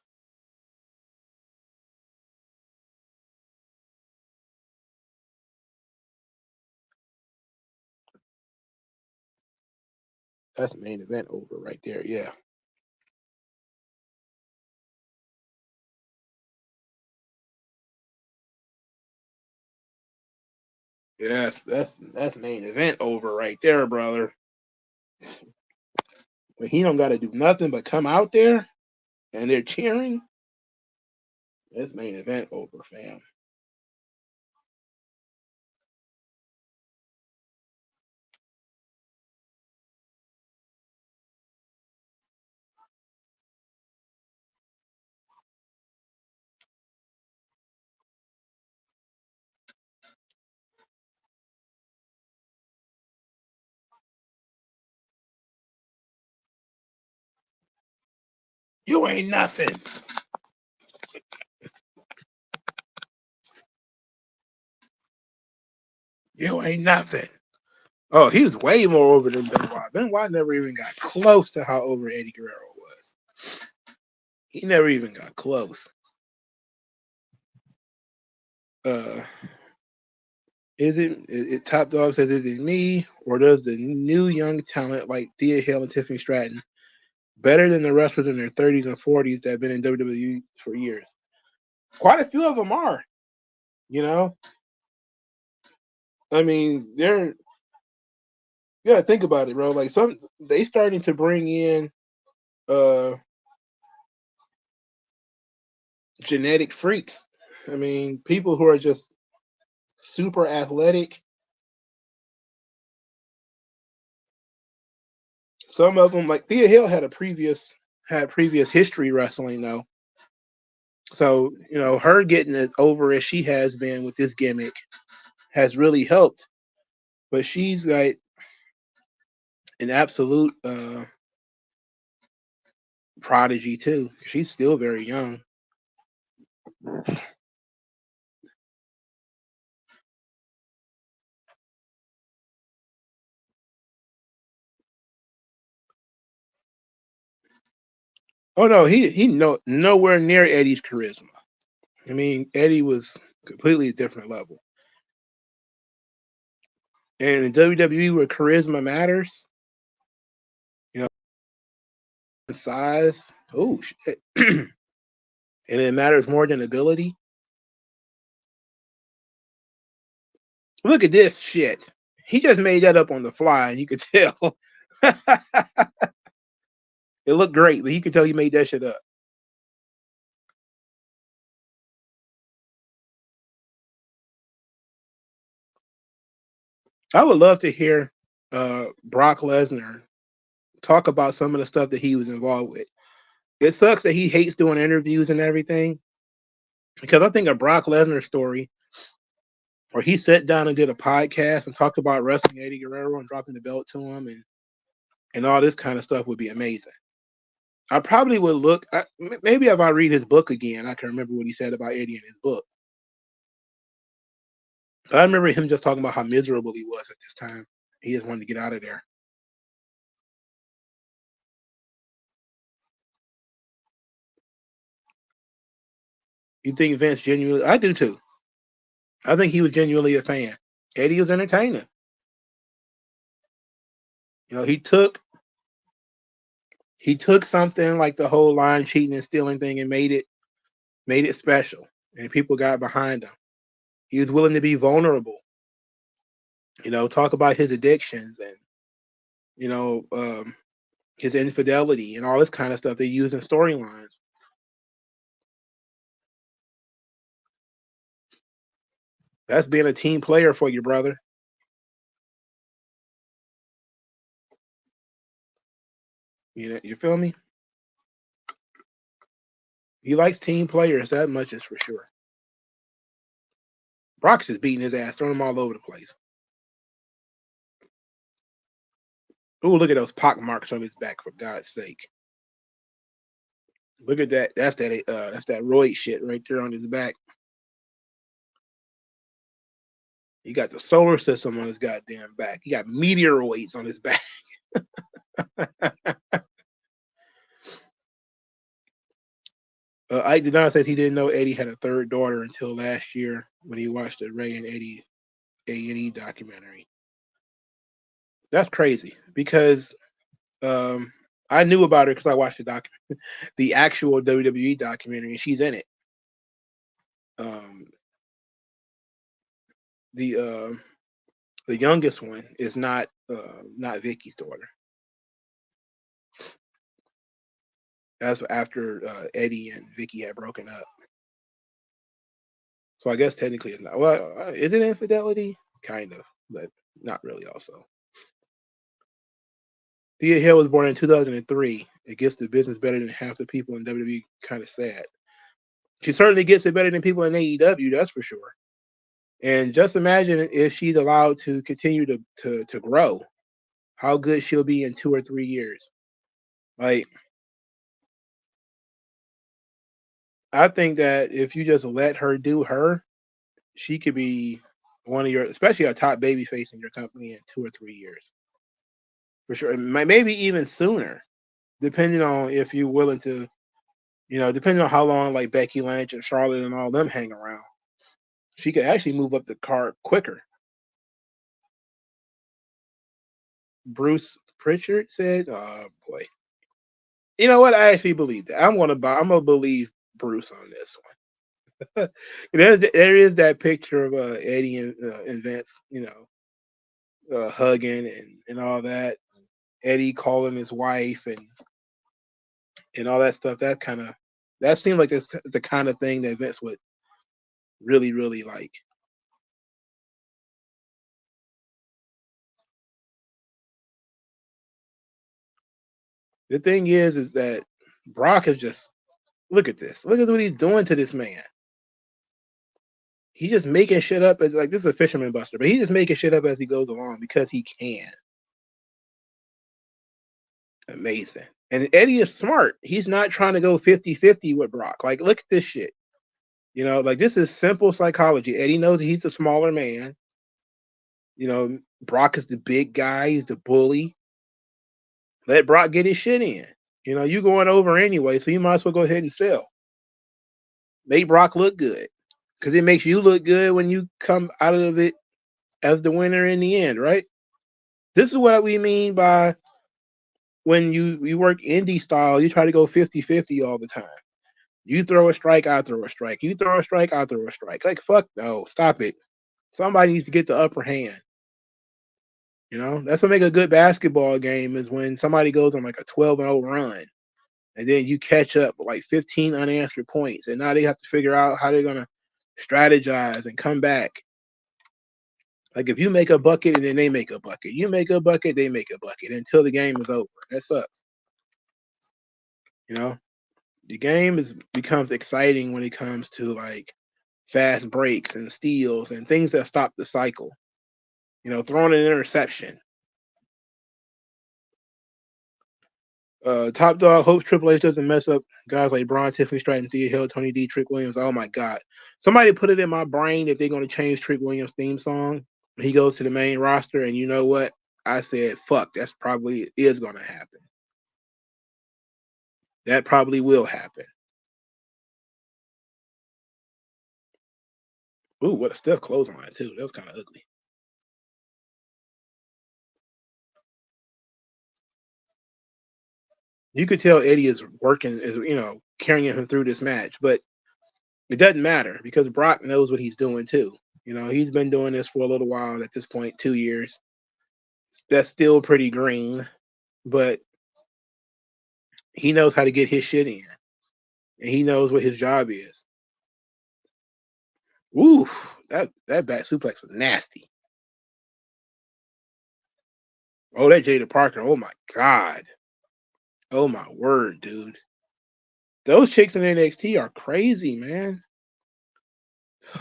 [SPEAKER 1] That's main event over right there. Yeah. Yes, that's main event over right there, brother. When he don't got to do nothing but come out there and they're cheering, that's main event over, fam. You ain't nothing. You ain't nothing. Oh, he was way more over than Benoit. Benoit never even got close to how over Eddie Guerrero was. He never even got close. Uh, Top Dog says, is it me or does the new young talent like Thea Hale and Tiffany Stratton better than the wrestlers in their 30s and 40s that have been in WWE for years? Quite a few of them are. You know, I mean, they're you gotta think about it, bro. Like they starting to bring in uh genetic freaks. I mean, people who are just super athletic. Some of them, like Thea Hill, had previous history wrestling though. So her getting as over as she has been with this gimmick has really helped. But she's like an absolute prodigy too. She's still very young. Oh no, he nowhere near Eddie's charisma. I mean, Eddie was completely a different level. And in WWE, where charisma matters, you know, size. Oh shit, and it matters more than ability. Look at this shit. He just made that up on the fly, and you could tell. It looked great, but you could tell he made that shit up. I would love to hear Brock Lesnar talk about some of the stuff that he was involved with. It sucks that he hates doing interviews and everything because I think a Brock Lesnar story or he sat down and did a podcast and talked about wrestling Eddie Guerrero and dropping the belt to him and all this kind of stuff would be amazing. I probably would look. Maybe if I read his book again, I can remember what he said about Eddie in his book. But I remember him just talking about how miserable he was at this time. He just wanted to get out of there. You think Vince genuinely? I do too. I think he was genuinely a fan. Eddie was entertaining. You know, he took something like the whole line cheating and stealing thing and made it special, and people got behind him. He was willing to be vulnerable. You know, talk about his addictions and you know his infidelity and all this kind of stuff they use in storylines. That's being a team player for you, brother. You know, you feel me? He likes team players that much is for sure. Brock's just beating his ass, throwing him all over the place. Ooh, look at those pock marks on his back, for God's sake. Look at that. That's that roid shit right there on his back. He got the solar system on his goddamn back. He got meteoroids on his back. Ike Denard says he didn't know Eddie had a third daughter until last year when he watched the Ray and Eddie A&E documentary. That's crazy because I knew about her because I watched the actual WWE documentary, and she's in it. The youngest one is not Vicky's daughter. That's after Eddie and Vicky had broken up. So I guess technically it's not. Well, is it infidelity? Kind of, but not really. Also, Thea Hill was born in 2003. It gets the business better than half the people in WWE. Kind of sad. She certainly gets it better than people in AEW. That's for sure. And just imagine if she's allowed to continue to grow, how good she'll be in 2 or 3 years. Like, I think that if you just let her do her, she could be one of your, especially a top baby face in your company in 2 or 3 years. For sure. And maybe even sooner, depending on if you're willing to, depending on how long like Becky Lynch and Charlotte and all them hang around. She could actually move up the card quicker. Bruce Pritchard said, "Oh boy, you know what? I actually believe that. I'm gonna believe Bruce on this one. There is that picture of Eddie and Vince, hugging and all that. Eddie calling his wife and all that stuff. That seemed like it's the kind of thing that Vince would really, really like. The thing is that Brock is just look at this. Look at what he's doing to this man. He's just making shit up as like this is a fisherman buster, but he's just making shit up as he goes along because he can. Amazing. And Eddie is smart. He's not trying to go 50-50 with Brock. Like, look at this shit. Like this is simple psychology. Eddie knows he's a smaller man. Brock is the big guy, he's the bully. Let Brock get his shit in. You going over anyway, so you might as well go ahead and sell. Make Brock look good. Because it makes you look good when you come out of it as the winner in the end, right? This is what we mean by when you work indie style, you try to go 50-50 all the time. You throw a strike, I throw a strike. You throw a strike, I throw a strike. Like, fuck no, stop it. Somebody needs to get the upper hand. That's what make a good basketball game is when somebody goes on like a 12-0 run. And then you catch up with like 15 unanswered points. And now they have to figure out how they're going to strategize and come back. Like if you make a bucket and then they make a bucket, you make a bucket, they make a bucket until the game is over. That sucks. The game becomes exciting when it comes to like fast breaks and steals and things that stop the cycle. Throwing an interception. Top Dog hopes Triple H doesn't mess up guys like Braun, Tiffany Stratton, Thea Hill, Tony D, Trick Williams. Oh my God. Somebody put it in my brain if they're going to change Trick Williams' theme song. He goes to the main roster, and you know what? I said, fuck, that's probably is going to happen. That probably will happen. Ooh, what a stiff clothesline, too. That was kind of ugly. You could tell Eddie is working, carrying him through this match, but it doesn't matter because Brock knows what he's doing, too. He's been doing this for a little while at this point, 2 years. That's still pretty green, but he knows how to get his shit in, and he knows what his job is. Ooh, that back suplex was nasty. Oh, that Jada Parker. Oh my God. Oh my word, dude. Those chicks in NXT are crazy, man.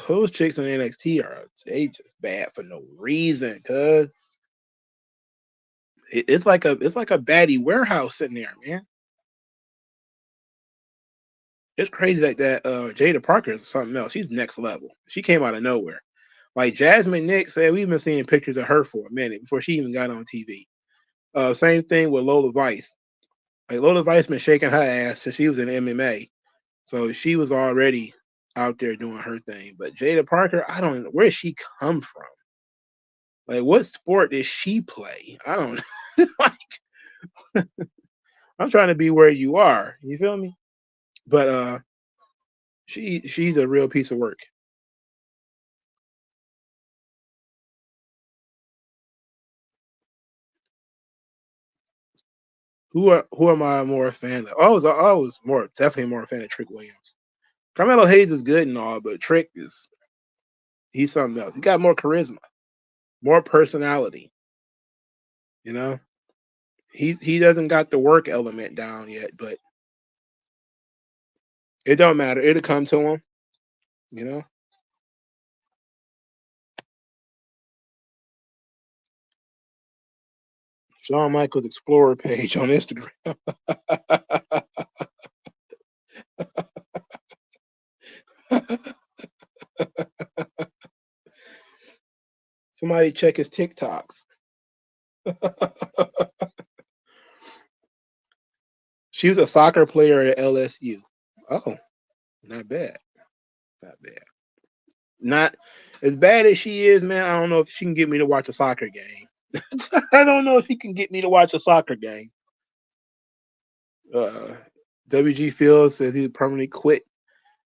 [SPEAKER 1] Those chicks in NXT they just bad for no reason, cuz it's like a baddie warehouse sitting there, man. It's crazy that Jada Parker is something else. She's next level. She came out of nowhere. Like Jasmine Nick said, we've been seeing pictures of her for a minute before she even got on TV. Same thing with Lola Vice. Like Lola Vice been shaking her ass since she was in MMA, so she was already out there doing her thing. But Jada Parker, I don't know where did she come from. Like, what sport did she play? I don't know. Like, I'm trying to be where you are. You feel me? But she's a real piece of work. Who am I more a fan of? I was definitely more a fan of Trick Williams. Carmelo Hayes is good and all, but Trick he's something else. He got more charisma, more personality. You know, he doesn't got the work element down yet, but it don't matter. It'll come to him. You know. Shawn Michaels Explorer page on Instagram. Somebody check his TikToks. She was a soccer player at LSU. Oh, not bad. Not bad. Not as bad as she is, man. I don't know if she can get me to watch a soccer game. I don't know if she can get me to watch a soccer game. Uh, WG Fields says he permanently quit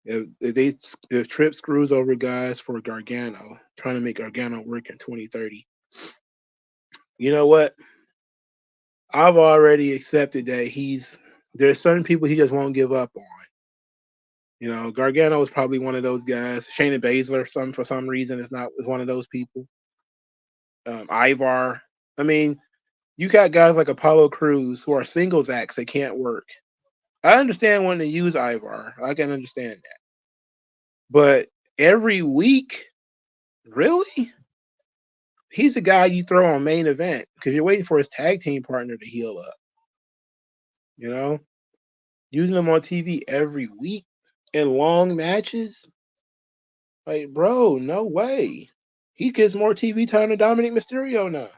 [SPEAKER 1] if Tripp screws over guys for Gargano, trying to make Gargano work in 2030. You know what? I've already accepted that there's certain people he just won't give up on. Gargano is probably one of those guys. Shayna Baszler, for some reason, is one of those people. Ivar. I mean, you got guys like Apollo Crews who are singles acts that can't work. I understand when to use Ivar. I can understand that. But every week, really? He's the guy you throw on main event because you're waiting for his tag team partner to heal up. Using him on TV every week in long matches. Like, bro, no way. He gets more TV time than Dominic Mysterio now.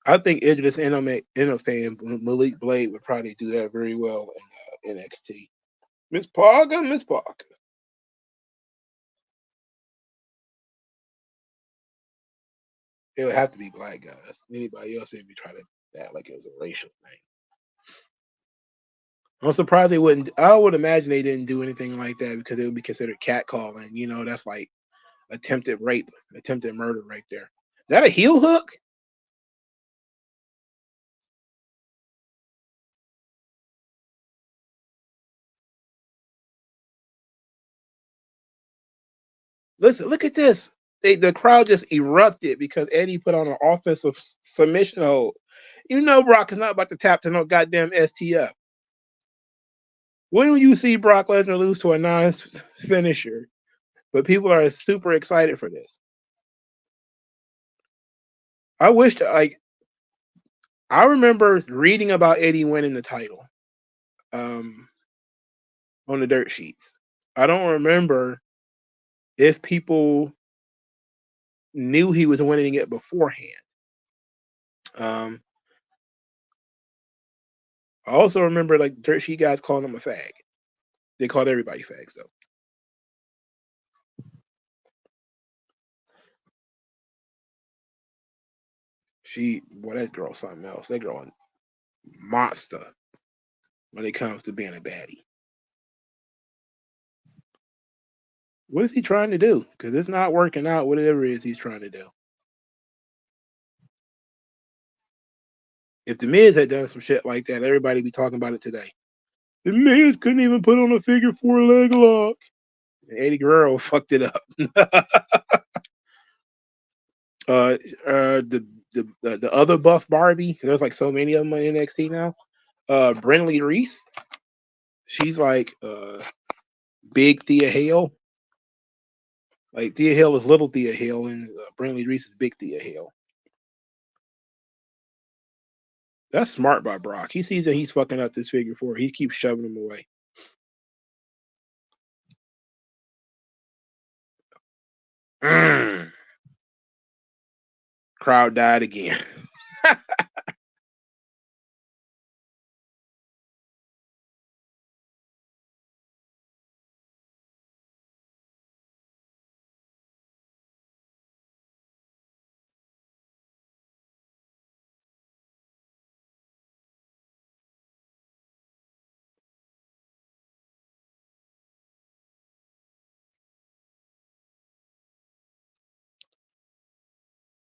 [SPEAKER 1] I think Idris Inofan Malik Blade would probably do that very well in NXT. Miss Parker. It would have to be black guys. Anybody else, they'd be trying to act like it was a racial thing. I'm surprised they wouldn't. I would imagine they didn't do anything like that because it would be considered catcalling. That's like attempted rape, attempted murder right there. Is that a heel hook? Listen, look at this. the crowd just erupted because Eddie put on an offensive submission hold. You know Brock is not about to tap to no goddamn STF. When will you see Brock Lesnar lose to a non-finisher? But people are super excited for this. I wish, I remember reading about Eddie winning the title on the dirt sheets. I don't remember if people knew he was winning it beforehand. I also remember like dirt sheet guys calling him a fag. They called everybody fags though. That girl's something else. That girl a monster when it comes to being a baddie. What is he trying to do? Because it's not working out, whatever it is he's trying to do. If The Miz had done some shit like that, everybody be talking about it today. The Miz couldn't even put on a figure 4 leg lock. And Eddie Guerrero fucked it up. The other buff Barbie, there's like so many of them on NXT now. Brinley Reese, she's like big Thea Hale. Like Thea Hale is little Thea Hale, and Brinley Reese is big Thea Hale. That's smart by Brock. He sees that he's fucking up this figure 4. He keeps shoving him away. Crowd died again.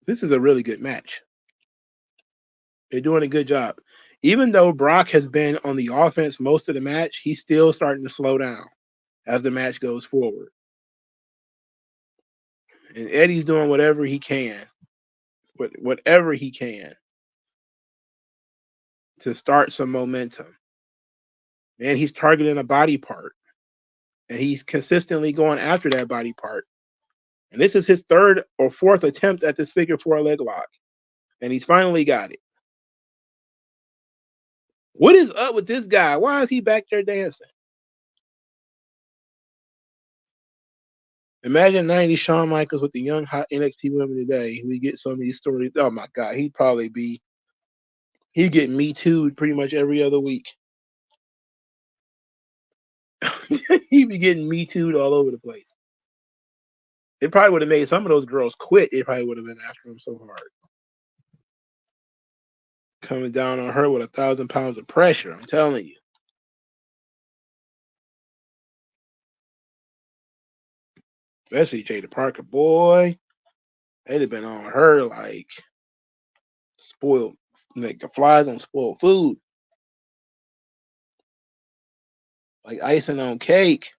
[SPEAKER 1] This is a really good match. They're doing a good job. Even though Brock has been on the offense most of the match, he's still starting to slow down as the match goes forward. And Eddie's doing whatever he can to start some momentum. And he's targeting a body part. And he's consistently going after that body part. And this is his 3rd or 4th attempt at this figure 4 leg lock. And he's finally got it. What is up with this guy? Why is he back there dancing? Imagine 90 Shawn Michaels with the young hot NXT women today. We get some of these stories. Oh my God, he'd get Me Too'd pretty much every other week. He'd be getting Me Too'd all over the place. It probably would have made some of those girls quit. It probably would have been after him so hard. Coming down on her with 1,000 pounds of pressure, I'm telling you. Especially Jada Parker, boy. They'd have been on her like spoiled, like the flies on spoiled food. Like icing on cake.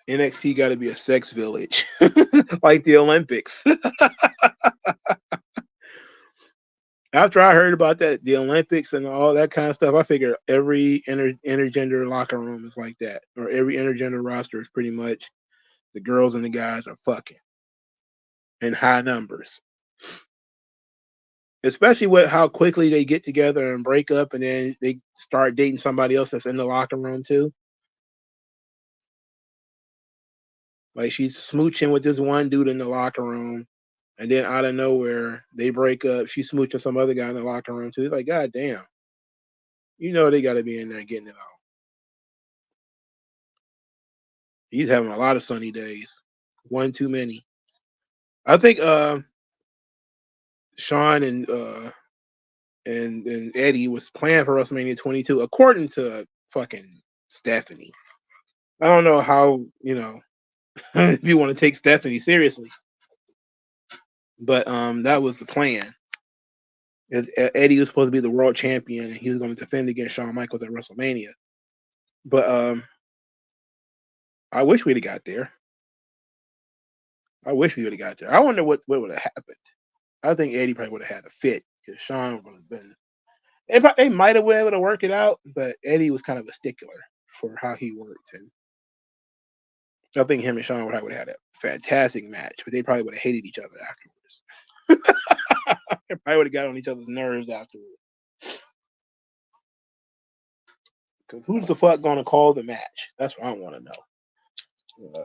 [SPEAKER 1] NXT got to be a sex village, like the Olympics. After I heard about that, the Olympics and all that kind of stuff, I figured every intergender locker room is like that, or every intergender roster is pretty much the girls and the guys are fucking in high numbers. Especially with how quickly they get together and break up, and then they start dating somebody else that's in the locker room too. Like she's smooching with this one dude in the locker room, and then out of nowhere they break up. She's smooching some other guy in the locker room too. It's like, God damn, you know they got to be in there getting it all. He's having a lot of sunny days. One too many. I think Sean and Eddie was playing for WrestleMania 22, according to fucking Stephanie. I don't know how, if you want to take Stephanie seriously. But that was the plan. Eddie was supposed to be the world champion, and he was going to defend against Shawn Michaels at WrestleMania. But I wish we'd have got there. I wish we would have got there. I wonder what would have happened. I think Eddie probably would have had a fit because Sean would have been. They might have been able to work it out, but Eddie was kind of a stickler for how he worked, and I think him and Sean would have had a fantastic match. But they probably would have hated each other afterwards. They probably would have got on each other's nerves afterwards. Because who's the fuck gonna call the match? That's what I want to know.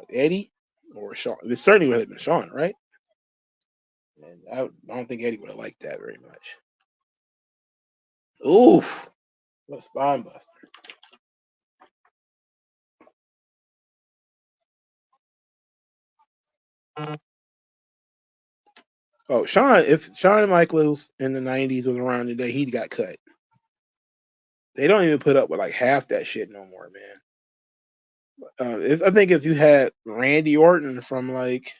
[SPEAKER 1] Eddie or Sean? It certainly would have been Sean, right? And I don't think Eddie would have liked that very much. Oof, what a spine buster. Oh, Sean, if Shawn Michaels in the 90s was around today, he'd got cut. They don't even put up with like half that shit no more, man. I think if you had Randy Orton from like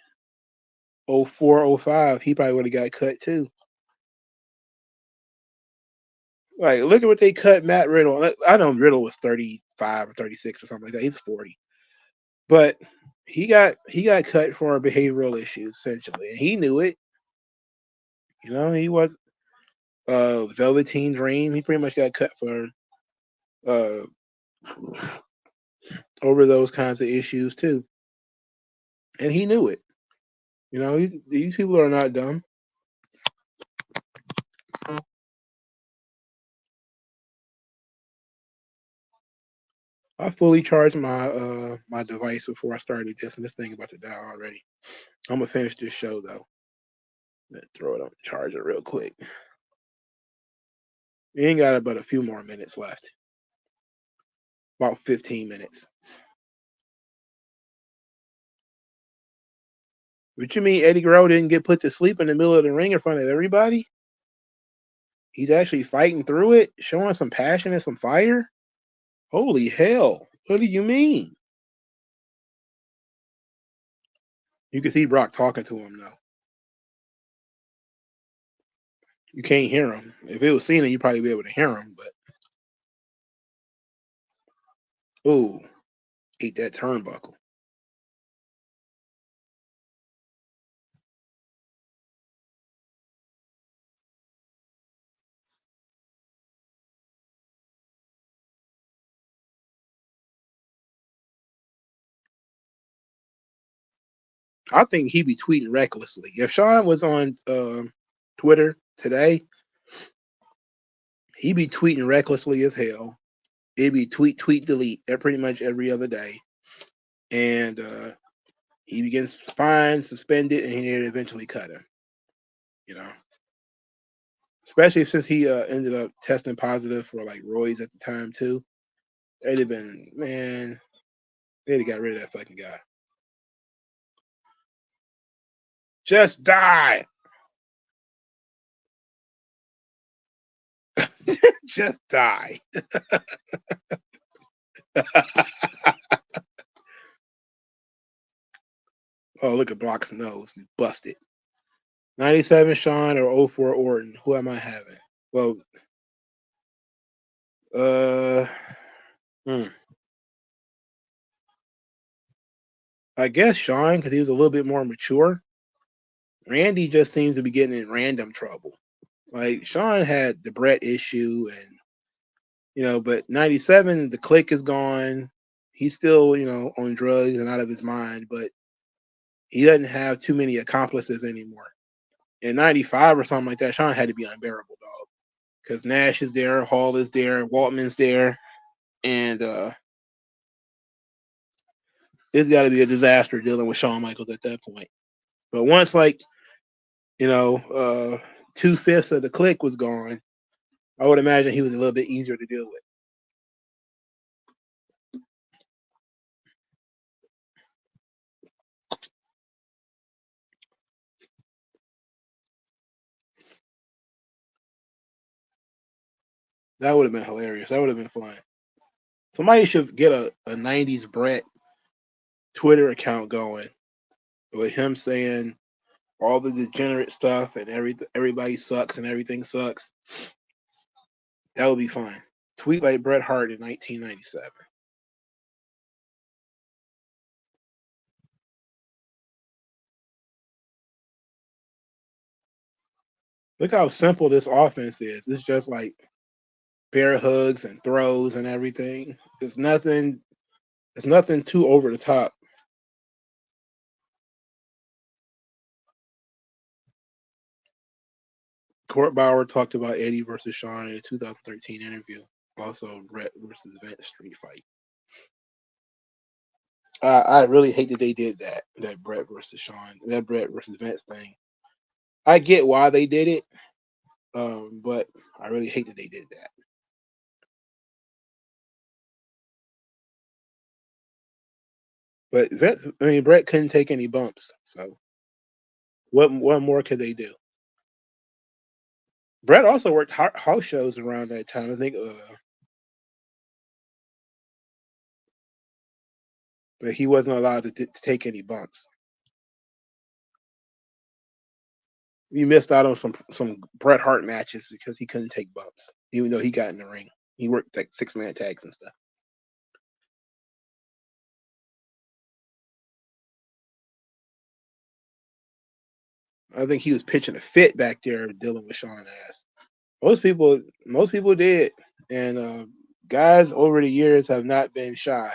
[SPEAKER 1] 04, 05, he probably would have got cut too. Like, look at what they cut Matt Riddle. I know Riddle was 35 or 36 or something like that. He's 40. But he got cut for behavioral issues, essentially. And he knew it. You know, he was Velveteen Dream. He pretty much got cut for uh over those kinds of issues too. And he knew it. You know, these people are not dumb. I fully charged my device before I started this, and this thing about to die already. I'm gonna finish this show though. Let's throw it on the charger real quick. We ain't got about a few more minutes left. About 15 minutes. What you mean Eddie Guerrero didn't get put to sleep in the middle of the ring in front of everybody? He's actually fighting through it, showing some passion and some fire? Holy hell. What do you mean? You can see Brock talking to him now. You can't hear him. If it was Cena, you'd probably be able to hear him, but ooh, ate that turnbuckle. I think he'd be tweeting recklessly. If Sean was on Twitter today, he'd be tweeting recklessly as hell. It'd be tweet, tweet, delete pretty much every other day. And he begins fined, suspended, and he'd eventually cut him. You know, especially since he ended up testing positive for like roids at the time too. They'd have been, man, they'd have got rid of that fucking guy. Just die. Just die. Oh, look at Brock's nose. He's busted. 97 Sean or 04 Orton. Who am I having? Well, uh, hmm. I guess Sean, because he was a little bit more mature. Randy just seems to be getting in random trouble. Like Sean had the Brett issue, and but 97, the click is gone. He's still, on drugs and out of his mind, but he doesn't have too many accomplices anymore. In 95 or something like that, Sean had to be unbearable, dog. Because Nash is there, Hall is there, Waltman's there, and it's got to be a disaster dealing with Shawn Michaels at that point. But once, like, 2/5 of the click was gone, I would imagine he was a little bit easier to deal with. That would have been hilarious. That would have been fun. Somebody should get a 90s Brett Twitter account going with him saying all the degenerate stuff and everybody sucks and everything sucks. That would be fun. Tweet like Bret Hart in 1997. Look how simple this offense is. It's just like bear hugs and throws and everything. It's nothing. It's nothing too over the top. Court Bauer talked about Eddie versus Sean in a 2013 interview. Also, Brett versus Vince street fight. I really hate that they did that. That Brett versus Sean. That Brett versus Vince thing. I get why they did it, but I really hate that they did that. But Vince, I mean, Brett couldn't take any bumps. So what more could they do? Brett also worked house shows around that time. I think, but he wasn't allowed to take any bumps. He missed out on some Bret Hart matches because he couldn't take bumps, even though he got in the ring. He worked like 6-man tags and stuff. I think he was pitching a fit back there dealing with Sean Ass. Most people did, and guys over the years have not been shy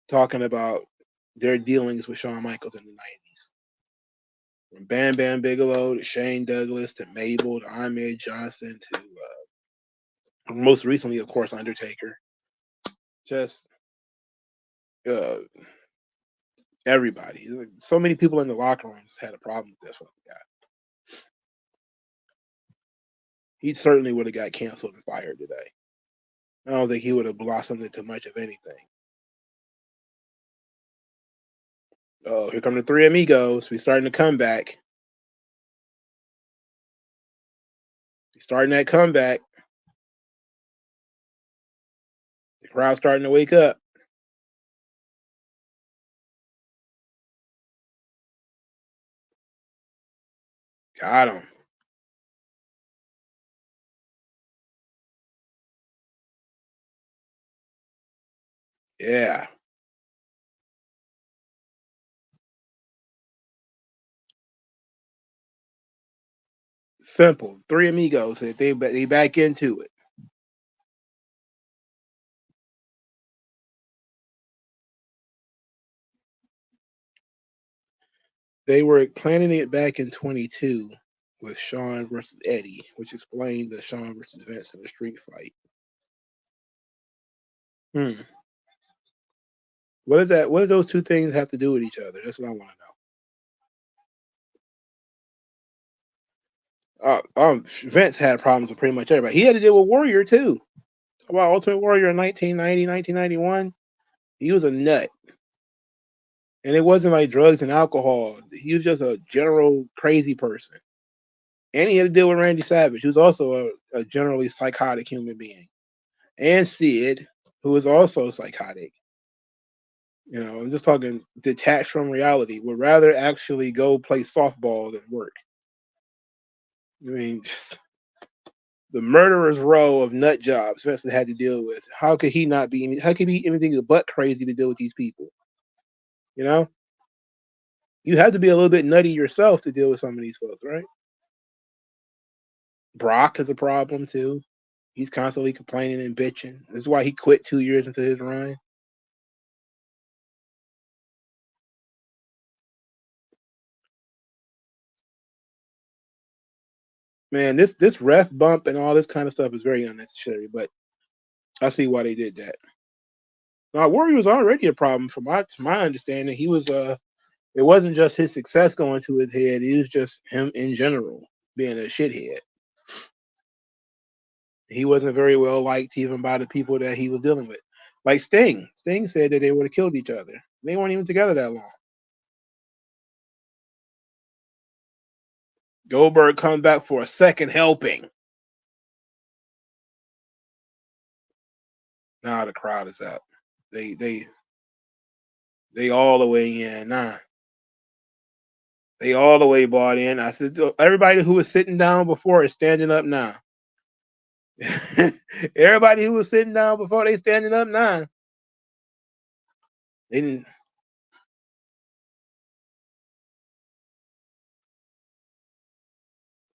[SPEAKER 1] talking about their dealings with Shawn Michaels in the '90s. From Bam Bam Bigelow to Shane Douglas to Mabel to Ahmed Johnson to most recently, of course, Undertaker. Just uh, everybody. So many people in the locker room just had a problem with this one guy. He certainly would have got canceled and fired today. I don't think he would have blossomed into much of anything. Oh, here come the three amigos. We starting to come back. We starting that comeback. The crowd's starting to wake up. Got him. Yeah. Simple. Three amigos. They back into it. They were planning it back in 22 with Sean versus Eddie, which explained the Sean versus Vince in the street fight. Hmm. What is that? What do those two things have to do with each other? That's what I want to know. Vince had problems with pretty much everybody. He had to deal with Warrior too. About Ultimate Warrior in 1990, 1991. He was a nut. And it wasn't like drugs and alcohol. He was just a general crazy person. And he had to deal with Randy Savage, who's also a generally psychotic human being. And Sid, who is also psychotic. You know, I'm just talking detached from reality, would rather actually go play softball than work. I mean, just the murderer's row of nut jobs Spencer had to deal with. How could he not be? How could he be anything but crazy to deal with these people? You know, you have to be a little bit nutty yourself to deal with some of these folks, right? Brock is a problem too. He's constantly complaining and bitching. This is why he quit 2 years into his run. Man, this ref bump and all this kind of stuff is very unnecessary, but I see why they did that. Now, Warrior was already a problem from my understanding. He was it wasn't just his success going to his head, it was just him in general being a shithead. He wasn't very well liked even by the people that he was dealing with. Like Sting. Sting said that they would have killed each other. They weren't even together that long. Goldberg comes back for a second helping. Now the crowd is up. They all the way in. Nah. They all the way bought in. I said everybody who was sitting down before is standing up now. Everybody who was sitting down before they standing up now. They didn't.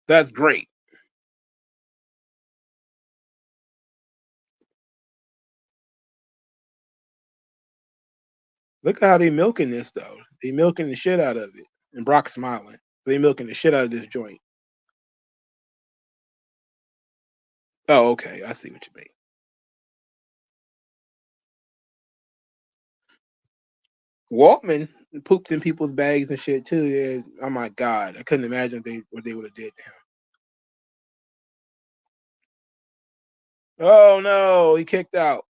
[SPEAKER 1] That's great. Look how they milking this though. They milking the shit out of it. And Brock's smiling. They milking the shit out of this joint. Oh, okay. I see what you mean. Waltman pooped in people's bags and shit too. Yeah. Oh my god. I couldn't imagine what they would have did to him. Oh no, he kicked out.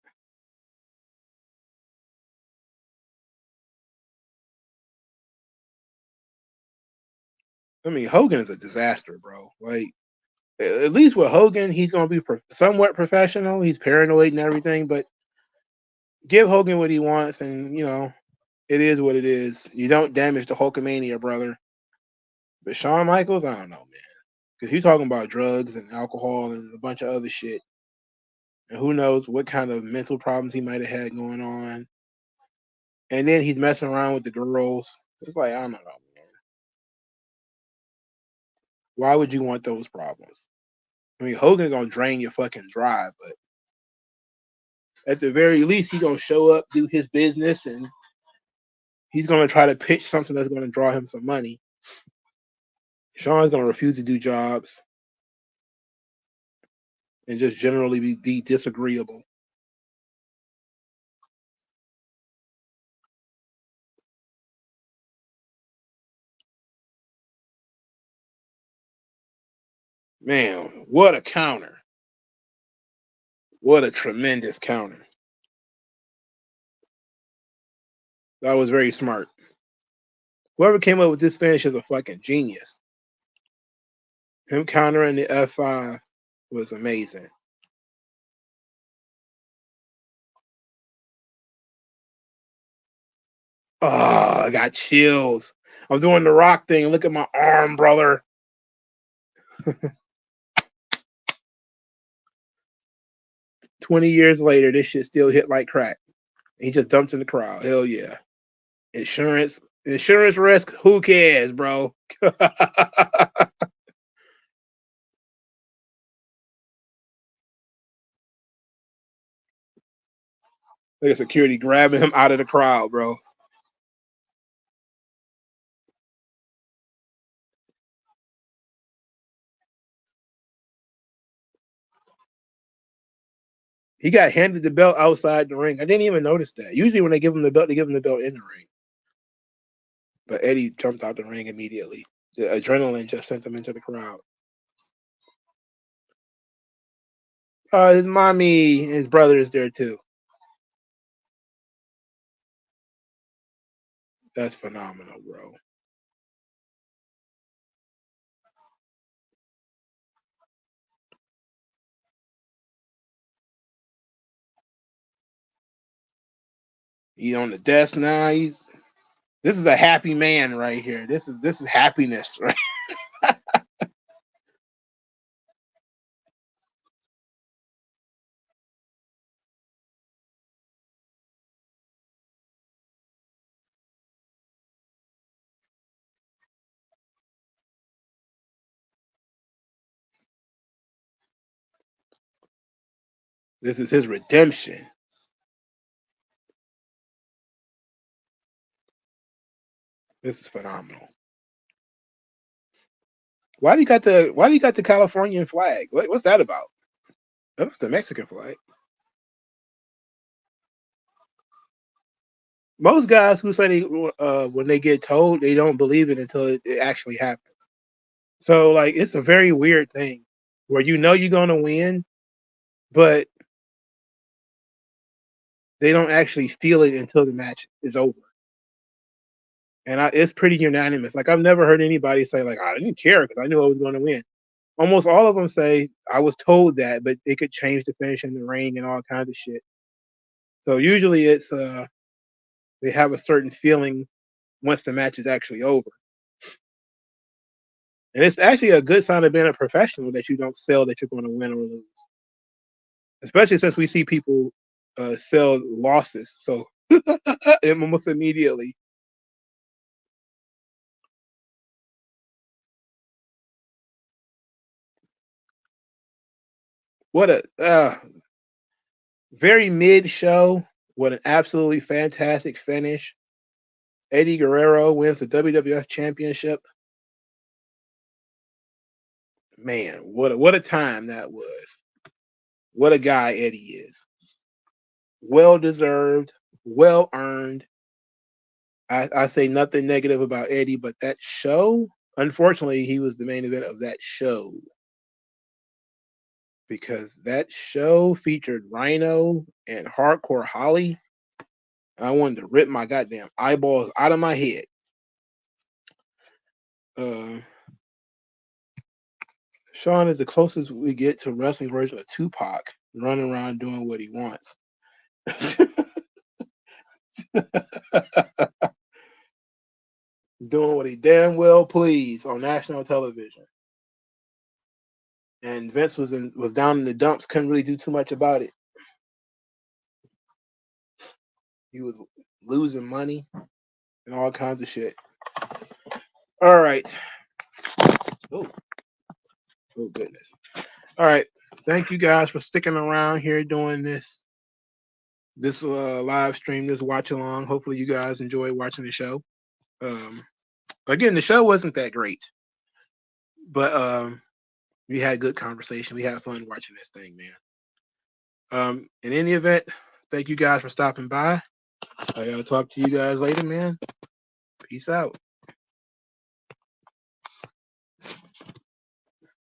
[SPEAKER 1] I mean, Hogan is a disaster, bro. Like, at least with Hogan, he's gonna be somewhat professional. He's paranoid and everything, but give Hogan what he wants, and it is what it is. You don't damage the Hulkamania, brother. But Shawn Michaels, I don't know, man, because he's talking about drugs and alcohol and a bunch of other shit, and who knows what kind of mental problems he might have had going on. And then he's messing around with the girls. It's like I don't know, man. Why would you want those problems? I mean, Hogan gonna drain your fucking dry, but at the very least, he gonna show up, do his business, and he's gonna try to pitch something that's gonna draw him some money. Sean's gonna refuse to do jobs and just generally be disagreeable. Man, what a counter. What a tremendous counter. That was very smart. Whoever came up with this finish is a fucking genius. Him countering the F5 was amazing. Oh, I got chills. I'm doing the rock thing. Look at my arm, brother. 20 years later, this shit still hit like crack. He just dumped in the crowd. Hell yeah. Insurance risk, who cares, bro? Look at security grabbing him out of the crowd, bro. He got handed the belt outside the ring. I didn't even notice that. Usually when they give him the belt, they give him the belt in the ring. But Eddie jumped out the ring immediately. The adrenaline just sent him into the crowd. His mommy, his brother is there too. That's phenomenal, bro. He's on the desk now. This is a happy man right here. This is happiness, right? This is his redemption. This is phenomenal. Why do you got the Californian flag? What's that about? That's the Mexican flag. Most guys who say when they get told, they don't believe it until it actually happens. So like it's a very weird thing where you're gonna win, but they don't actually feel it until the match is over. And it's pretty unanimous. Like I've never heard anybody say like I didn't care because I knew I was going to win. Almost all of them say I was told that, but they could change the finish in the ring and all kinds of shit. So usually it's they have a certain feeling once the match is actually over. And it's actually a good sign of being a professional that you don't sell that you're going to win or lose. Especially since we see people sell losses so almost immediately. What a very mid show. What an absolutely fantastic finish. Eddie Guerrero wins the WWF Championship. Man, what a time that was. What a guy Eddie is. Well deserved, well earned. I say nothing negative about Eddie, but that show, unfortunately, he was the main event of that show because that show featured Rhino and Hardcore Holly. I wanted to rip my goddamn eyeballs out of my head. Sean is the closest we get to wrestling version of Tupac, running around doing what he wants. Doing what he damn well please on national television. And Vince was down in the dumps, couldn't really do too much about it. He was losing money and all kinds of shit. All right. Oh goodness. All right. Thank you guys for sticking around here doing this live stream, this watch along. Hopefully you guys enjoy watching the show. Again, the show wasn't that great, but we had good conversation. We had fun watching this thing, man. In any event, thank you guys for stopping by. I'll talk to you guys later, man. Peace out.